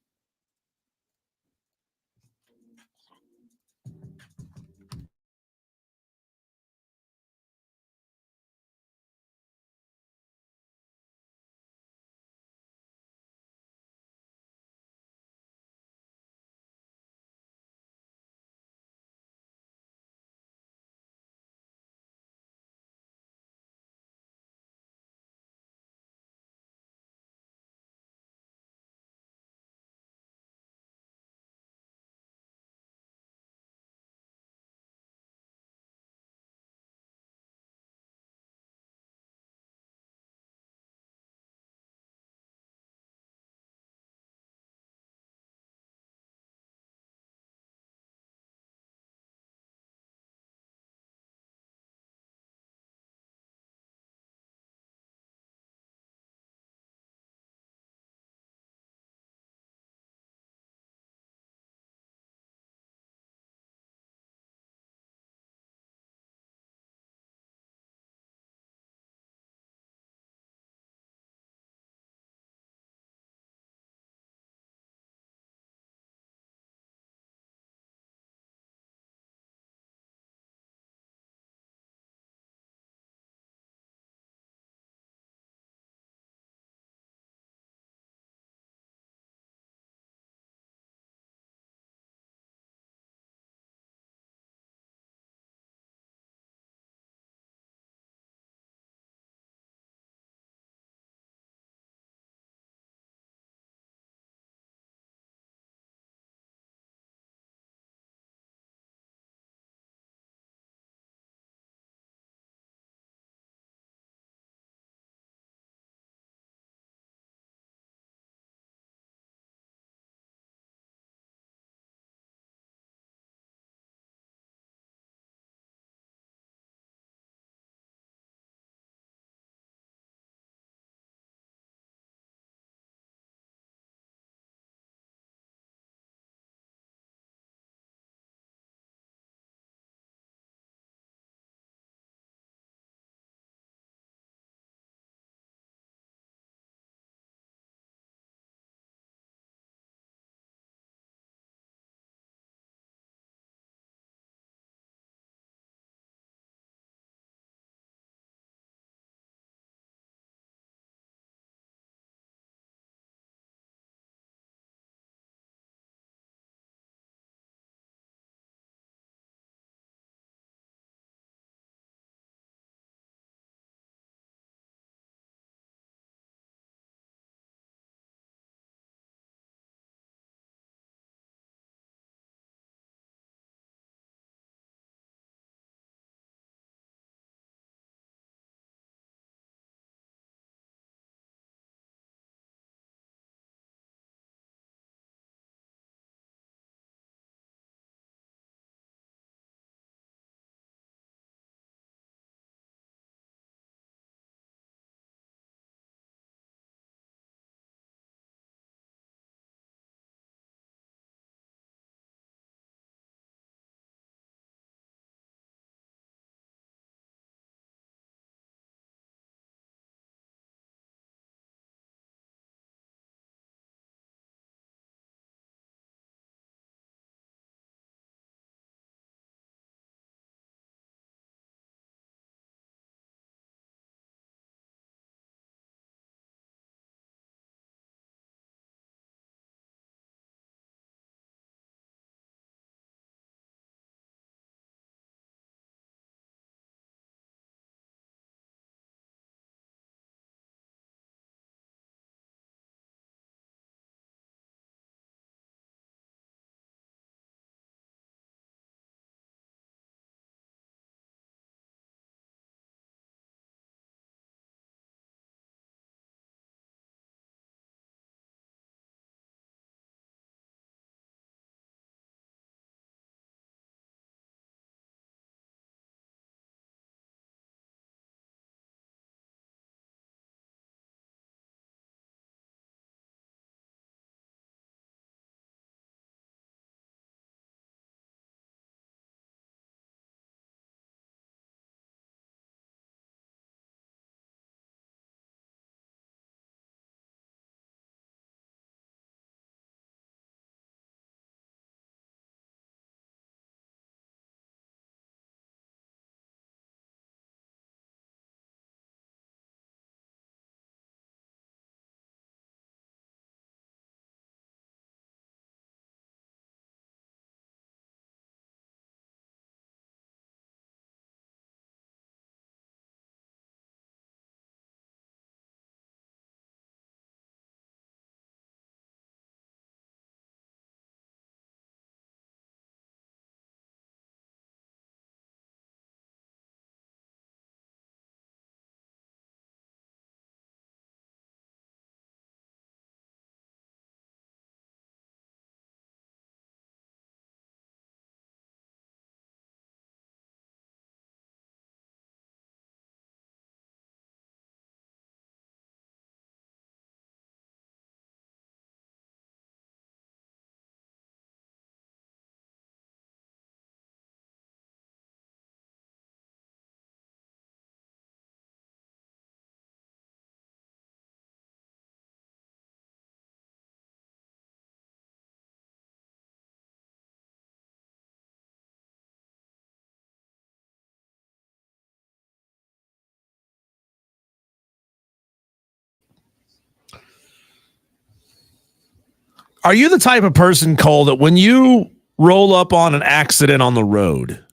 Speaker 2: Are you the type of person, Cole, that when you roll up on an accident on the road,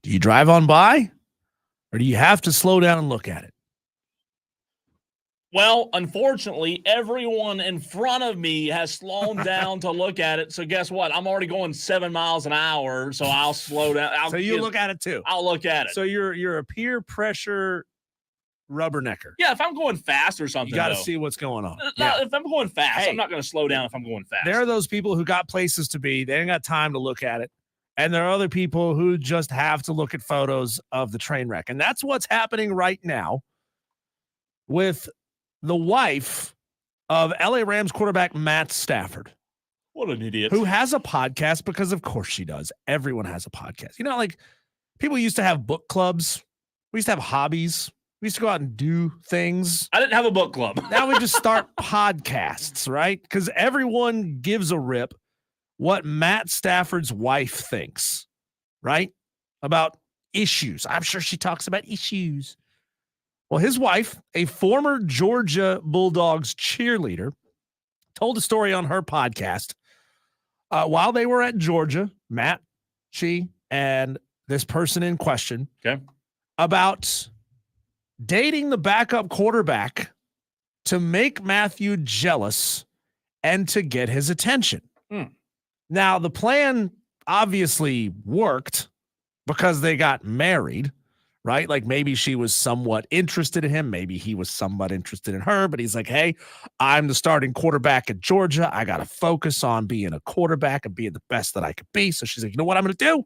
Speaker 2: do you drive on by or do you have to slow down and look at it?
Speaker 1: Well, unfortunately, everyone in front of me has slowed down to look at it. So guess what? I'm already going 7 miles an hour, so I'll slow down.
Speaker 2: So you look at it too.
Speaker 1: I'll look at it.
Speaker 2: So you're a peer pressure rubbernecker.
Speaker 1: Yeah, if I'm going fast or something,
Speaker 2: You got to see what's going on.
Speaker 1: If I'm going fast,
Speaker 2: Hey,
Speaker 1: I'm not going to slow down if I'm going fast.
Speaker 2: There are those people who got places to be. They ain't got time to look at it. And there are other people who just have to look at photos of the train wreck. And that's what's happening right now with the wife of LA Rams quarterback Matt Stafford.
Speaker 1: What an idiot.
Speaker 2: Who has a podcast, because of course she does. Everyone has a podcast. You know, like people used to have book clubs. We used to have hobbies. We used to go out and do things.
Speaker 1: I didn't have a book club.
Speaker 2: Now we just start podcasts, right? Because everyone gives a rip what Matt Stafford's wife thinks, right? About issues. I'm sure she talks about issues. Well, his wife, a former Georgia Bulldogs cheerleader, told a story on her podcast while they were at Georgia, Matt, she, and this person in question, about dating the backup quarterback to make Matthew jealous and to get his attention. Now, the plan obviously worked because they got married, right? Like maybe she was somewhat interested in him. Maybe he was somewhat interested in her, but he's like, hey, I'm the starting quarterback at Georgia. I got to focus on being a quarterback and being the best that I could be. So she's like, you know what I'm going to do?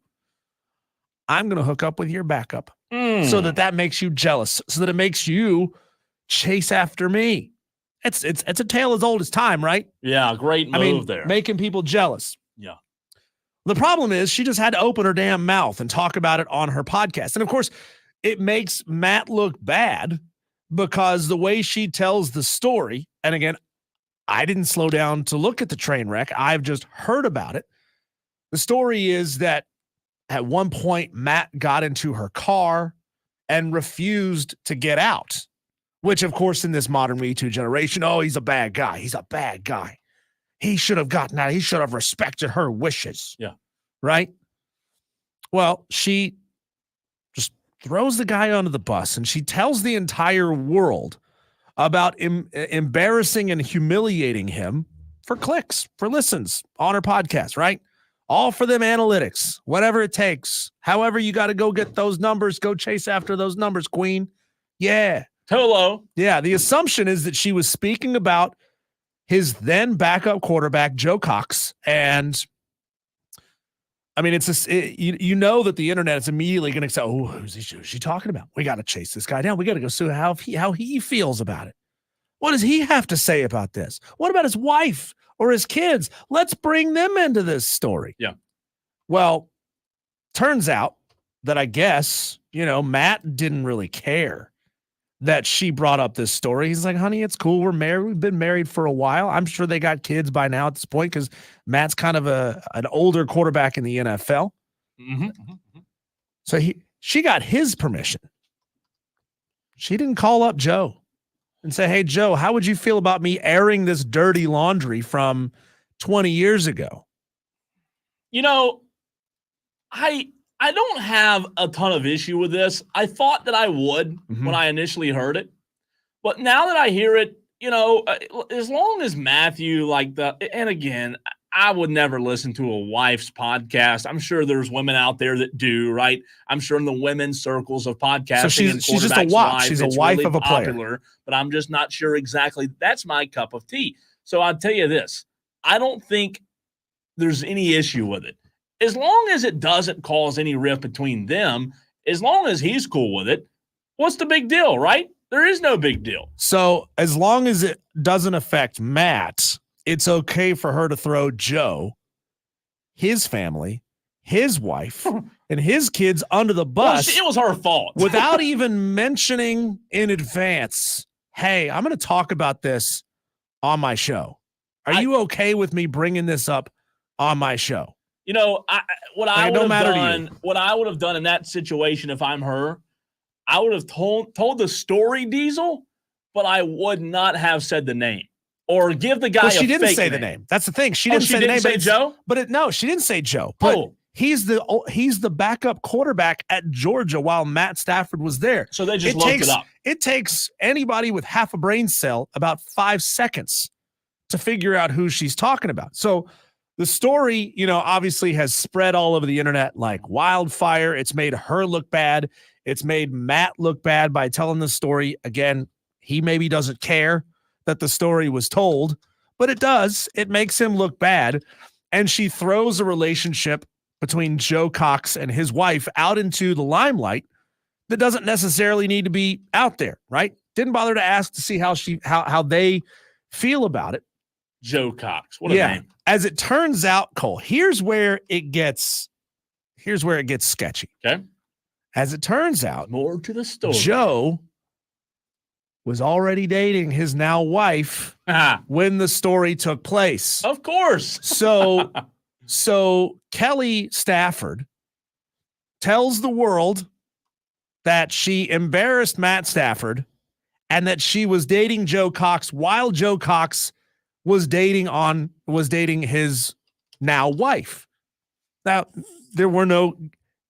Speaker 2: I'm going to hook up with your backup so that makes you jealous, so that it makes you chase after me. It's a tale as old as time, right?
Speaker 1: Yeah, great move there.
Speaker 2: Making people jealous.
Speaker 1: Yeah.
Speaker 2: The problem is she just had to open her damn mouth and talk about it on her podcast. And of course, it makes Matt look bad because the way she tells the story, and again, I didn't slow down to look at the train wreck. I've just heard about it. The story is that at one point, Matt got into her car and refused to get out, which, of course, in this modern Me Too generation, oh, he's a bad guy. He's a bad guy. He should have gotten out. He should have respected her wishes.
Speaker 1: Yeah.
Speaker 2: Right? Well, she just throws the guy under the bus, and she tells the entire world about embarrassing and humiliating him for clicks, for listens on her podcast, right? All for them analytics, whatever it takes. However, you got to go get those numbers, go chase after those numbers, queen. Yeah.
Speaker 1: Tolo.
Speaker 2: Yeah. The assumption is that she was speaking about his then backup quarterback, Joe Cox. And I mean, you know that the internet is immediately going to say, oh, who's she talking about? We got to chase this guy down. We got to go see how he feels about it. What does he have to say about this? What about his wife or his kids? Let's bring them into this story.
Speaker 1: Yeah.
Speaker 2: Well, turns out that I guess, Matt didn't really care that she brought up this story. He's like, honey, it's cool. We're married. We've been married for a while. I'm sure they got kids by now at this point because Matt's kind of an older quarterback in the NFL. So she got his permission. She didn't call up Joe and say, hey, Joe, how would you feel about me airing this dirty laundry from 20 years ago?
Speaker 1: I don't have a ton of issue with this. I thought that I would when I initially heard it. But now that I hear it, as long as Matthew, and again, I would never listen to a wife's podcast. I'm sure there's women out there that do, right? I'm sure in the women's circles of podcasting,
Speaker 2: so she's just a wife. She's a wife
Speaker 1: really
Speaker 2: of a
Speaker 1: popular,
Speaker 2: player.
Speaker 1: But I'm just not sure exactly. That's my cup of tea. So I'll tell you this. I don't think there's any issue with it. As long as it doesn't cause any rift between them, as long as he's cool with it, what's the big deal, right? There is no big deal.
Speaker 2: So as long as it doesn't affect Matt, it's okay for her to throw Joe, his family, his wife, and his kids under the bus.
Speaker 1: Well, it was her fault.
Speaker 2: Without even mentioning in advance, hey, I'm going to talk about this on my show. Are you okay with me bringing this up on my show?
Speaker 1: What I would have done in that situation if I'm her, I would have told the story, Diesel, but I would not have said the name. or give the guy.
Speaker 2: Well, she
Speaker 1: a
Speaker 2: didn't
Speaker 1: fake
Speaker 2: say the name. That's the thing. She didn't say the name.
Speaker 1: Say Joe.
Speaker 2: But no, she didn't say Joe. But he's the backup quarterback at Georgia while Matt Stafford was there.
Speaker 1: So they just looked it up.
Speaker 2: It takes anybody with half a brain cell about 5 seconds to figure out who she's talking about. So the story, obviously has spread all over the internet like wildfire. It's made her look bad. It's made Matt look bad by telling the story. Again, he maybe doesn't care that the story was told, but it does. It makes him look bad. And she throws a relationship between Joe Cox and his wife out into the limelight that doesn't necessarily need to be out there, right? Didn't bother to ask to see how they feel about it.
Speaker 1: Joe Cox. What a name.
Speaker 2: As it turns out, Cole, here's where it gets sketchy.
Speaker 1: Okay.
Speaker 2: As it turns out,
Speaker 1: more to the story.
Speaker 2: Joe was already dating his now wife when the story took place.
Speaker 1: Of course.
Speaker 2: So Kelly Stafford tells the world that she embarrassed Matt Stafford and that she was dating Joe Cox while Joe Cox was dating his now wife. Now, there were no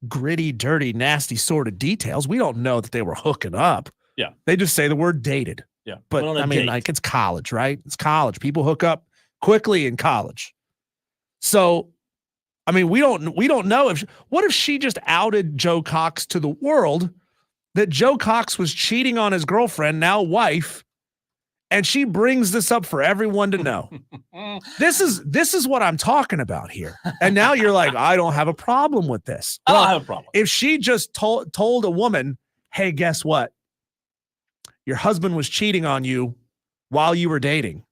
Speaker 2: gritty, dirty, nasty sort of details. We don't know that they were hooking up.
Speaker 1: Yeah.
Speaker 2: They just say the word dated.
Speaker 1: Yeah.
Speaker 2: But I mean, like, it's college, right? It's college. People hook up quickly in college. So, I mean, we don't know what if she just outed Joe Cox to the world that Joe Cox was cheating on his girlfriend, now wife, and she brings this up for everyone to know. This is what I'm talking about here. And now you're like, I don't have a problem with this.
Speaker 1: I don't have a problem.
Speaker 2: If she just told a woman, hey, guess what? Your husband was cheating on you while you were dating.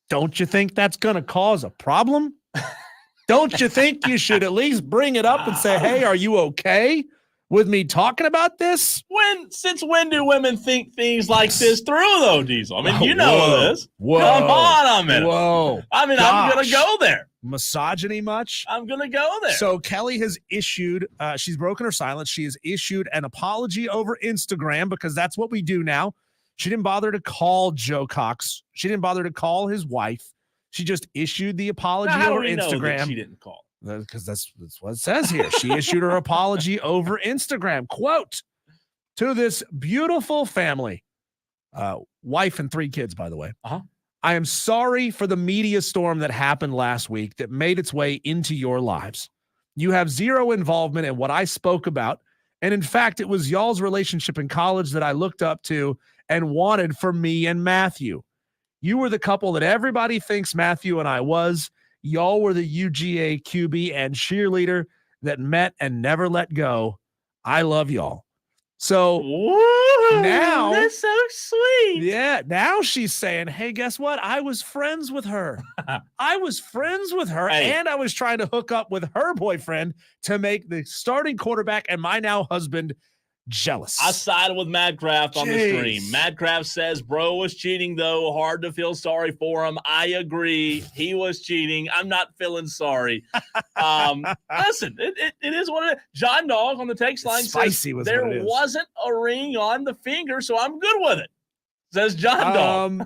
Speaker 2: Don't you think that's going to cause a problem? Don't you think you should at least bring it up and say, hey, are you okay with me talking about this?
Speaker 1: Since when do women think things like this through, though, Diesel? I mean, you know this.
Speaker 2: Whoa.
Speaker 1: Come on a minute.
Speaker 2: Whoa.
Speaker 1: I mean,
Speaker 2: Gosh.
Speaker 1: I'm going to go there.
Speaker 2: Misogyny much?
Speaker 1: I'm going to go there.
Speaker 2: So Kelly has issued, she's broken her silence. She has issued an apology over Instagram because that's what we do now. She didn't bother to call Joe Cox. She didn't bother to call his wife. She just issued the apology over Instagram.
Speaker 1: Know she didn't call.
Speaker 2: Because that's what it says here. She issued her apology over Instagram. Quote, to this beautiful family, wife and 3 kids, by the way.
Speaker 1: Uh-huh.
Speaker 2: I am sorry for the media storm that happened last week that made its way into your lives. You have zero involvement in what I spoke about. And in fact, it was y'all's relationship in college that I looked up to and wanted for me and Matthew. You were the couple that everybody thinks Matthew and I was. Y'all were the UGA QB and cheerleader that met and never let go. I love y'all. So now
Speaker 1: that's so sweet.
Speaker 2: Yeah. Now she's saying, hey, guess what? I was friends with her. And I was trying to hook up with her boyfriend to make the starting quarterback and my now husband jealous.
Speaker 1: I sided with Madcraft on the stream. Madcraft says, bro was cheating, though. Hard to feel sorry for him. I agree. He was cheating. I'm not feeling sorry. Listen, it is what it is. John Dog on the text line says there wasn't a ring on the finger, so I'm good with it. Says John Dog.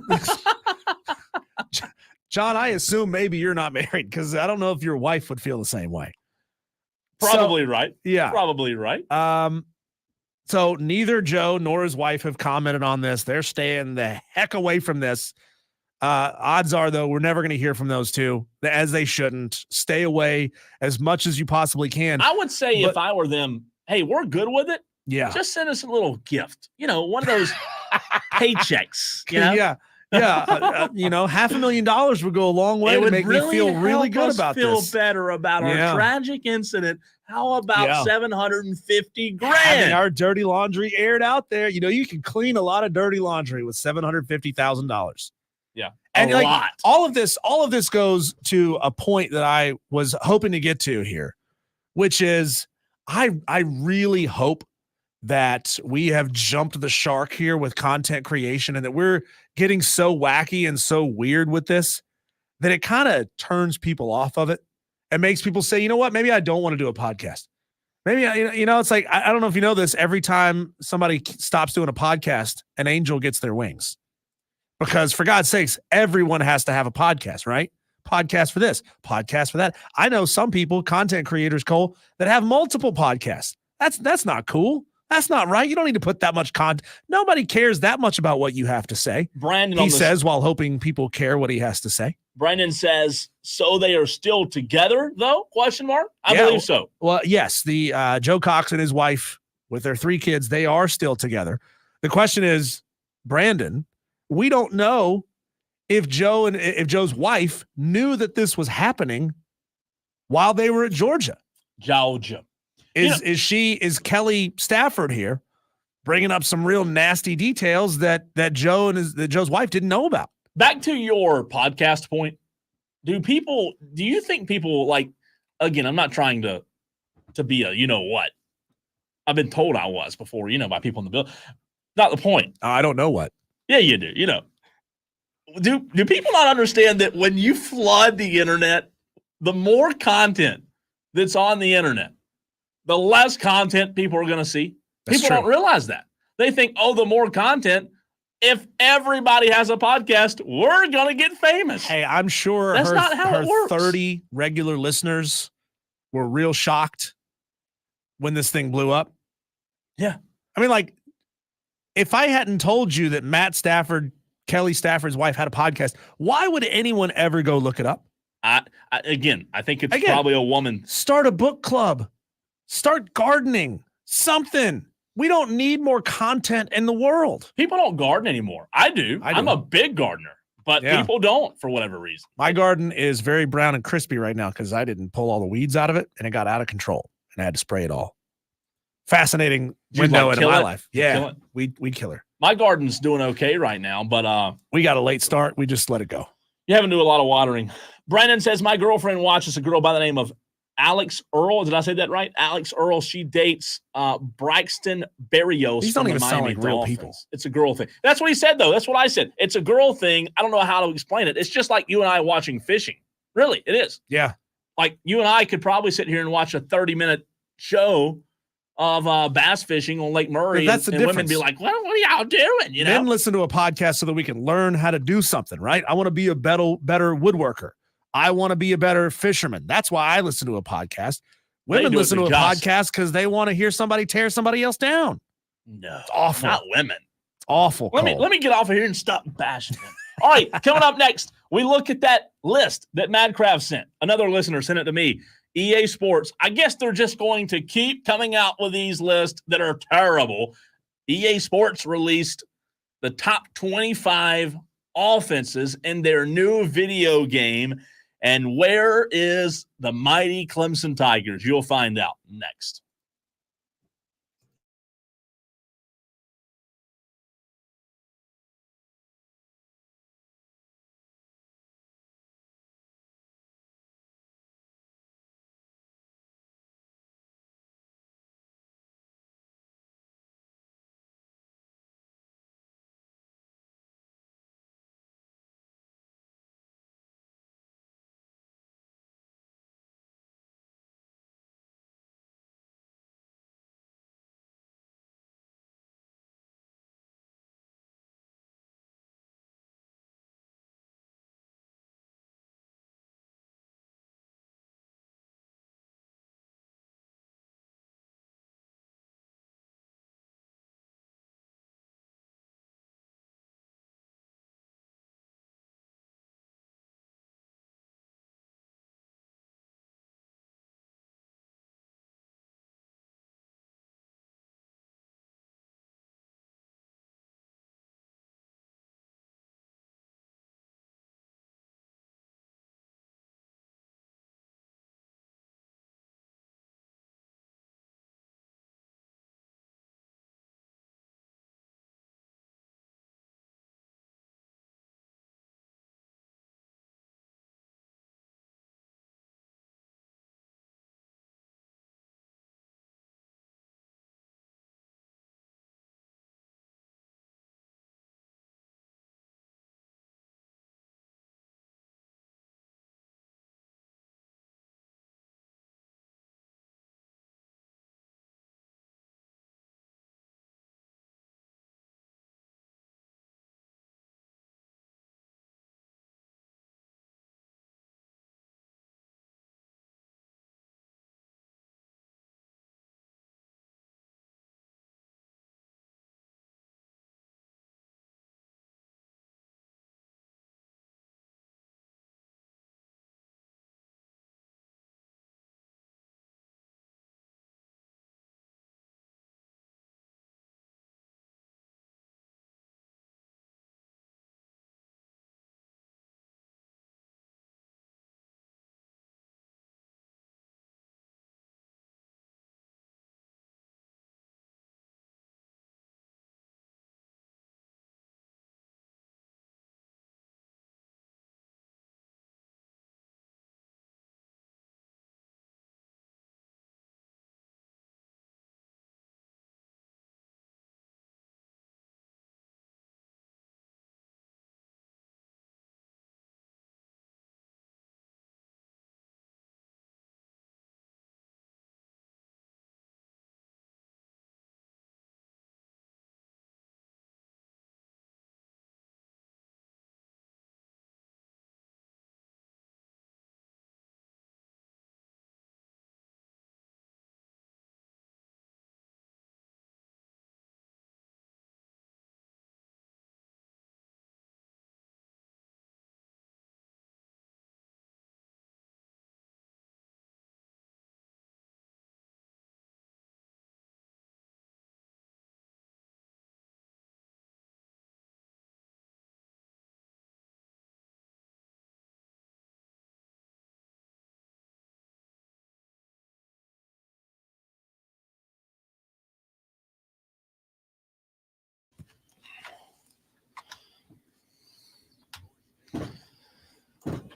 Speaker 2: John, I assume maybe you're not married because I don't know if your wife would feel the same way.
Speaker 1: Probably right.
Speaker 2: Yeah.
Speaker 1: Probably right.
Speaker 2: So neither Joe nor his wife have commented on this. They're staying the heck away from this. Odds are, though, we're never going to hear from those two, as they shouldn't. Stay away as much as you possibly can.
Speaker 1: I would say if I were them, hey, we're good with it.
Speaker 2: Yeah.
Speaker 1: Just send us a little gift. One of those paychecks. Yeah.
Speaker 2: Yeah. $500,000 would go a long way to make me feel really good about this.
Speaker 1: Feel better about our tragic incident. How about $750,000?
Speaker 2: Having our dirty laundry aired out there. You can clean a lot of dirty laundry with $750,000.
Speaker 1: Yeah.
Speaker 2: And
Speaker 1: a lot.
Speaker 2: All of this goes to a point that I was hoping to get to here, which is I really hope that we have jumped the shark here with content creation and that we're getting so wacky and so weird with this that it kind of turns people off of it and makes people say, you know what, maybe I don't want to do a podcast. Maybe, it's like, I don't know if you know this, every time somebody stops doing a podcast, an angel gets their wings. Because for God's sakes, everyone has to have a podcast, right? Podcast for this, podcast for that. I know some people, content creators, Cole, that have multiple podcasts. That's not cool. That's not right. You don't need to put that much content. Nobody cares that much about what you have to say.
Speaker 1: Brandon,
Speaker 2: he says, while hoping people care what he has to say.
Speaker 1: Brandon says, so they are still together, though? Question mark. I believe so.
Speaker 2: Well, yes. The Joe Cox and his wife with their 3 kids, they are still together. The question is, Brandon, we don't know if Joe's wife knew that this was happening while they were at Georgia. Is Kelly Stafford here bringing up some real nasty details that Joe's wife didn't know about?
Speaker 1: Back to your podcast point. Do you think people like, again, I'm not trying to be a, you know what, I've been told I was before, by people in the bill. Not the point.
Speaker 2: I don't know what.
Speaker 1: Yeah, you do. Do people not understand that when you flood the internet, the more content that's on the internet, the less content people are going to see? People don't realize that. They think, the more content, if everybody has a podcast, we're going to get famous.
Speaker 2: Hey, I'm sure
Speaker 1: that's not how it works.
Speaker 2: 30 regular listeners were real shocked when this thing blew up.
Speaker 1: Yeah.
Speaker 2: I mean, like, if I hadn't told you that Matt Stafford, Kelly Stafford's wife, had a podcast, why would anyone ever go look it up?
Speaker 1: I think it's probably a woman.
Speaker 2: Start a book club. Start gardening. Something. We don't need more content in the world.
Speaker 1: People don't garden anymore. I do. I'm a big gardener, but people don't for whatever reason.
Speaker 2: My garden is very brown and crispy right now because I didn't pull all the weeds out of it, and it got out of control, and I had to spray it all. Fascinating window into my life. Yeah, we'd kill her.
Speaker 1: My garden's doing okay right now, but
Speaker 2: we got a late start. We just let it go.
Speaker 1: You haven't do a lot of watering. Brandon says, my girlfriend watches a girl by the name of Alex Earl. Did I say that right? Alex Earl. She dates Braxton Berrios.
Speaker 2: These don't even sound like real people.
Speaker 1: It's a girl thing. That's what he said, though. That's what I said. It's a girl thing. I don't know how to explain it. It's just like you and I watching fishing. Really, it is.
Speaker 2: Yeah.
Speaker 1: Like you and I could probably sit here and watch a 30-minute show of bass fishing on Lake Murray.
Speaker 2: That's the difference.
Speaker 1: Women be like, what are y'all doing?
Speaker 2: Men listen to a podcast so that we can learn how to do something, right? I want to be a better woodworker. I want to be a better fisherman. That's why I listen to a podcast. Women listen to a podcast because they want to hear somebody tear somebody else down.
Speaker 1: No,
Speaker 2: it's awful.
Speaker 1: Not women.
Speaker 2: It's awful.
Speaker 1: Let me get off of here and stop bashing them. All right, coming up next, we look at that list that Madcraft sent. Another listener sent it to me. EA Sports. I guess they're just going to keep coming out with these lists that are terrible. EA Sports released the top 25 offenses in their new video game. And where is the mighty Clemson Tigers? You'll find out next.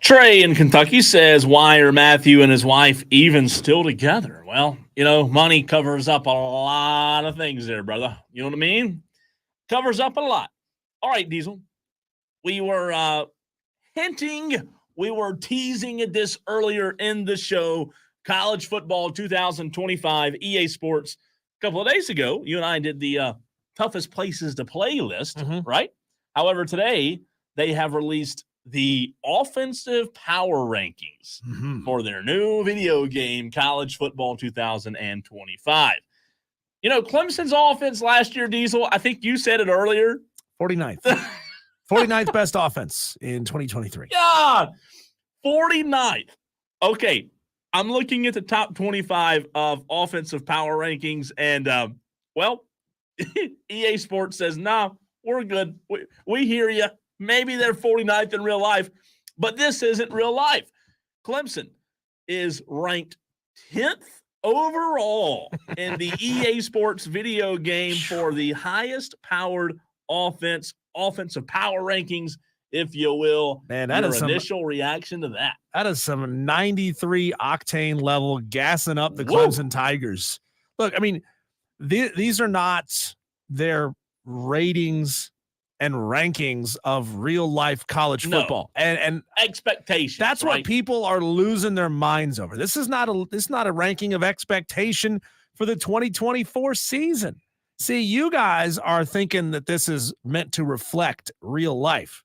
Speaker 1: Trey in Kentucky says, why are Matthew and his wife even still together? Well, money covers up a lot of things there, brother. You know what I mean? Covers up a lot. All right, Diesel. We were we were teasing at this earlier in the show. College football 2025 EA Sports. A couple of days ago, you and I did the toughest places to play list, right? However, today they have released the offensive power rankings for their new video game, College Football 2025. Clemson's offense last year, Diesel, I think you said it earlier.
Speaker 2: 49th. 49th best offense in 2023.
Speaker 1: God, 49th. Okay, I'm looking at the top 25 of offensive power rankings, and, EA Sports says, nah, we're good. We hear you. Maybe they're 49th in real life, but this isn't real life. Clemson is ranked 10th overall in the EA Sports video game for the highest powered offensive power rankings, if you will.
Speaker 2: Man, that is
Speaker 1: initial reaction to that.
Speaker 2: That is some 93 octane level gassing up the Clemson Tigers. Look, I mean, these are not their ratings and rankings of real life college football and
Speaker 1: expectations.
Speaker 2: That's right? What people are losing their minds over. This is not a ranking of expectation for the 2024 season. See, you guys are thinking that this is meant to reflect real life,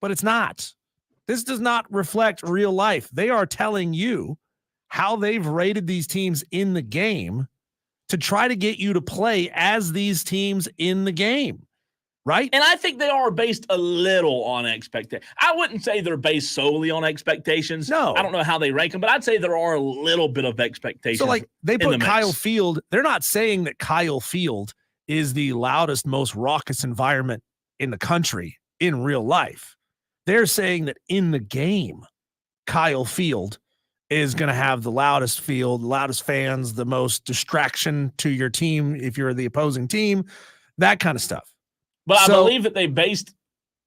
Speaker 2: but it's not. This does not reflect real life. They are telling you how they've rated these teams in the game to try to get you to play as these teams in the game. Right?
Speaker 1: And I think they are based a little on expectations. I wouldn't say they're based solely on expectations.
Speaker 2: No.
Speaker 1: I don't know how they rank them, but I'd say there are a little bit of expectations.
Speaker 2: So, they put Kyle Field. They're not saying that Kyle Field is the loudest, most raucous environment in the country in real life. They're saying that in the game, Kyle Field is going to have the loudest field, the loudest fans, the most distraction to your team if you're the opposing team, that kind of stuff.
Speaker 1: But I believe that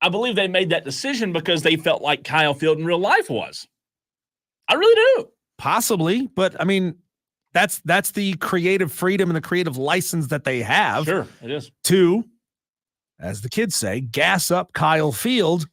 Speaker 1: I believe they made that decision because they felt like Kyle Field in real life was. I really do.
Speaker 2: Possibly, but I mean, that's the creative freedom and the creative license that they have.
Speaker 1: Sure, it is.
Speaker 2: To, as the kids say, gas up Kyle Field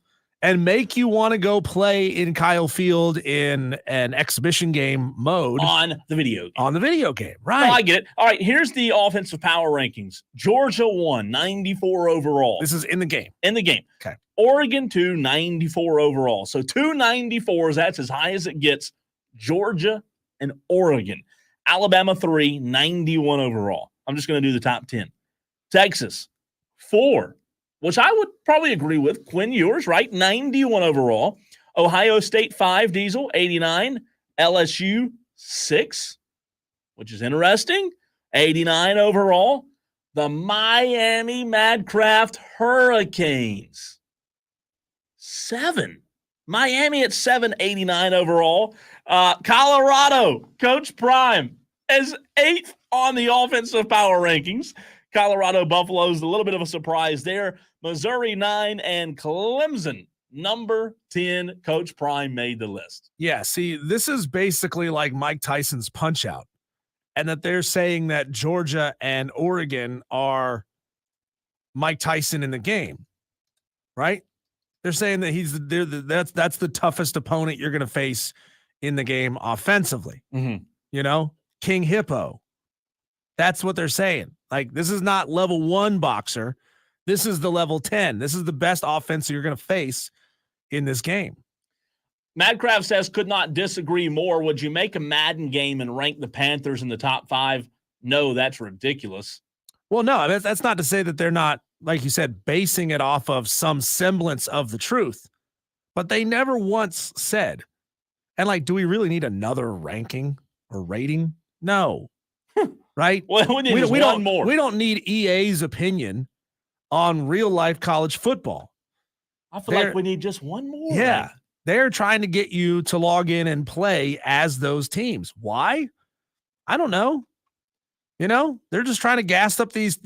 Speaker 2: and make you want to go play in Kyle Field in an exhibition game mode.
Speaker 1: On the video game.
Speaker 2: On the video game, right.
Speaker 1: No, I get it. All right, here's the offensive power rankings. Georgia 1, 94 overall.
Speaker 2: This is in the game.
Speaker 1: In the game.
Speaker 2: Okay.
Speaker 1: Oregon 2, 94 overall. So 2 94s, that's as high as it gets. Georgia and Oregon. Alabama 3, 91 overall. I'm just going to do the top 10. Texas 4. Which I would probably agree with. Quinn Ewers, right? 91 overall. Ohio State 5, Diesel, 89. LSU 6, which is interesting. 89 overall. The Miami Madcraft Hurricanes 7. Miami at 7, 89 overall. Colorado, Coach Prime, is 8th on the offensive power rankings. Colorado Buffaloes, a little bit of a surprise there. Missouri 9 and Clemson number 10. Coach Prime made the list.
Speaker 2: Yeah, see, this is basically like Mike Tyson's Punch-Out, and that they're saying that Georgia and Oregon are Mike Tyson in the game, right? They're saying that that's the toughest opponent you're going to face in the game offensively. King Hippo. That's what they're saying. Like, this is not level 1 boxer. This is the level 10. This is the best offense you're going to face in this game.
Speaker 1: Madcraft says, could not disagree more. Would you make a Madden game and rank the Panthers in the top 5? No, that's ridiculous.
Speaker 2: Well, no, that's not to say that they're not, like you said, basing it off of some semblance of the truth. But they never once said, and like, do we really need another ranking or rating? No. Right?
Speaker 1: Well, we don't more.
Speaker 2: We don't need EA's opinion on real life college football.
Speaker 1: I feel like we need just one more.
Speaker 2: Yeah.
Speaker 1: Right?
Speaker 2: They're trying to get you to log in and play as those teams. Why? I don't know. They're just trying to gas up these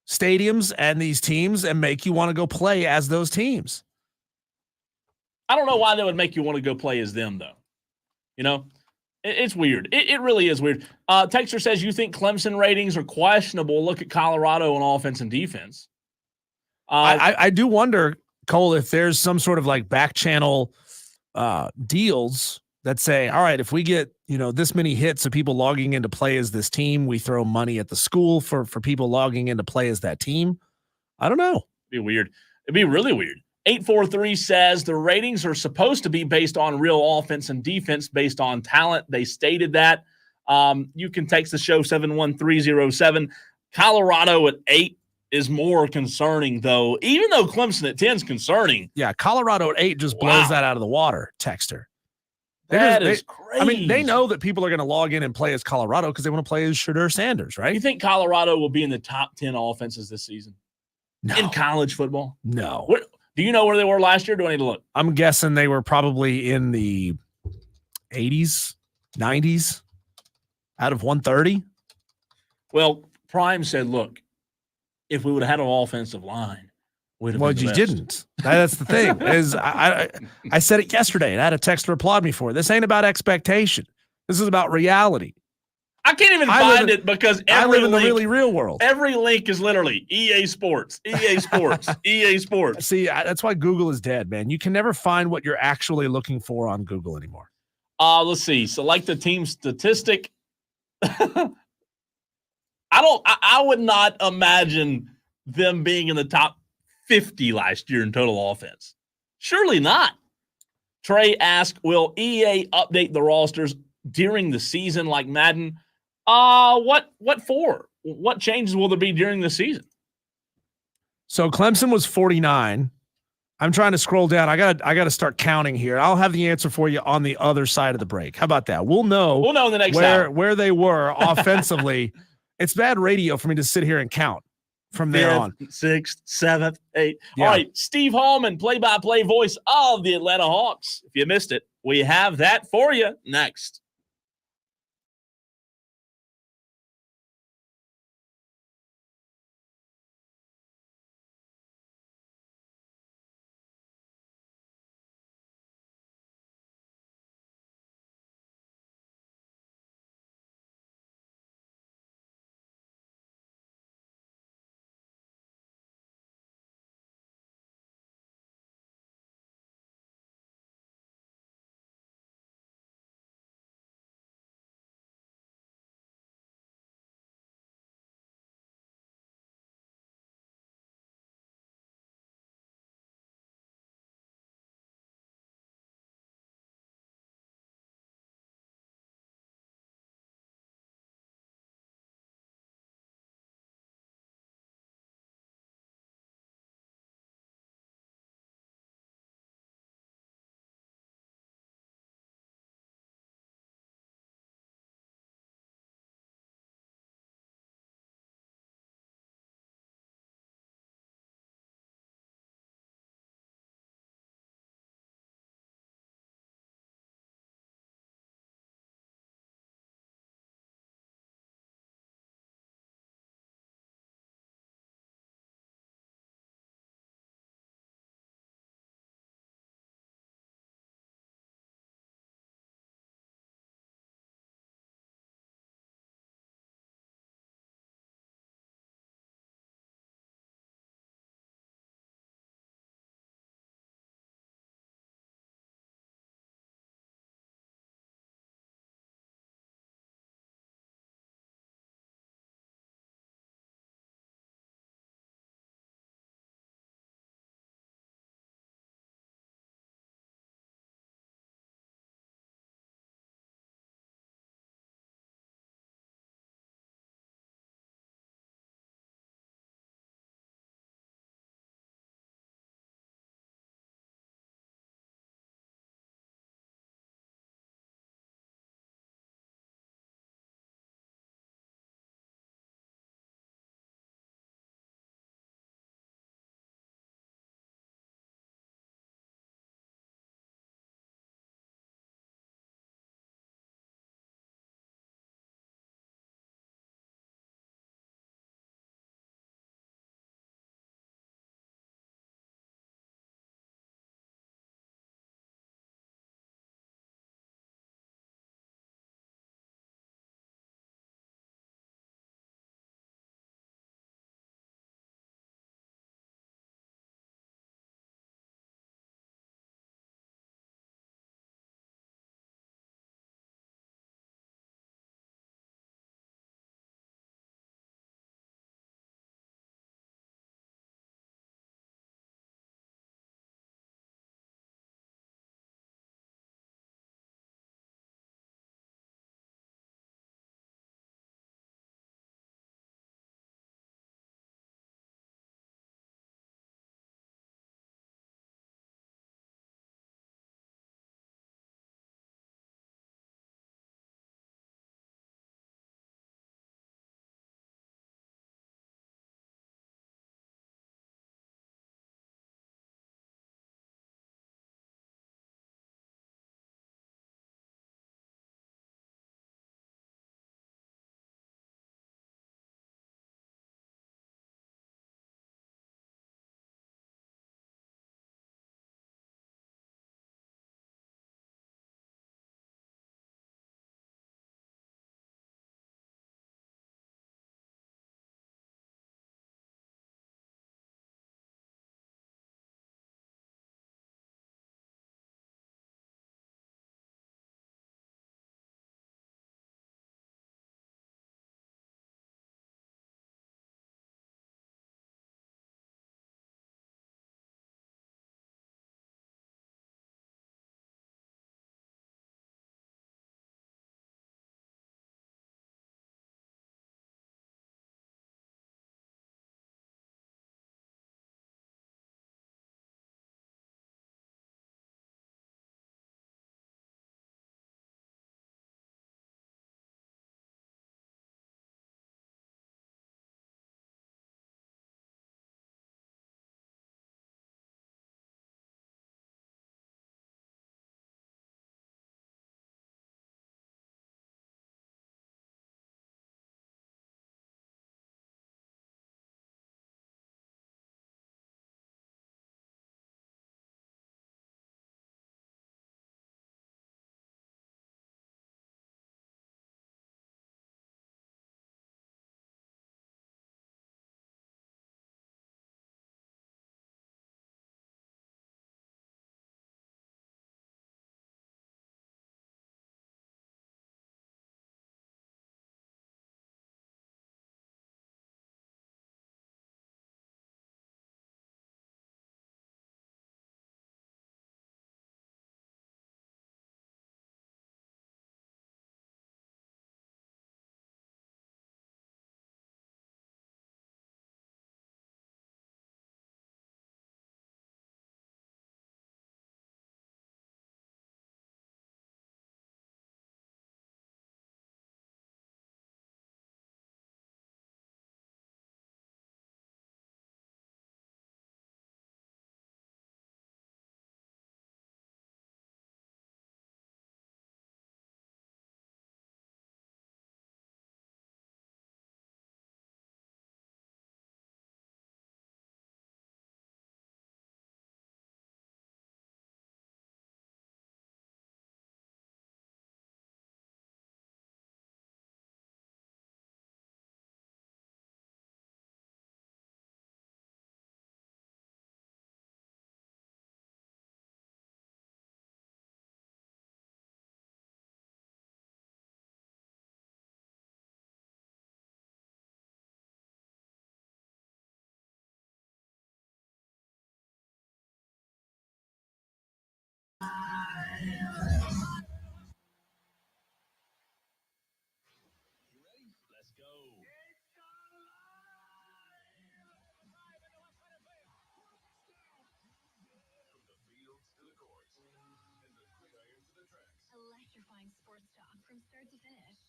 Speaker 2: stadiums and these teams and make you want to go play as those teams.
Speaker 1: I don't know why they would make you want to go play as them, though. You know, it's weird. It really is weird. Texter says you think Clemson ratings are questionable. Look at Colorado on offense and defense.
Speaker 2: I do wonder, Cole, if there's some sort of like back channel deals that say, all right, if we get, this many hits of people logging in to play as this team, we throw money at the school for people logging in to play as that team. I don't know.
Speaker 1: It'd be weird. It'd be really weird. 843 says the ratings are supposed to be based on real offense and defense based on talent. They stated that. You can text the show 71307. Colorado at 8 is more concerning, though. Even though Clemson at 10 is concerning.
Speaker 2: Yeah, Colorado at 8 just blows that out of the water, Texter.
Speaker 1: That is crazy.
Speaker 2: I mean, they know that people are going to log in and play as Colorado because they want to play as Shedeur Sanders, right?
Speaker 1: You think Colorado will be in the top 10 offenses this season?
Speaker 2: No.
Speaker 1: In college football?
Speaker 2: No.
Speaker 1: Do you know where they were last year? Do I need to look?
Speaker 2: I'm guessing they were probably in the 80s, 90s, out of 130.
Speaker 1: Well, Prime said, look, if we would have had an offensive line, we'd have been the best.
Speaker 2: Didn't. That's the thing. I said it yesterday, and I had a texter applaud me for it. This ain't about expectation. This is about reality.
Speaker 1: I can't even find it because
Speaker 2: I live in the really real world.
Speaker 1: Every link is literally EA Sports, EA Sports, EA Sports.
Speaker 2: See, that's why Google is dead, man. You can never find what you're actually looking for on Google anymore.
Speaker 1: Let's see. Select the team statistic. I would not imagine them being in the top 50 last year in total offense. Surely not. Trey asked, will EA update the rosters during the season like Madden? What for? What changes will there be during the season?
Speaker 2: So Clemson was 49. I'm trying to scroll down. I got to start counting here. I'll have the answer for you on the other side of the break. How about that? We'll know
Speaker 1: in the next hour
Speaker 2: where they were offensively. It's bad radio for me to sit here and count from there on.
Speaker 1: 6th, 7th, 8th.
Speaker 2: Yeah.
Speaker 1: All right, Steve Holman, play-by-play voice of the Atlanta Hawks. If you missed it, we have that for you next.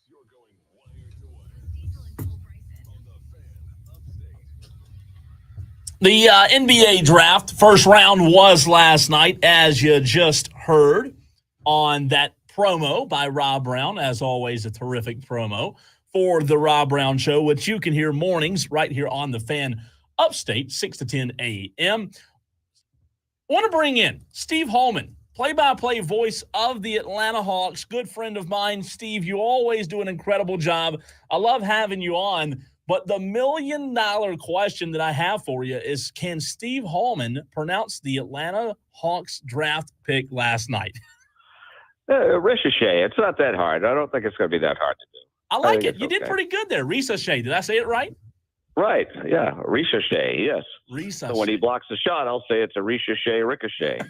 Speaker 6: You're going wire to wire on the Fan Upstate.
Speaker 1: The NBA draft first round was last night, as you just heard on that promo by Rob Brown. As always, a terrific promo for the Rob Brown Show, which you can hear mornings right here on the Fan Upstate, 6 to 10 a.m. I want to bring in Steve Holman, play-by-play voice of the Atlanta Hawks, good friend of mine. Steve, you always do an incredible job. I love having you on. But the $1,000,000 question that I have for you is, can Steve Holman pronounce the Atlanta Hawks draft pick last night?
Speaker 5: Ricochet. It's not that hard. I don't think it's going to be that hard to do.
Speaker 1: I like it. You did pretty good there. Ricochet. Did I say it right?
Speaker 5: Right. Yeah. Ricochet. Yes.
Speaker 1: Ricochet.
Speaker 5: So when he blocks the shot, I'll say it's a ricochet.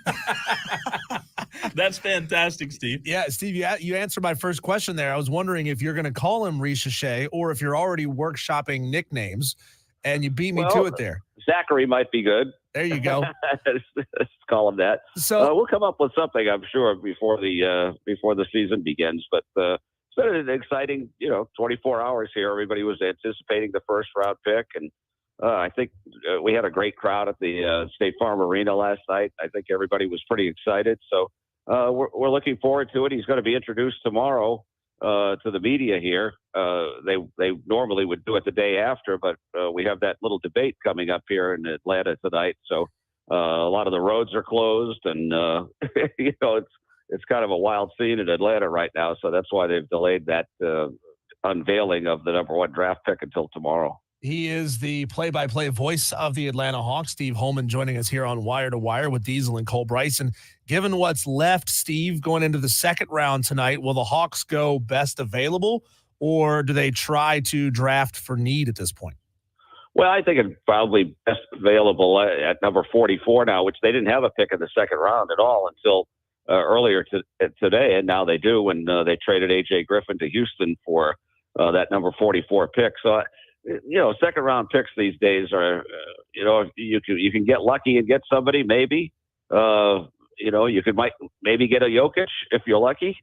Speaker 1: That's fantastic, Steve.
Speaker 2: Yeah, Steve, you answered my first question there. I was wondering if you're going to call him Ricochet or if you're already workshopping nicknames, and you beat me to it there.
Speaker 5: Zachary might be good.
Speaker 2: There you go.
Speaker 5: Let's call him that.
Speaker 2: So
Speaker 5: we'll come up with something, I'm sure, before the season begins. But it's been an exciting, 24 hours here. Everybody was anticipating the first round pick, and I think we had a great crowd at the State Farm Arena last night. I think everybody was pretty excited. So we're looking forward to it. He's going to be introduced tomorrow to the media here. They normally would do it the day after, but we have that little debate coming up here in Atlanta tonight. So a lot of the roads are closed, and it's kind of a wild scene in Atlanta right now. So that's why they've delayed that unveiling of the number 1 draft pick until tomorrow.
Speaker 2: he is the play-by-play voice of the Atlanta Hawks. Steve Holman joining us here on Wire to Wire with Diesel and Cole Bryson. Given what's left, Steve, going into the second round tonight, will the Hawks go best available, or do they try to draft for need at this point?
Speaker 5: Well, I think it's probably best available at number 44 now, which they didn't have a pick in the second round at all until earlier today, and now they do when they traded A.J. Griffin to Houston for that number 44 pick. So, second round picks these days are, you can get lucky and get somebody maybe. You might maybe get a Jokic if you're lucky,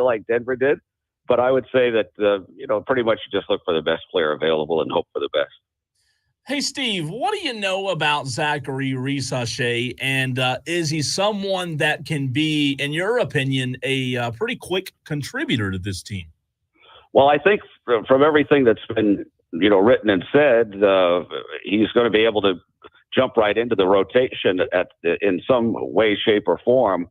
Speaker 5: like Denver did. But I would say that, pretty much you just look for the best player available and hope for the best.
Speaker 1: Hey, Steve, what do you know about Zachary Ricochet, and is he someone that can be, in your opinion, a pretty quick contributor to this team?
Speaker 5: Well, I think from everything that's been, written and said, he's going to be able to jump right into the rotation in some way, shape, or form.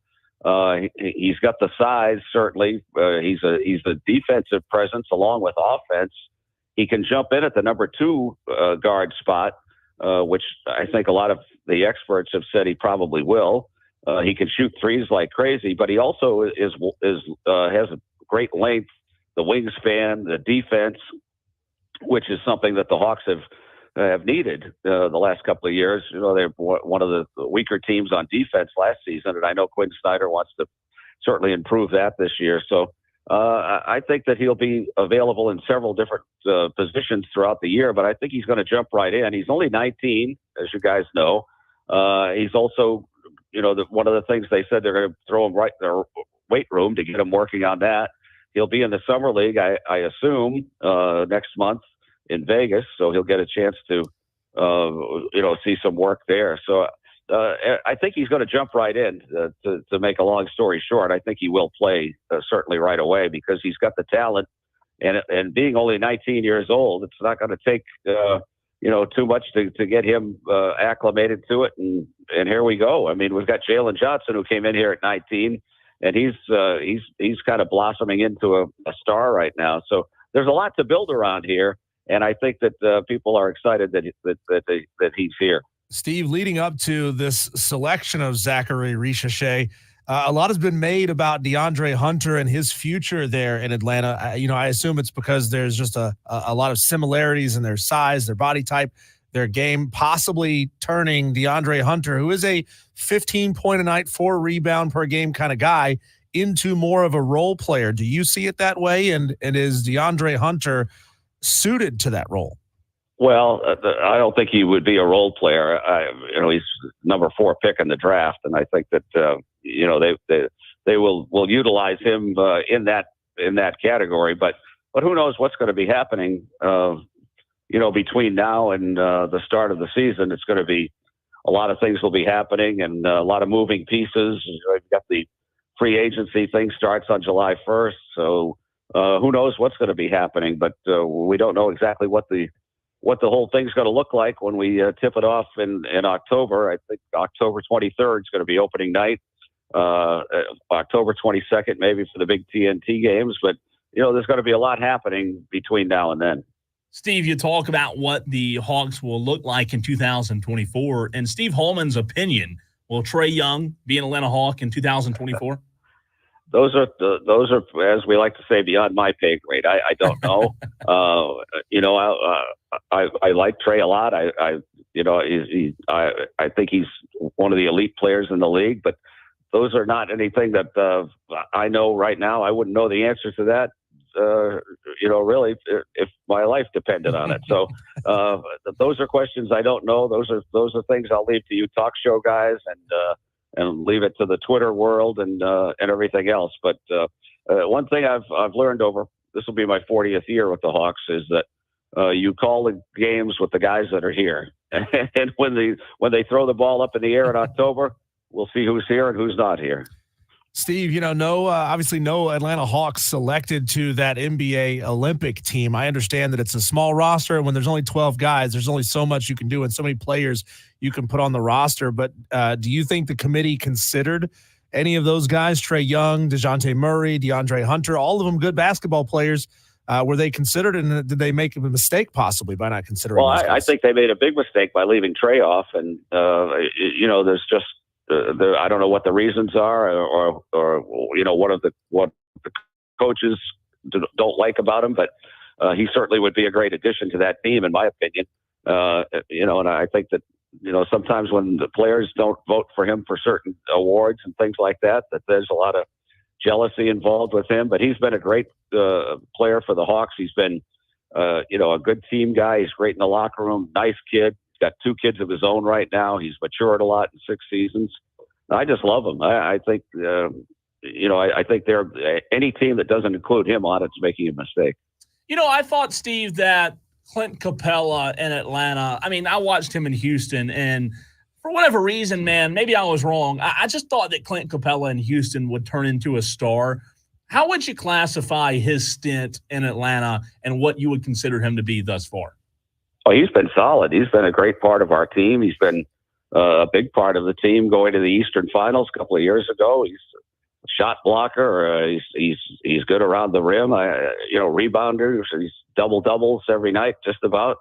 Speaker 5: He's got the size, certainly. He's a defensive presence along with offense. He can jump in at the number 2 guard spot, which I think a lot of the experts have said he probably will. He can shoot threes like crazy, but he also has a great length, the wingspan, the defense, which is something that the Hawks have needed the last couple of years. They're one of the weaker teams on defense last season, and I know Quinn Snyder wants to certainly improve that this year. So I think that he'll be available in several different positions throughout the year, but I think he's going to jump right in. He's only 19, as you guys know. He's also, one of the things they said they're going to throw him right in their weight room to get him working on that. He'll be in the summer league, I assume, next month in Vegas, so he'll get a chance to, see some work there. So I think he's going to jump right in. To make a long story short, I think he will play certainly right away because he's got the talent, and being only 19 years old, it's not going to take too much to get him acclimated to it. And here we go. I mean, we've got Jalen Johnson who came in here at 19. And he's kind of blossoming into a star right now. So there's a lot to build around here, and I think that people are excited that he's here.
Speaker 2: Steve, leading up to this selection of Zachary Ricochet, a lot has been made about DeAndre Hunter and his future there in Atlanta. I assume it's because there's just a lot of similarities in their size, their body type, their game, possibly turning DeAndre Hunter, who is a 15-point a night, 4 rebound per game kind of guy, into more of a role player. Do you see it that way? And is DeAndre Hunter suited to that role?
Speaker 5: Well, I don't think he would be a role player. He's number 4 pick in the draft, and I think that they will utilize him in that in that category. But who knows what's going to be happening, between now and the start of the season. It's going to be a lot of things will be happening and a lot of moving pieces. You've got the free agency thing starts on July 1st. So who knows what's going to be happening, but we don't know exactly what the whole thing's going to look like when we tip it off in October. I think October 23rd is going to be opening night. October 22nd, maybe for the big TNT games, but there's going to be a lot happening between now and then.
Speaker 1: Steve, you talk about what the Hawks will look like in 2024. In Steve Holman's opinion, will Trae Young be an Atlanta Hawk in 2024?
Speaker 5: Those are, as we like to say, beyond my pay grade. I don't know. I like Trae a lot. I think he's one of the elite players in the league, but those are not anything that I know right now. I wouldn't know the answer to that. Really, if my life depended on it. So those are questions I don't know. Those are things I'll leave to you talk show guys and leave it to the Twitter world and everything else. But one thing I've learned over, this will be my 40th year with the Hawks, is that you call the games with the guys that are here. And when they throw the ball up in the air in October, we'll see who's here and who's not here.
Speaker 2: Steve, obviously no Atlanta Hawks selected to that NBA Olympic team. I understand that it's a small roster, and when there's only 12 guys, there's only so much you can do and so many players you can put on the roster. But do you think the committee considered any of those guys, Trae Young, DeJounte Murray, DeAndre Hunter, all of them good basketball players? Were they considered, and did they make a mistake possibly by not considering
Speaker 5: Well,
Speaker 2: those guys?
Speaker 5: I think they made a big mistake by leaving Trae off, and, there's just I don't know what the reasons are, or what the coaches don't like about him, but he certainly would be a great addition to that team, in my opinion. And I think that sometimes when the players don't vote for him for certain awards and things like that there's a lot of jealousy involved with him. But he's been a great player for the Hawks. He's been a good team guy. He's great in the locker room. Nice kid. Got 2 kids of his own right now. He's matured a lot in 6 seasons. I just love him. I think, I think any team that doesn't include him on it's making a mistake.
Speaker 1: I thought, Steve, that Clint Capella in Atlanta, I watched him in Houston, and for whatever reason, man, maybe I was wrong. I just thought that Clint Capella in Houston would turn into a star. How would you classify his stint in Atlanta and what you would consider him to be thus far?
Speaker 5: Oh, he's been solid. He's been a great part of our team. He's been a big part of the team going to the Eastern Finals a couple of years ago. He's a shot blocker. He's good around the rim. Rebounder. He's doubles every night, just about.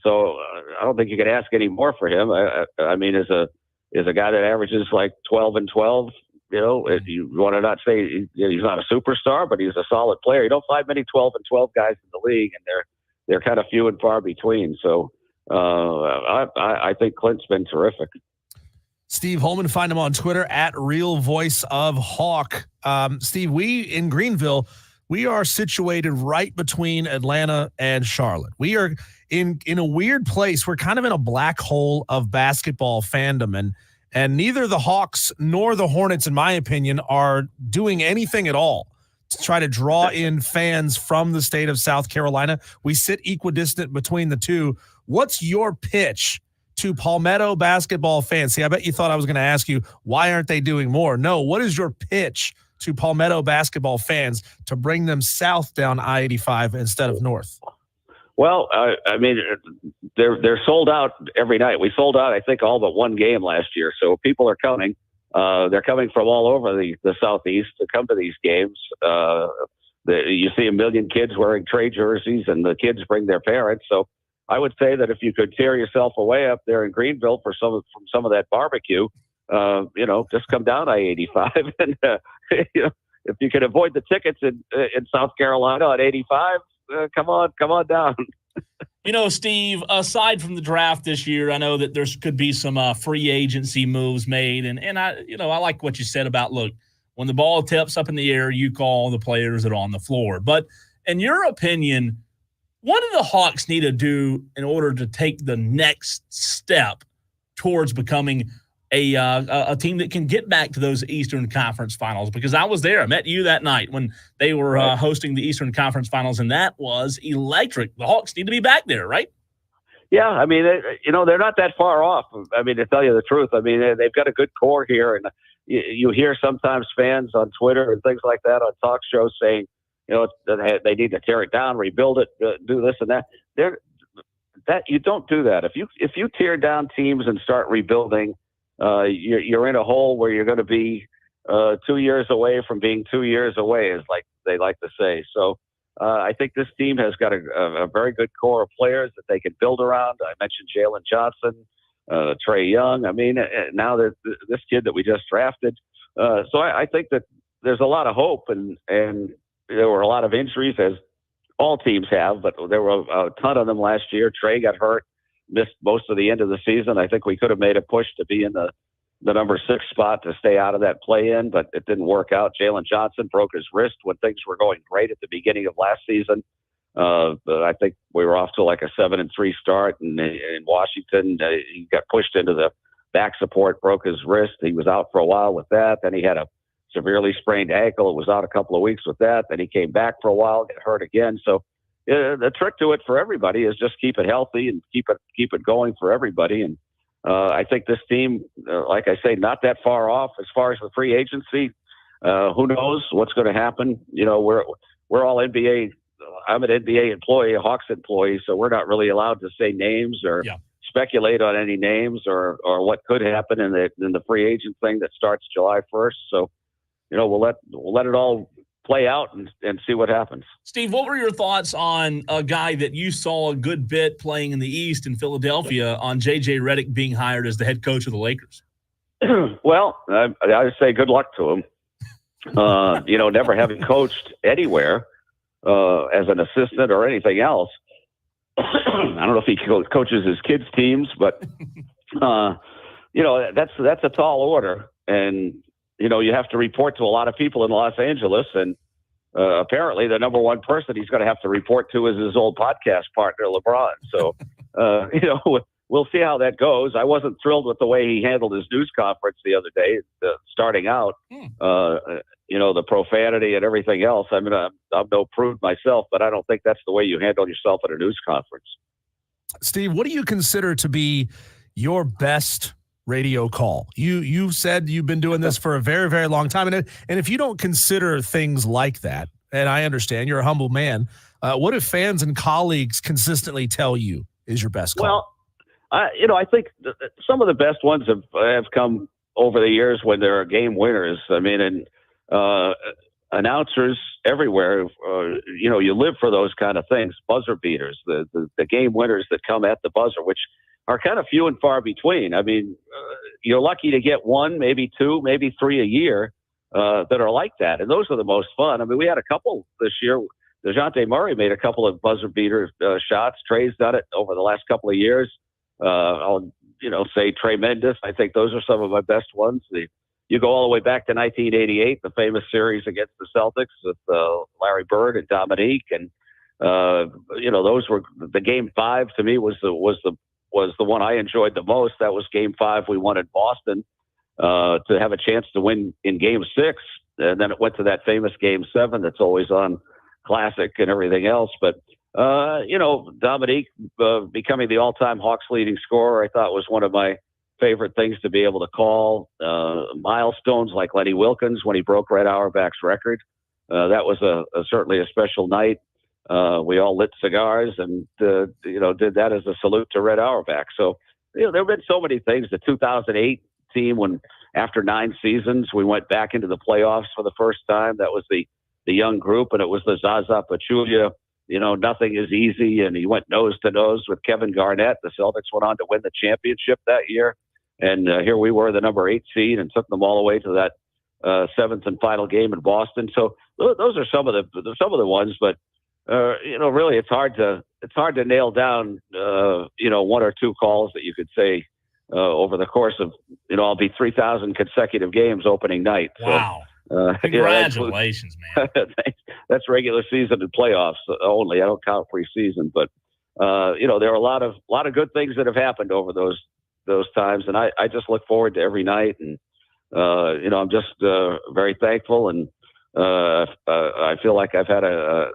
Speaker 5: So I don't think you can ask any more for him. As a guy that averages like 12 and 12. If you want to not say he's not a superstar, but he's a solid player. You don't find many 12 and 12 guys in the league, and they're kind of few and far between. So I think Clint's been terrific.
Speaker 2: Steve Holman, find him on Twitter at Real Voice of Hawk. Steve, we in Greenville, we are situated right between Atlanta and Charlotte. We are in a weird place. We're kind of in a black hole of basketball fandom, and neither the Hawks nor the Hornets, in my opinion, are doing anything at all to try to draw in fans from the state of South Carolina. We sit equidistant between the two. What's your pitch to Palmetto basketball fans? See, I bet you thought I was going to ask you, why aren't they doing more? No, what is your pitch to Palmetto basketball fans to bring them south down I-85 instead of north?
Speaker 5: Well, they're sold out every night. We sold out, I think, all but one game last year. So people are coming. They're coming from all over the Southeast to come to these games. You see 1 million kids wearing Trae jerseys, and the kids bring their parents. So I would say that if you could tear yourself away up there in Greenville from some of that barbecue, just come down I-85, and if you can avoid the tickets in South Carolina on 85, come on down.
Speaker 1: Steve, aside from the draft this year, I know that there could be some free agency moves made. And I like what you said about, look, when the ball tips up in the air, you call the players that are on the floor. But in your opinion, what do the Hawks need to do in order to take the next step towards becoming a team that can get back to those Eastern Conference Finals, because I was there. I met you that night when they were hosting the Eastern Conference Finals, and that was electric. The Hawks need to be back there, right?
Speaker 5: Yeah, I mean, they're not that far off. I mean, to tell you the truth, I mean, they've got a good core here, and you hear sometimes fans on Twitter and things like that on talk shows saying, they need to tear it down, rebuild it, do this and that. That you don't do that. If you tear down teams and start rebuilding, you're in a hole where you're going to be 2 years away from being 2 years away, is like they like to say. So. I think this team has got a very good core of players that they can build around. I mentioned Jalen Johnson, Trae Young. I mean, now this kid that we just drafted. So I think that there's a lot of hope, and there were a lot of injuries, as all teams have, but there were a ton of them last year. Trae got hurt, missed most of the end of the season. I think we could have made a push to be in the number 6 spot to stay out of that play-in, but it didn't work out. Jalen Johnson broke his wrist when things were going great at the beginning of last season. But I think we were off to like a 7-3 start, and in Washington, he got pushed into the back support, broke his wrist. He was out for a while with that. Then he had a severely sprained ankle. It was out a couple of weeks with that. Then he came back for a while, got hurt again. So the trick to it for everybody is just keep it healthy and keep it going for everybody. And I think this team, like I say, not that far off as far as the free agency. Who knows what's going to happen? We're all NBA. I'm an NBA employee, a Hawks employee, so we're not really allowed to say names or speculate on any names or what could happen in the free agent thing that starts July 1st. So, we'll let it all play out and see what happens.
Speaker 1: Steve, what were your thoughts on a guy that you saw a good bit playing in the East in Philadelphia, on J.J. Redick being hired as the head coach of the Lakers?
Speaker 5: Well, I would say good luck to him. Never having coached anywhere as an assistant or anything else. I don't know if he coaches his kids' teams, but that's a tall order, and you have to report to a lot of people in Los Angeles, and apparently the number one person he's going to have to report to is his old podcast partner, LeBron. So, we'll see how that goes. I wasn't thrilled with the way he handled his news conference the other day, starting out, the profanity and everything else. I mean, I'm no prude myself, but I don't think that's the way you handle yourself at a news conference.
Speaker 2: Steve, what do you consider to be your best radio call? You said you've been doing this for a very, very long time. And if you don't consider things like that, and I understand you're a humble man, what if fans and colleagues consistently tell you is your best call?
Speaker 5: Well, I think some of the best ones have come over the years when there are game winners. I mean, and announcers everywhere, you live for those kind of things, buzzer beaters, the game winners that come at the buzzer, which are kind of few and far between. I mean, you're lucky to get one, maybe two, maybe three a year that are like that. And those are the most fun. I mean, we had a couple this year. DeJounte Murray made a couple of buzzer beater shots. Trey's done it over the last couple of years. I'll say tremendous. I think those are some of my best ones. You go all the way back to 1988, the famous series against the Celtics with Larry Bird and Dominique, and those were the Game 5 to me was the one I enjoyed the most. That was Game 5 we won in Boston to have a chance to win in Game 6, and then it went to that famous Game 7 that's always on Classic and everything else. But Dominique becoming the all-time Hawks leading scorer, I thought was one of my favorite things to be able to call. Milestones like Lenny Wilkins when he broke Red Auerbach's record. That was certainly a special night. We all lit cigars and did that as a salute to Red Auerbach. So there have been so many things. The 2008 team, when after 9 seasons we went back into the playoffs for the first time, that was the young group, and it was the Zaza Pachulia. Nothing is easy, and he went nose to nose with Kevin Garnett. The Celtics went on to win the championship that year, and here we were, the number 8 seed, and took them all the way to that 7th and final game in Boston. So those are some of the ones, but really it's hard to nail down 1 or 2 calls that you could say over the course of I'll be 3,000 consecutive games opening night.
Speaker 1: Wow.
Speaker 5: So,
Speaker 1: congratulations, man.
Speaker 5: That's regular season and playoffs only. I don't count preseason, but there are a lot of good things that have happened over those those times, and I just look forward to every night. And I'm just very thankful, and I feel like I've had a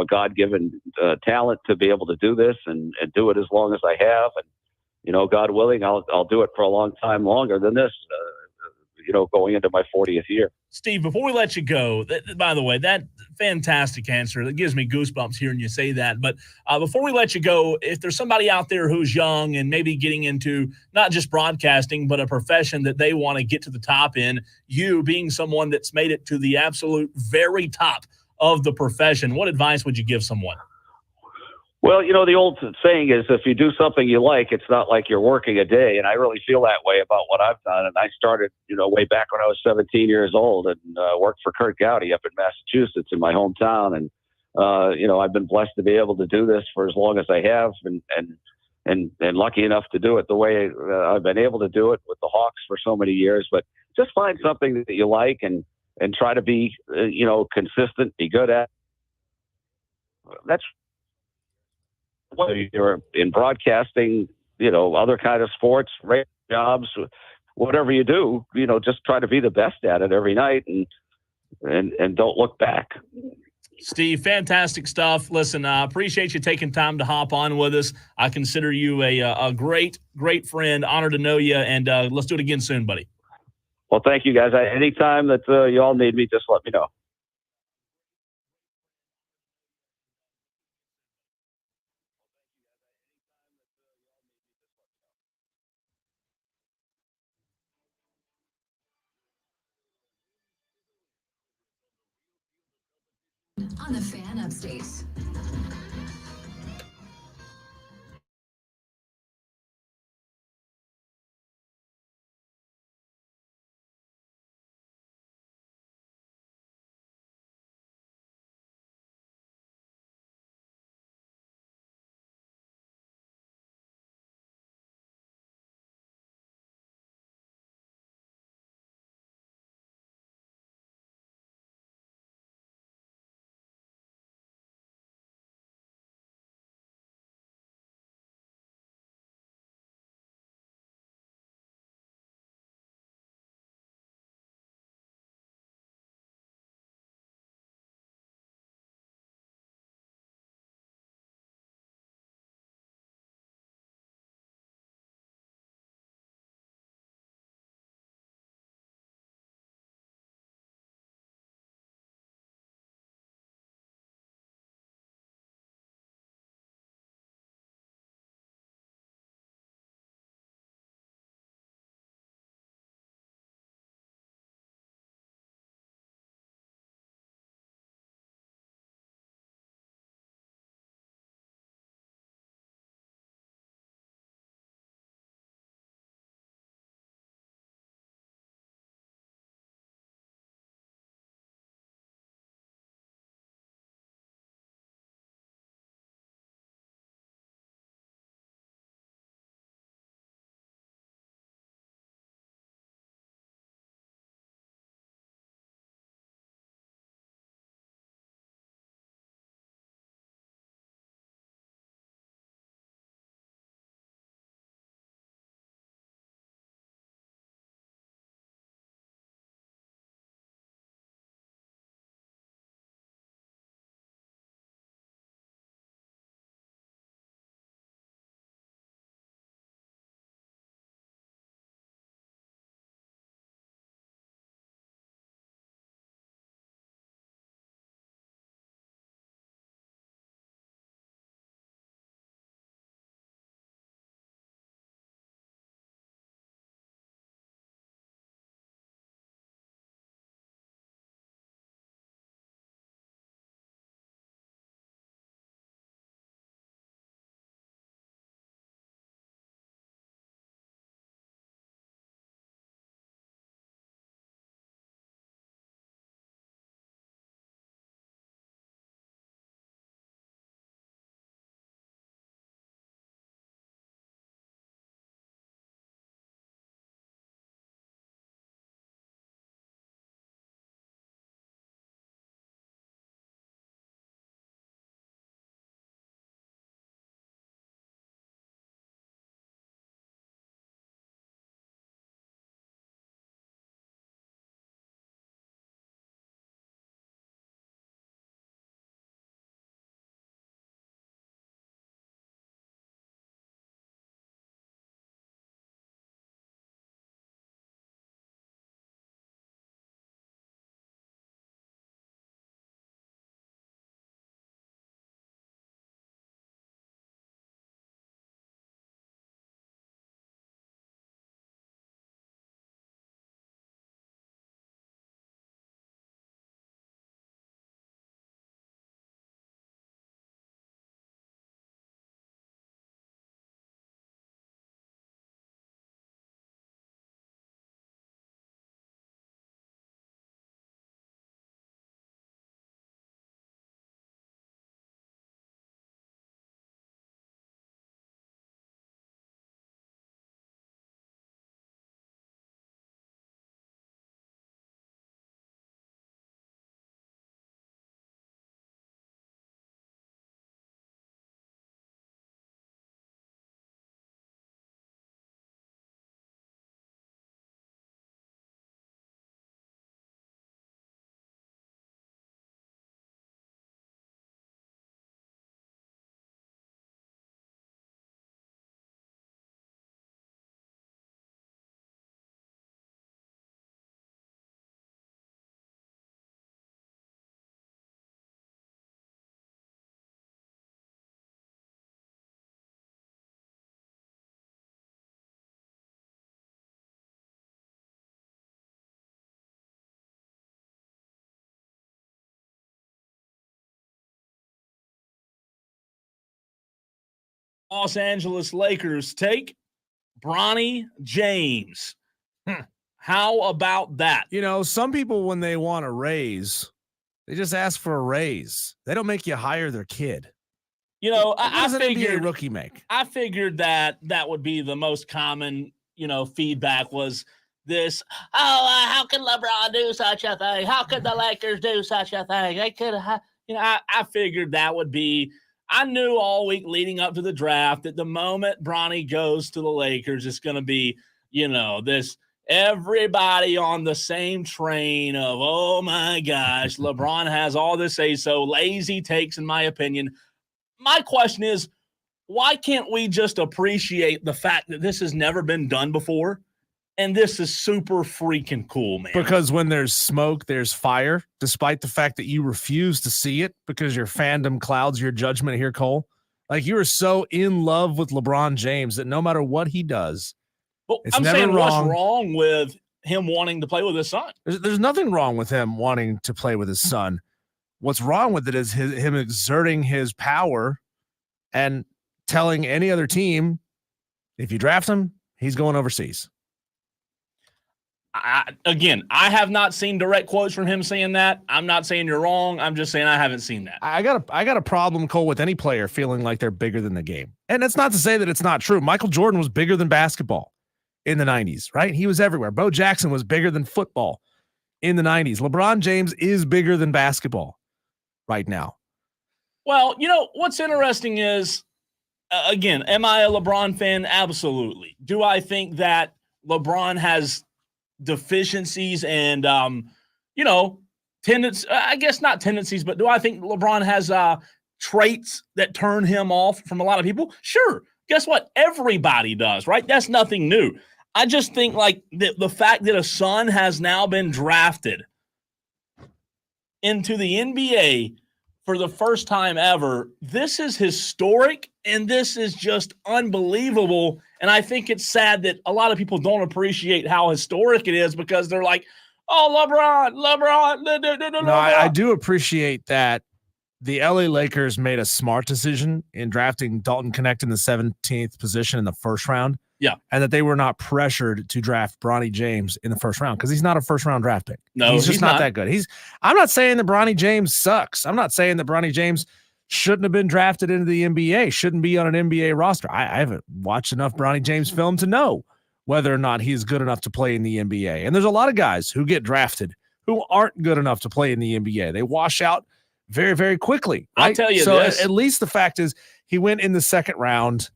Speaker 5: God-given talent to be able to do this and do it as long as I have. And God willing, I'll do it for a long time longer than this. Going into my 40th year.
Speaker 1: Steve, before we let you go, by the way, that fantastic answer. That gives me goosebumps hearing you say that. But before we let you go, if there's somebody out there who's young and maybe getting into not just broadcasting, but a profession that they want to get to the top in, you being someone that's made it to the absolute very top of the profession, what advice would you give someone?
Speaker 5: Well, the old saying is if you do something you like, it's not like you're working a day. And I really feel that way about what I've done. And I started, way back when I was 17 years old and worked for Kurt Gowdy up in Massachusetts in my hometown. And, I've been blessed to be able to do this for as long as I have and lucky enough to do it the way I've been able to do it with the Hawks for so many years. But just find something that you like and try to be, consistent, be good at. That's whether you're in broadcasting, other kind of sports, radio jobs, whatever you do, just try to be the best at it every night and don't look back.
Speaker 1: Steve, fantastic stuff. Listen, I appreciate you taking time to hop on with us. I consider you a great, great friend. Honored to know you, and let's do it again soon, buddy.
Speaker 5: Well, thank you, guys. Anytime that you all need me, just let me know.
Speaker 9: On the Fan Upstate.
Speaker 1: Los Angeles Lakers take Bronny James. How about that?
Speaker 2: You know, some people, when they want a raise, they just ask for a raise. They don't make you hire their kid.
Speaker 1: You know,
Speaker 2: What
Speaker 1: I
Speaker 2: does an NBA
Speaker 1: figured
Speaker 2: rookie make?
Speaker 1: I figured that would be the most common, feedback was this. Oh, how could LeBron do such a thing? How could the Lakers do such a thing? They could have, I figured that would be. I knew all week leading up to the draft that the moment Bronny goes to the Lakers, it's going to be, this everybody on the same train of, oh my gosh, LeBron has all this say-so, lazy takes, in my opinion. My question is, why can't we just appreciate the fact that this has never been done before? And this is super freaking cool, man.
Speaker 2: Because when there's smoke, there's fire, despite the fact that you refuse to see it because your fandom clouds your judgment here, Cole. Like, you are so in love with LeBron James that no matter what he does, it's
Speaker 1: I'm
Speaker 2: never
Speaker 1: saying
Speaker 2: wrong.
Speaker 1: What's wrong with him wanting to play with his son?
Speaker 2: There's nothing wrong with him wanting to play with his son. What's wrong with it is him exerting his power and telling any other team, if you draft him, he's going overseas.
Speaker 1: I have not seen direct quotes from him saying that. I'm not saying you're wrong. I'm just saying I haven't seen that.
Speaker 2: I got a problem, Cole, with any player feeling like they're bigger than the game. And that's not to say that it's not true. Michael Jordan was bigger than basketball in the 90s, right? He was everywhere. Bo Jackson was bigger than football in the 90s. LeBron James is bigger than basketball right now.
Speaker 1: Well, what's interesting is, again, am I a LeBron fan? Absolutely. Do I think that LeBron has deficiencies and, tendencies? I guess not tendencies, but do I think LeBron has traits that turn him off from a lot of people? Sure. Guess what? Everybody does, right? That's nothing new. I just think like the fact that a son has now been drafted into the NBA for the first time ever, this is historic and this is just unbelievable. And I think it's sad that a lot of people don't appreciate how historic it is because they're like, oh, LeBron.
Speaker 2: No, I do appreciate that the LA Lakers made a smart decision in drafting Dalton Connect in the 17th position in the first round.
Speaker 1: Yeah.
Speaker 2: And that they were not pressured to draft Bronny James in the first round because he's not a first round draft pick.
Speaker 1: No,
Speaker 2: he's just not that good. I'm not saying that Bronny James sucks. I'm not saying that Bronny James shouldn't have been drafted into the NBA, shouldn't be on an NBA roster. I haven't watched enough Bronny James film to know whether or not he's good enough to play in the NBA. And there's a lot of guys who get drafted who aren't good enough to play in the NBA. They wash out very, very quickly. Right?
Speaker 1: I'll tell you
Speaker 2: so
Speaker 1: this.
Speaker 2: At least the fact is he went in the second round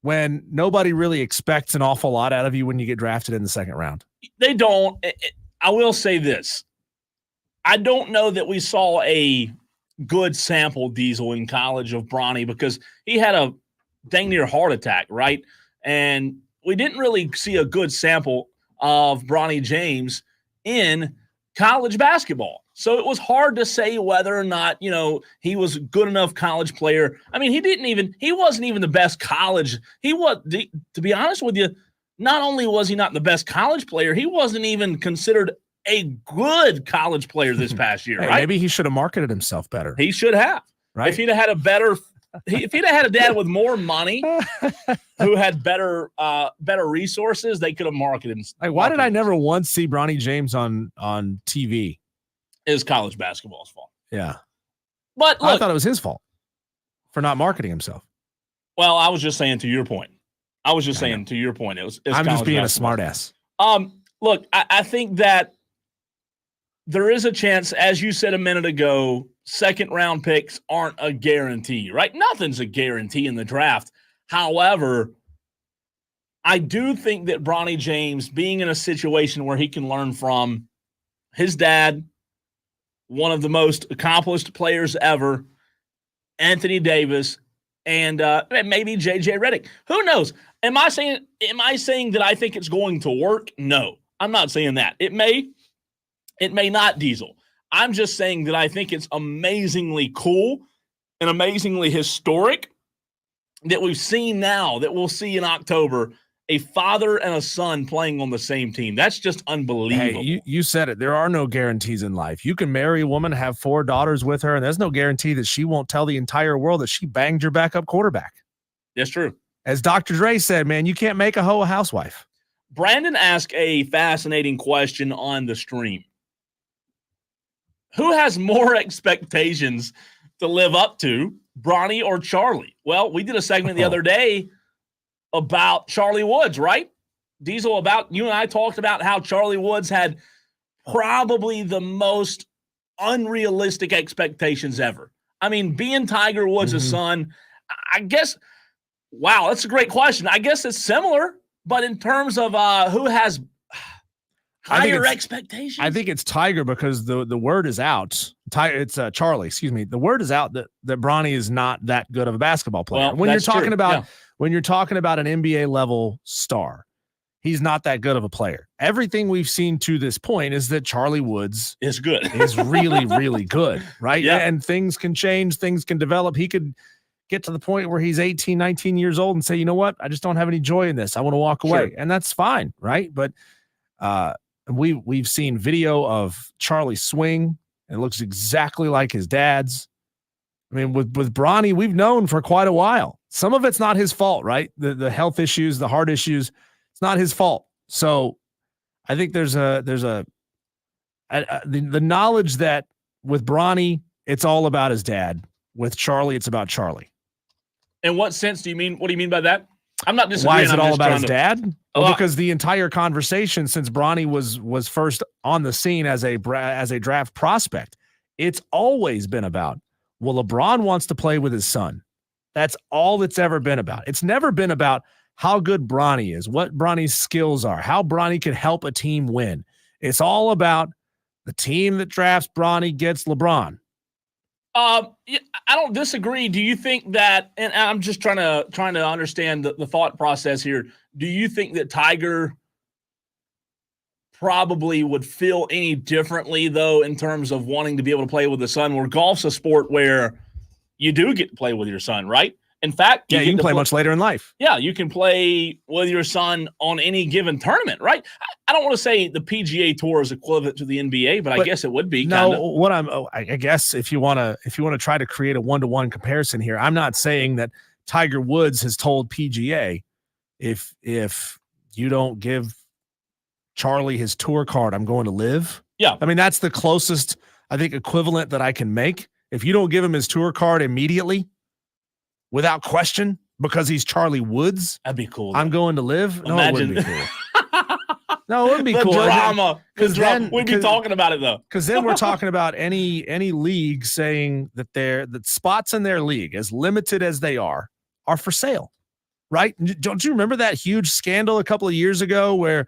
Speaker 2: when nobody really expects an awful lot out of you when you get drafted in the second round.
Speaker 1: They don't. I will say this. I don't know that we saw a good sample, Diesel, in college of Bronny because he had a dang near heart attack, right? And we didn't really see a good sample of Bronny James in college basketball. So it was hard to say whether or not, he was a good enough college player. I mean, he wasn't even the best college. To be honest with you, not only was he not the best college player, he wasn't even considered a good college player this past year, right?
Speaker 2: Maybe he should have marketed himself better.
Speaker 1: He should have.
Speaker 2: Right?
Speaker 1: If he'd have had if he'd have had a dad with more money who had better resources, they could have marketed him.
Speaker 2: Like, why did I never once see Bronny James on TV?
Speaker 1: Is college basketball's fault.
Speaker 2: Yeah.
Speaker 1: But look,
Speaker 2: I thought it was his fault for not marketing himself.
Speaker 1: Well, I was just saying to your point. It was
Speaker 2: I'm just being a smartass.
Speaker 1: Look, I think that there is a chance, as you said a minute ago, second round picks aren't a guarantee, right? Nothing's a guarantee in the draft. However, I do think that Bronny James being in a situation where he can learn from his dad, one of the most accomplished players ever, Anthony Davis, and maybe JJ Redick. Who knows? Am I saying that I think it's going to work? No, I'm not saying that. It may not, Diesel. I'm just saying that I think it's amazingly cool and amazingly historic that we've seen now, that we'll see in October, a father and a son playing on the same team. That's just unbelievable.
Speaker 2: Hey, you said it. There are no guarantees in life. You can marry a woman, have 4 daughters with her, and there's no guarantee that she won't tell the entire world that she banged your backup quarterback.
Speaker 1: That's true.
Speaker 2: As Dr. Dre said, man, you can't make a hoe a housewife.
Speaker 1: Brandon asked a fascinating question on the stream. Who has more expectations to live up to, Bronny or Charlie? Well, we did a segment the other day about Charlie Woods, right? Diesel, you and I talked about how Charlie Woods had probably the most unrealistic expectations ever. I mean, being Tiger Woods' son, I guess, wow, that's a great question. I guess it's similar, but in terms of who has higher expectations?
Speaker 2: I think it's Tiger because the word is out. It's Charlie, excuse me. The word is out that Bronny is not that good of a basketball player.
Speaker 1: Well,
Speaker 2: when you're talking
Speaker 1: true.
Speaker 2: about when you're talking about an NBA level star, he's not that good of a player. Everything we've seen to this point is that Charlie Woods
Speaker 1: is good.
Speaker 2: Is really, really good, right?
Speaker 1: Yeah.
Speaker 2: And things can change, things can develop. He could get to the point where he's 18, 19 years old and say, you know what? I just don't have any joy in this. I want to walk away. And that's fine, right? But we've seen video of Charlie swing. It looks exactly like his dad's. I mean, with Bronny, we've known for quite a while. Some of it's not his fault, right? The health issues, the heart issues, it's not his fault. So I think there's the knowledge that with Bronny, it's all about his dad. With Charlie, it's about Charlie.
Speaker 1: In what sense do you mean? What do you mean by that? I'm not disagreeing.
Speaker 2: Why is it all about his dad?
Speaker 1: Well,
Speaker 2: because the entire conversation since Bronny was first on the scene as a draft prospect, it's always been about, well, LeBron wants to play with his son. That's all it's ever been about. It's never been about how good Bronny is, what Bronny's skills are, how Bronny can help a team win. It's all about the team that drafts Bronny gets LeBron.
Speaker 1: I don't disagree. Do you think that, and I'm just trying to understand the thought process here. Do you think that Tiger probably would feel any differently, though, in terms of wanting to be able to play with the son, where golf's a sport where you do get to play with your son, right? In fact,
Speaker 2: you can play much later in life.
Speaker 1: Yeah, you can play with your son on any given tournament, right? I don't want to say the PGA Tour is equivalent to the NBA, but I guess it would be.
Speaker 2: No, I guess if you want to try to create a one-to-one comparison here, I'm not saying that Tiger Woods has told PGA, if you don't give Charlie his tour card, I'm going to live.
Speaker 1: Yeah,
Speaker 2: I mean that's the closest I think equivalent that I can make. If you don't give him his tour card immediately, without question, because he's Charlie Woods,
Speaker 1: that'd be cool.
Speaker 2: I'm going to live. No,
Speaker 1: Imagine.
Speaker 2: it wouldn't be cool. No, it wouldn't be
Speaker 1: the
Speaker 2: cool.
Speaker 1: Drama. We'd be talking about it though.
Speaker 2: Because then we're talking about any league saying that that spots in their league, as limited as they are for sale, right? Don't you remember that huge scandal a couple of years ago where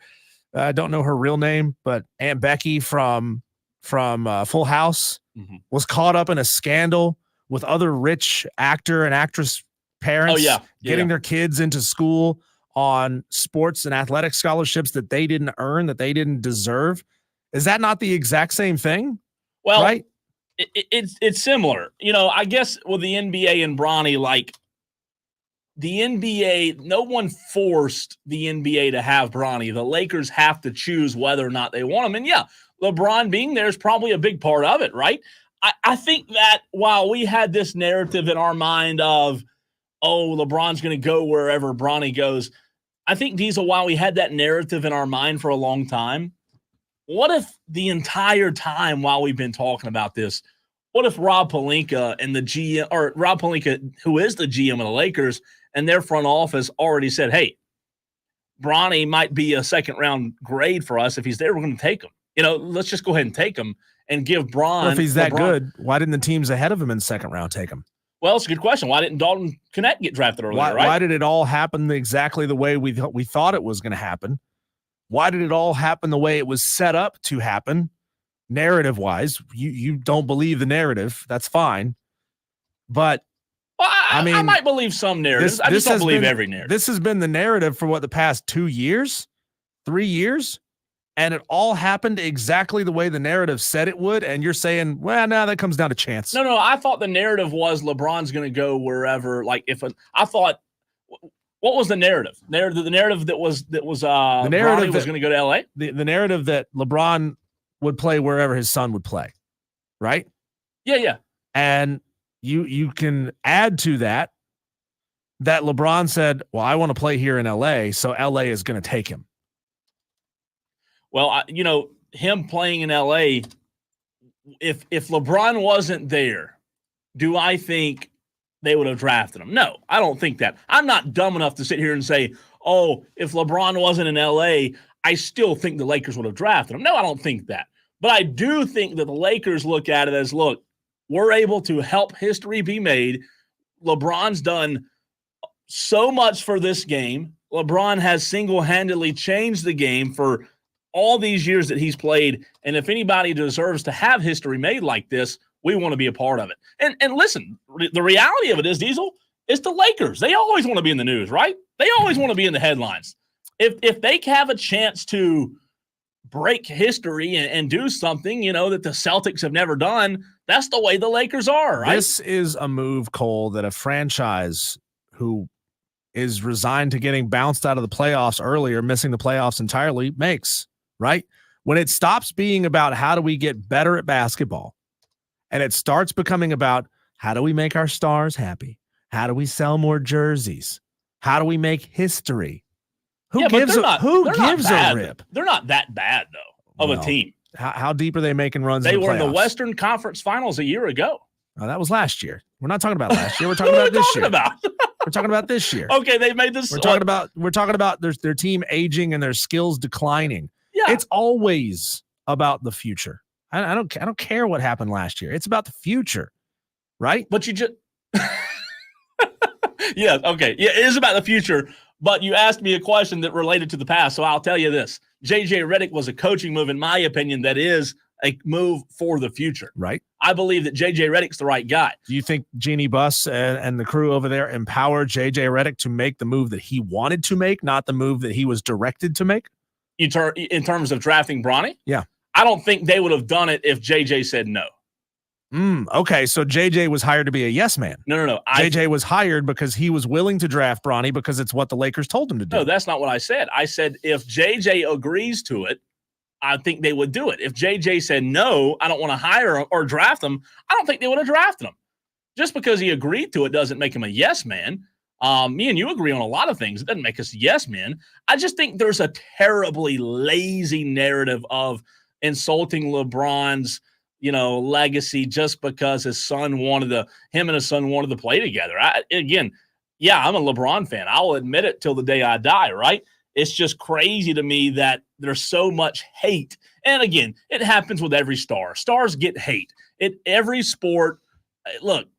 Speaker 2: I don't know her real name, but Aunt Becky from Full House was caught up in a scandal with other rich actor and actress parents getting their kids into school on sports and athletic scholarships that they didn't earn, that they didn't deserve. Is that not the exact same thing?
Speaker 1: Well,
Speaker 2: right?
Speaker 1: It's similar. You know, I guess with the NBA and Bronny, like the NBA, no one forced the NBA to have Bronny. The Lakers have to choose whether or not they want him. And yeah, LeBron being there is probably a big part of it, right? I think that while we had this narrative in our mind of, oh, LeBron's going to go wherever Bronny goes, I think, Diesel, while we had that narrative in our mind for a long time, what if the entire time while we've been talking about this, what if Rob Pelinka and the GM, or Rob Pelinka, who is the GM of the Lakers, and their front office already said, hey, Bronny might be a second-round grade for us. If he's there, we're going to take him. You know, let's just go ahead and take him. And give Bron.
Speaker 2: Well, if he's that good, why didn't the teams ahead of him in the second round take him?
Speaker 1: Well, it's a good question. Why didn't Dalton Knecht get drafted earlier?
Speaker 2: Why did it all happen exactly the way we thought it was going to happen? Why did it all happen the way it was set up to happen? Narrative wise, you don't believe the narrative. That's fine, but
Speaker 1: I might believe some narratives. I just don't believe every narrative.
Speaker 2: This has been the narrative for the past 2 years, 3 years. And it all happened exactly the way the narrative said it would. And you're saying, well, no, that comes down to chance.
Speaker 1: No, I thought the narrative was LeBron's going to go wherever. Like I thought, what was the narrative? The narrative that was the narrative Bronny was going to go to LA.
Speaker 2: The narrative that LeBron would play wherever his son would play, right?
Speaker 1: Yeah.
Speaker 2: And you can add to that that LeBron said, well, I want to play here in LA, so LA is going to take him?
Speaker 1: Well, him playing in LA, if LeBron wasn't there, do I think they would have drafted him? No, I don't think that. I'm not dumb enough to sit here and say, oh, if LeBron wasn't in LA, I still think the Lakers would have drafted him. No, I don't think that. But I do think that the Lakers look at it as, look, we're able to help history be made. LeBron's done so much for this game. LeBron has single-handedly changed the game for all these years that he's played. And if anybody deserves to have history made like this, we want to be a part of it. And listen, the reality of it is, Diesel, it's the Lakers. They always want to be in the news, right? They always want to be in the headlines. If they have a chance to break history and do something, that the Celtics have never done, that's the way the Lakers are, right?
Speaker 2: This is a move, Cole, that a franchise who is resigned to getting bounced out of the playoffs early or missing the playoffs entirely makes, right? When it stops being about how do we get better at basketball and it starts becoming about how do we make our stars happy? How do we sell more jerseys? How do we make history? Who gives a rip?
Speaker 1: They're not that bad, though, of a team.
Speaker 2: How deep are they making runs?
Speaker 1: They
Speaker 2: in the
Speaker 1: were in the
Speaker 2: playoffs?
Speaker 1: Western Conference Finals a year ago.
Speaker 2: Oh, that was last year. We're not talking about last year. We're talking about this year. We're talking about this year.
Speaker 1: Okay, they made this.
Speaker 2: We're talking about their team aging and their skills declining.
Speaker 1: Yeah,
Speaker 2: it's always about the future. I don't care what happened last year. It's about the future, right?
Speaker 1: But you just yeah, okay, yeah, it is about the future. But you asked me a question that related to the past, so I'll tell you this: JJ Redick was a coaching move, in my opinion, that is a move for the future.
Speaker 2: Right.
Speaker 1: I believe that JJ Redick's the right guy.
Speaker 2: Do you think Jeannie Buss and the crew over there empowered JJ Redick to make the move that he wanted to make, not the move that he was directed to make?
Speaker 1: In terms of drafting Bronny?
Speaker 2: Yeah.
Speaker 1: I don't think they would have done it if JJ said no.
Speaker 2: Okay, so JJ was hired to be a yes man.
Speaker 1: No.
Speaker 2: JJ was hired because he was willing to draft Bronny because it's what the Lakers told him to do.
Speaker 1: No, that's not what I said. I said if JJ agrees to it, I think they would do it. If JJ said, no, I don't want to hire him or draft him, I don't think they would have drafted him. Just because he agreed to it doesn't make him a yes man. Me and you agree on a lot of things. It doesn't make us yes men. I just think there's a terribly lazy narrative of insulting LeBron's, legacy just because him and his son wanted to play together. I'm a LeBron fan. I'll admit it till the day I die, right? It's just crazy to me that there's so much hate. And again, it happens with every star. Stars get hate. Every sport. Look,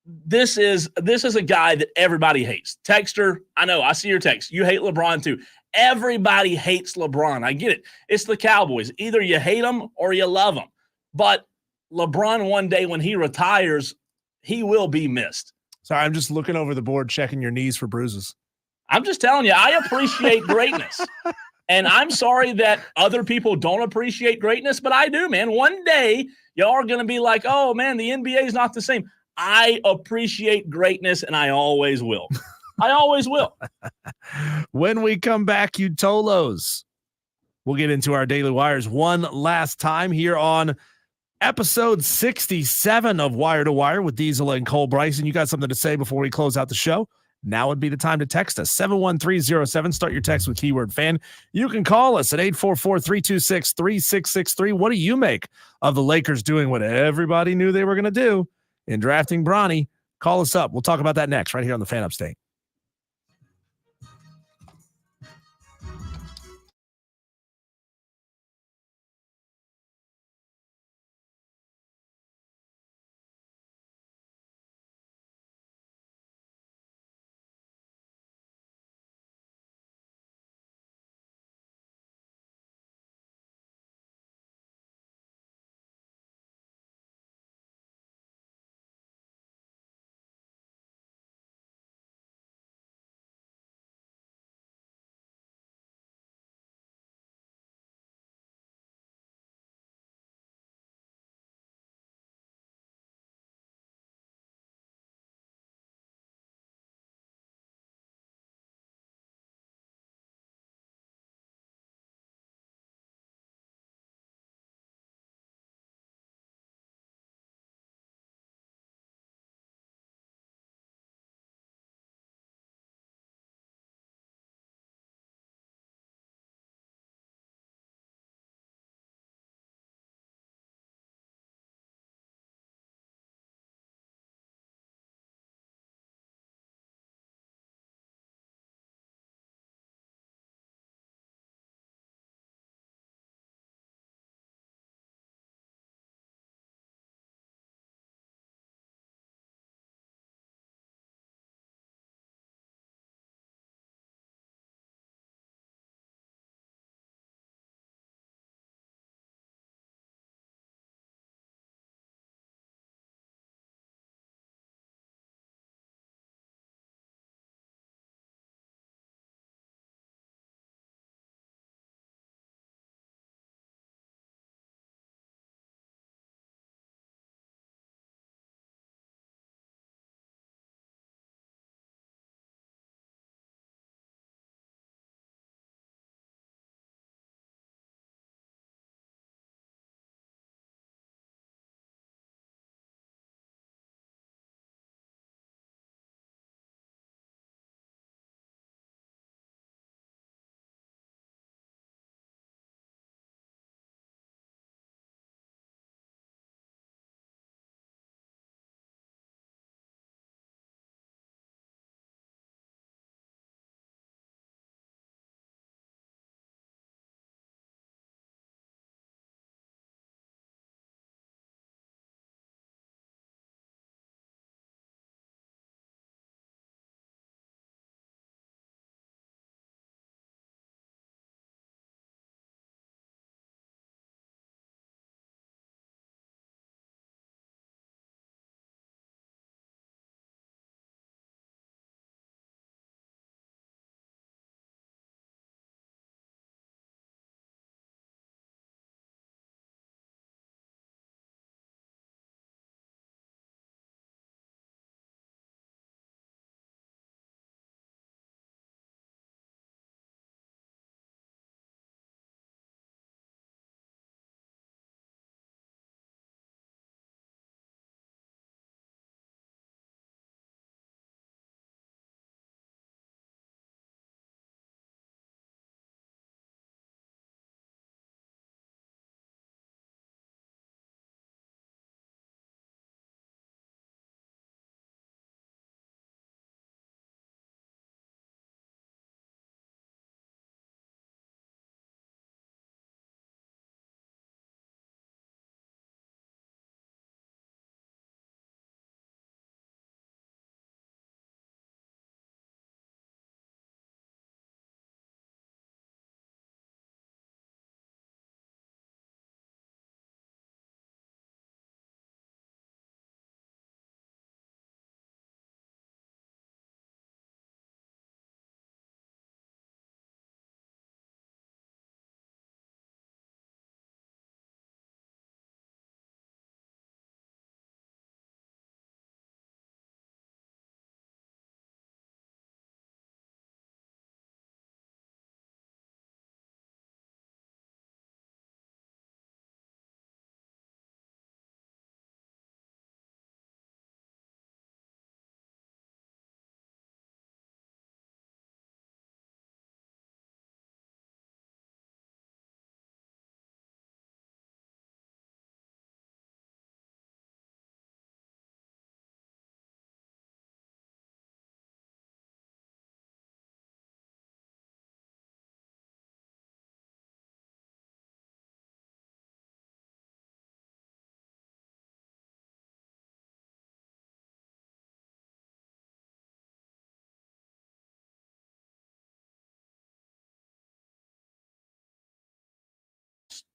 Speaker 1: this is a guy that everybody hates. Texter, I know, I see your text. You hate LeBron too. Everybody hates LeBron. I get it. It's the Cowboys. Either you hate them or you love them. But LeBron, one day when he retires, he will be missed.
Speaker 2: Sorry, I'm just looking over the board, checking your knees for bruises.
Speaker 1: I'm just telling you, I appreciate greatness. And I'm sorry that other people don't appreciate greatness, but I do, man. One day, y'all are going to be like, oh, man, the NBA is not the same. I appreciate greatness, and I always will. I always will.
Speaker 2: When we come back, you Tolos, we'll get into our Daily Wires one last time here on episode 67 of Wire to Wire with Diesel and Cole Bryson. You got something to say before we close out the show? Now would be the time to text us, 71307. Start your text with keyword fan. You can call us at 844-326-3663. What do you make of the Lakers doing what everybody knew they were going to do in drafting Bronny? Call us up. We'll talk about that next right here on the Fan Upstate.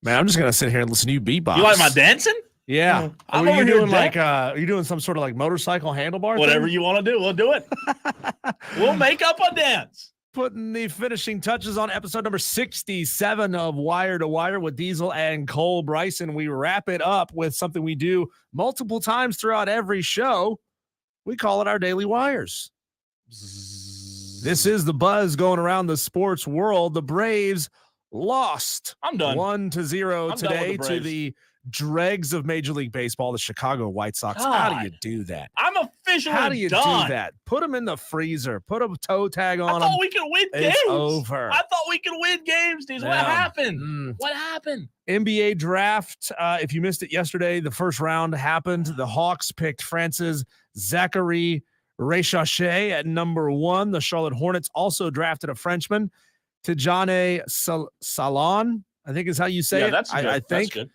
Speaker 2: Man, I'm just gonna sit here and listen to you beatbox.
Speaker 1: You like my dancing?
Speaker 2: Yeah.
Speaker 1: I'm
Speaker 2: Are
Speaker 1: over
Speaker 2: you
Speaker 1: here
Speaker 2: doing
Speaker 1: deck-
Speaker 2: are you doing some sort of like motorcycle handlebar?
Speaker 1: Whatever
Speaker 2: thing?
Speaker 1: you want to do, we'll do it. We'll make up a dance.
Speaker 2: Putting the finishing touches on episode number 67 of Wire to Wire with Diesel and Cole Bryson. We wrap it up with something we do multiple times throughout every show. We call it our Daily Wires. This is the buzz going around the sports world. The Braves lost.
Speaker 1: I'm done.
Speaker 2: 1-0
Speaker 1: I'm done
Speaker 2: today
Speaker 1: with the
Speaker 2: to
Speaker 1: Braves.
Speaker 2: the dregs of Major League Baseball, the Chicago White Sox. How do you do that?
Speaker 1: I'm officially
Speaker 2: How do you
Speaker 1: done.
Speaker 2: do that? Put them in the freezer. Put a toe tag
Speaker 1: I
Speaker 2: on them.
Speaker 1: thought we could win games.
Speaker 2: It's over.
Speaker 1: I thought we could win games, Diesel. What
Speaker 2: Yeah.
Speaker 1: happened? What happened?
Speaker 2: NBA draft. If you missed it yesterday, the first round happened. The Hawks picked Francis Zachary Rechache at number 1. The Charlotte Hornets also drafted a Frenchman, Tijane Salon, I think is how you say it.
Speaker 1: That's good.
Speaker 2: I think.
Speaker 1: That's good.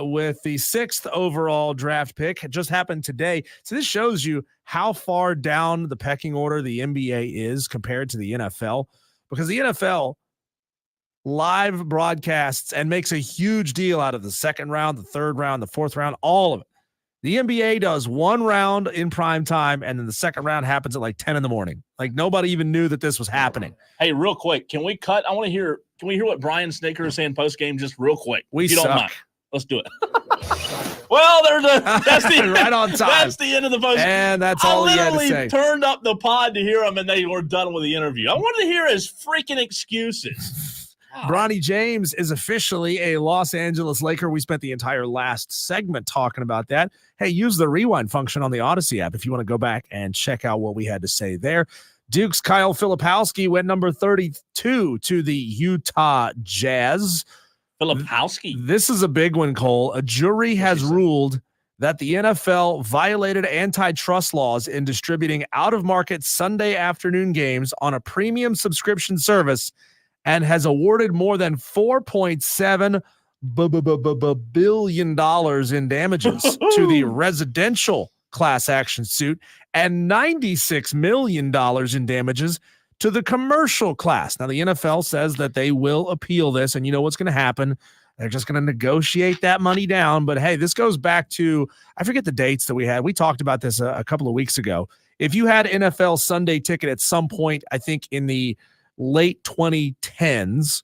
Speaker 2: With the 6th overall draft pick. It just happened today. So this shows you how far down the pecking order the NBA is compared to the NFL, because the NFL live broadcasts and makes a huge deal out of the 2nd round, the 3rd round, the 4th round, all of it. The NBA does 1 round in prime time, and then the 2nd round happens at like 10 in the morning. Like nobody even knew that this was happening.
Speaker 1: Hey, real quick, can we cut? I want to hear. Can we hear what Brian Snaker is saying post game, just real quick?
Speaker 2: We
Speaker 1: if you don't
Speaker 2: suck.
Speaker 1: mind. Let's do it. Well, that's the
Speaker 2: Right on time.
Speaker 1: That's the end of the post.
Speaker 2: And that's all
Speaker 1: I
Speaker 2: he had to
Speaker 1: literally
Speaker 2: say.
Speaker 1: turned up the pod to hear him, and they were done with the interview. I wanted to hear his freaking excuses.
Speaker 2: Bronny James is officially a Los Angeles Laker. We spent the entire last segment talking about that. Hey, use the rewind function on the Odyssey app if you want to go back and check out what we had to say there. Duke's Kyle Filipowski went number 32 to the Utah Jazz.
Speaker 1: Filipowski.
Speaker 2: This is a big one, Cole. A jury has ruled that the NFL violated antitrust laws in distributing out-of-market Sunday afternoon games on a premium subscription service and has awarded more than $4.7 billion in damages to the residential class action suit and $96 million in damages to the commercial class. Now, the NFL says that they will appeal this, and you know what's going to happen. They're just going to negotiate that money down. But hey, this goes back to, I forget the dates that we had. We talked about this a couple of weeks ago. If you had NFL Sunday ticket at some point, I think in the late 2010s,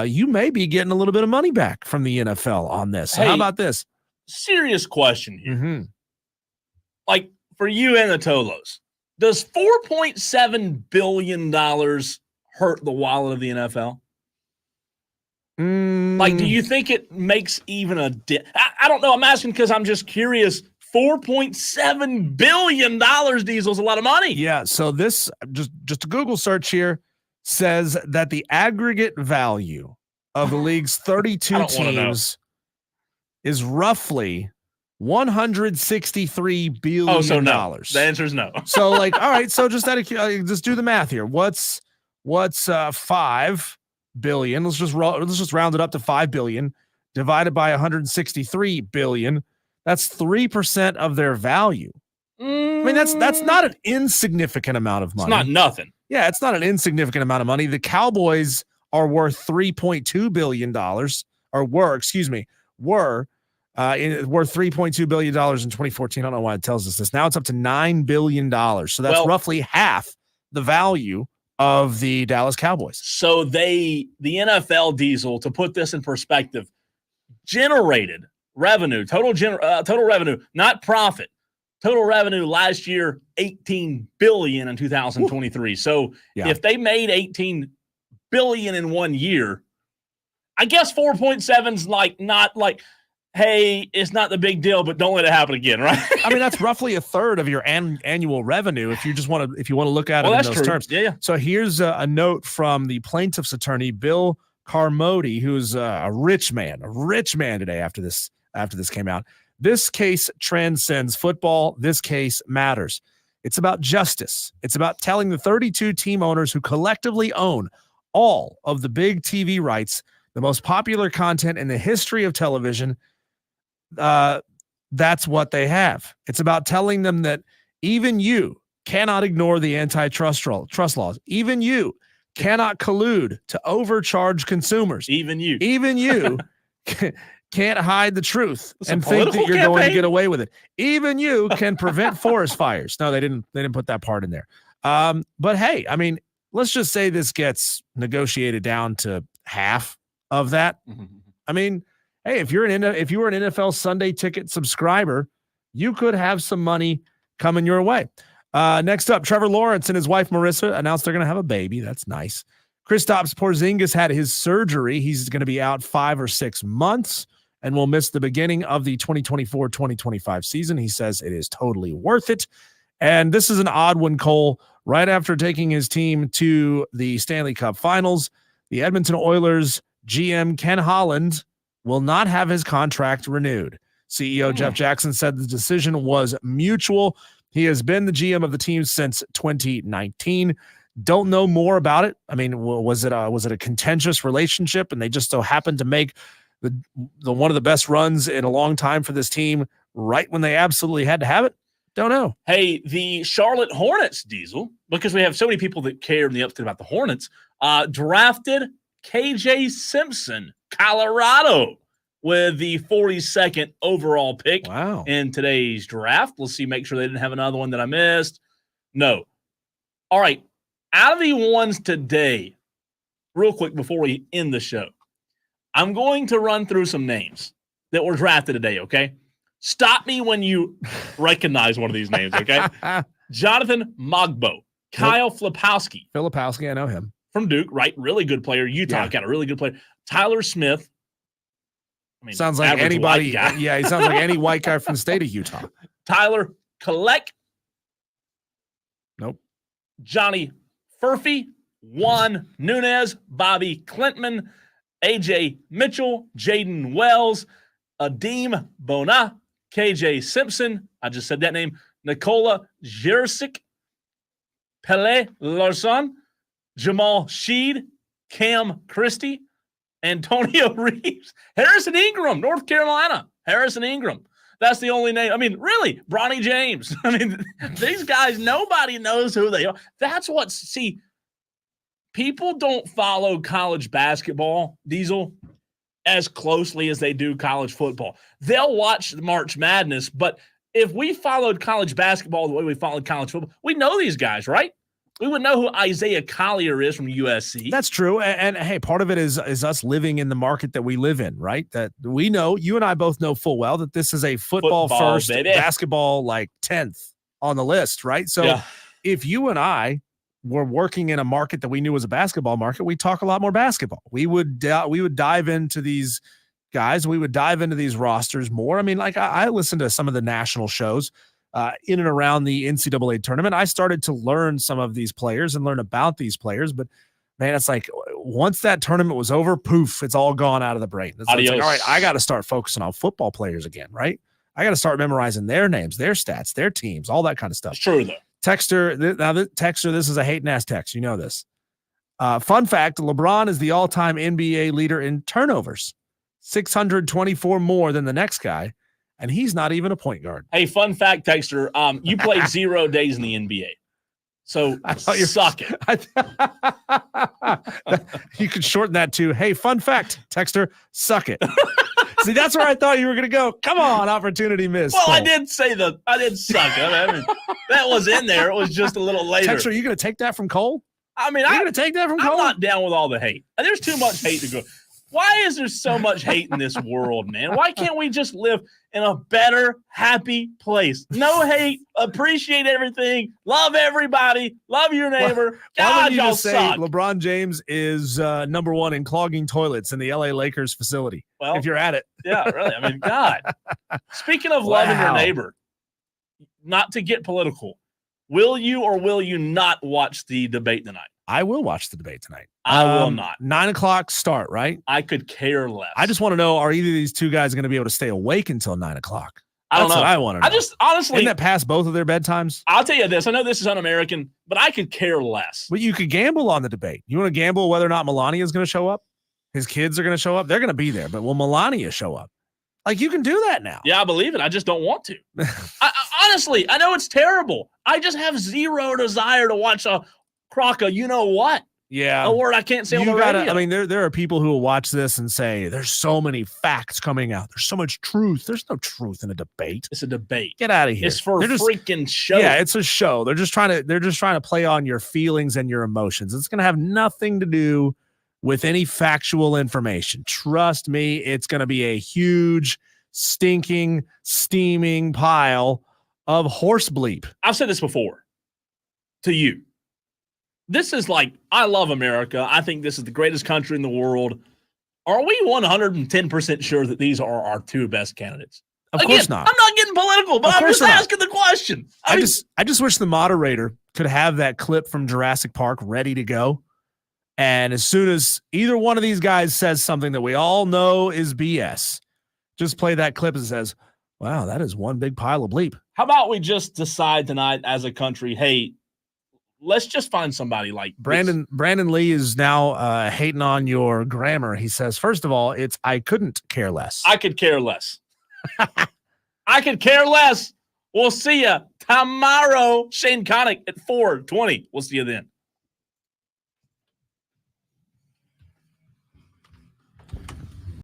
Speaker 2: you may be getting a little bit of money back from the NFL on this. So how about this?
Speaker 1: Serious question here.
Speaker 2: Mm-hmm.
Speaker 1: Like for you and the Tolos, does $4.7 billion hurt the wallet of the NFL? Like, do you think it makes even a I don't know. I'm asking because I'm just curious. $4.7 billion, Diesel, is a lot of money.
Speaker 2: Yeah. So this, just a Google search here, says that the aggregate value of the league's 32 teams is roughly $163 billion.
Speaker 1: Oh, so no. The answer is no.
Speaker 2: So, like, all right. So just just do the math here. What's 5 billion? Let's just round it up to 5 billion divided by 163 billion. That's 3% of their value. I mean, that's not an insignificant amount of money.
Speaker 1: It's not nothing.
Speaker 2: Yeah, it's not an insignificant amount of money. The Cowboys are worth $3.2 billion, or were worth $3.2 billion in 2014. I don't know why it tells us this. Now it's up to $9 billion. So that's roughly half the value of the Dallas Cowboys.
Speaker 1: So the NFL, Diesel, to put this in perspective, generated revenue, total revenue, not profit. Total revenue last year, $18 billion in 2023. So if they made $18 billion in 1 year, I guess 4.7 is not like, hey, it's not the big deal, but don't let it happen again, right?
Speaker 2: I mean, that's roughly a third of your annual revenue if you want to look at it in those terms.
Speaker 1: Yeah.
Speaker 2: So here's a note from the plaintiff's attorney, Bill Carmody, who's a rich man today after this came out. This case transcends football. This case matters. It's about justice. It's about telling the 32 team owners who collectively own all of the big TV rights, the most popular content in the history of television, that's what they have. It's about telling them that even you cannot ignore the antitrust laws. Even you cannot collude to overcharge consumers.
Speaker 1: Even you
Speaker 2: can't hide the truth
Speaker 1: It's a
Speaker 2: and think that
Speaker 1: political
Speaker 2: you're going to
Speaker 1: campaign?
Speaker 2: get away with it. Even you can prevent forest fires. No, they didn't put that part in there. But hey, I mean, let's just say this gets negotiated down to half of that. I mean, hey, if you were an NFL Sunday Ticket subscriber, you could have some money coming your way. Next up, Trevor Lawrence and his wife Marissa announced they're going to have a baby. That's nice. Kristaps Porzingis had his surgery. He's going to be out 5 or 6 months and will miss the beginning of the 2024-2025 season. He says it is totally worth it. And this is an odd one, Cole. Right after taking his team to the Stanley Cup Finals, the Edmonton Oilers GM Ken Holland will not have his contract renewed. CEO Jeff Jackson said the decision was mutual. He has been the GM of the team since 2019. Don't know more about it. I mean, was it a contentious relationship and they just so happened to make the one of the best runs in a long time for this team right when they absolutely had to have it? Don't know.
Speaker 1: Hey, the Charlotte Hornets, Diesel, because we have so many people that care in the upstate about the Hornets, drafted KJ Simpson, Colorado, with the 42nd overall pick in today's draft. Let's see, make sure they didn't have another one that I missed. No. All right. Out of the ones today, real quick before we end the show, I'm going to run through some names that were drafted today, okay? Stop me when you recognize one of these names, okay? Jonathan Mogbo, Kyle Filipowski.
Speaker 2: Filipowski, I know him.
Speaker 1: From Duke, right? Really good player. Utah got a really good player. Tyler Smith. I mean,
Speaker 2: sounds like anybody. Yeah, he sounds like any white guy from the state of Utah.
Speaker 1: Tyler Kolek.
Speaker 2: Nope.
Speaker 1: Johnny Furphy, Juan Nunez, Bobby Clintman, AJ Mitchell, Jaden Wells, Adeem Bona, KJ Simpson. I just said that name. Nikola Jersic, Pele Larson, Jamal Sheed, Cam Christie, Antonio Reeves, Harrison Ingram, North Carolina. Harrison Ingram. That's the only name. I mean, really, Bronny James. I mean, these guys, nobody knows who they are. That's what, see, people don't follow college basketball, Diesel, as closely as they do college football. They'll watch March Madness, but if we followed college basketball the way we followed college football, we know these guys, right? We would know who Isaiah Collier is from USC.
Speaker 2: That's true. And hey, part of it is us living in the market that we live in, right? That we know, you and I both know full well that this is a football first, baby. Basketball like 10th on the list, right? So if you and I were working in a market that we knew was a basketball market, we talk a lot more basketball. We would dive into these guys. We would dive into these rosters more. I mean, like I listened to some of the national shows in and around the NCAA tournament. I started to learn some of these players and learn about these players, but man, it's like once that tournament was over, poof, it's all gone out of the brain. It's like, all right, I got to start focusing on football players again, right? I got to start memorizing their names, their stats, their teams, all that kind of stuff.
Speaker 1: It's true, though.
Speaker 2: Texter, this is a hate and ass text. You know this. Fun fact, LeBron is the all-time NBA leader in turnovers, 624 more than the next guy. And he's not even a point guard.
Speaker 1: Hey, fun fact, Texter, you played 0 days in the NBA. So suck it.
Speaker 2: You could shorten that to, hey, fun fact, Texter, suck it. See, that's where I thought you were going to go. Come on, opportunity missed.
Speaker 1: Well, Cole. I did suck it. I mean, that was in there. It was just a little later.
Speaker 2: Texter, are you going to take that from Cole?
Speaker 1: I mean,
Speaker 2: I'm going to take that from Cole.
Speaker 1: I'm not down with all the hate. There's too much hate to go. Why is there so much hate in this world, man? Why can't we just live in a better, happy place? No hate, appreciate everything, love everybody, love your neighbor. God, y'all suck.
Speaker 2: LeBron James is number one in clogging toilets in the LA Lakers facility. Well, if you're at it.
Speaker 1: Yeah, really. I mean, God. Speaking of loving your neighbor, not to get political, will you or will you not watch the debate tonight?
Speaker 2: I will watch the debate tonight.
Speaker 1: I will not.
Speaker 2: 9:00 start, right?
Speaker 1: I could care less.
Speaker 2: I just want to know, are either of these two guys going to be able to stay awake until 9:00?
Speaker 1: I don't know.
Speaker 2: What I want to know.
Speaker 1: I just honestly.
Speaker 2: Isn't that past both of their bedtimes?
Speaker 1: I'll tell you this. I know this is un-American, but I could care less.
Speaker 2: But you could gamble on the debate. You want to gamble whether or not Melania is going to show up? His kids are going to show up? They're going to be there. But will Melania show up? Like, you can do that now.
Speaker 1: Yeah, I believe it. I just don't want to. Honestly, I know it's terrible. I just have zero desire to watch a crock of you know what.
Speaker 2: Yeah.
Speaker 1: A word I can't say on the radio.
Speaker 2: I mean, there are people who will watch this and say, there's so many facts coming out. There's so much truth. There's no truth in a debate.
Speaker 1: It's a debate.
Speaker 2: Get out of here.
Speaker 1: It's for a freaking show.
Speaker 2: Yeah, it's a show. They're just trying to play on your feelings and your emotions. It's going to have nothing to do with any factual information. Trust me, it's going to be a huge, stinking, steaming pile of horse bleep.
Speaker 1: I've said this before to you. This is like, I love America. I think this is the greatest country in the world. Are we 110% sure that these are our two best candidates?
Speaker 2: Of course not.
Speaker 1: I'm not getting political, but I'm just asking the question.
Speaker 2: I just wish the moderator could have that clip from Jurassic Park ready to go. And as soon as either one of these guys says something that we all know is BS, just play that clip and says, wow, that is one big pile of bleep.
Speaker 1: How about we just decide tonight as a country, hey, let's just find somebody like
Speaker 2: Brandon Lee is now hating on your grammar. He says, first of all, it's I couldn't care less.
Speaker 1: I could care less. I could care less. We'll see you tomorrow. Shane Connick at 4:20. We'll see you then.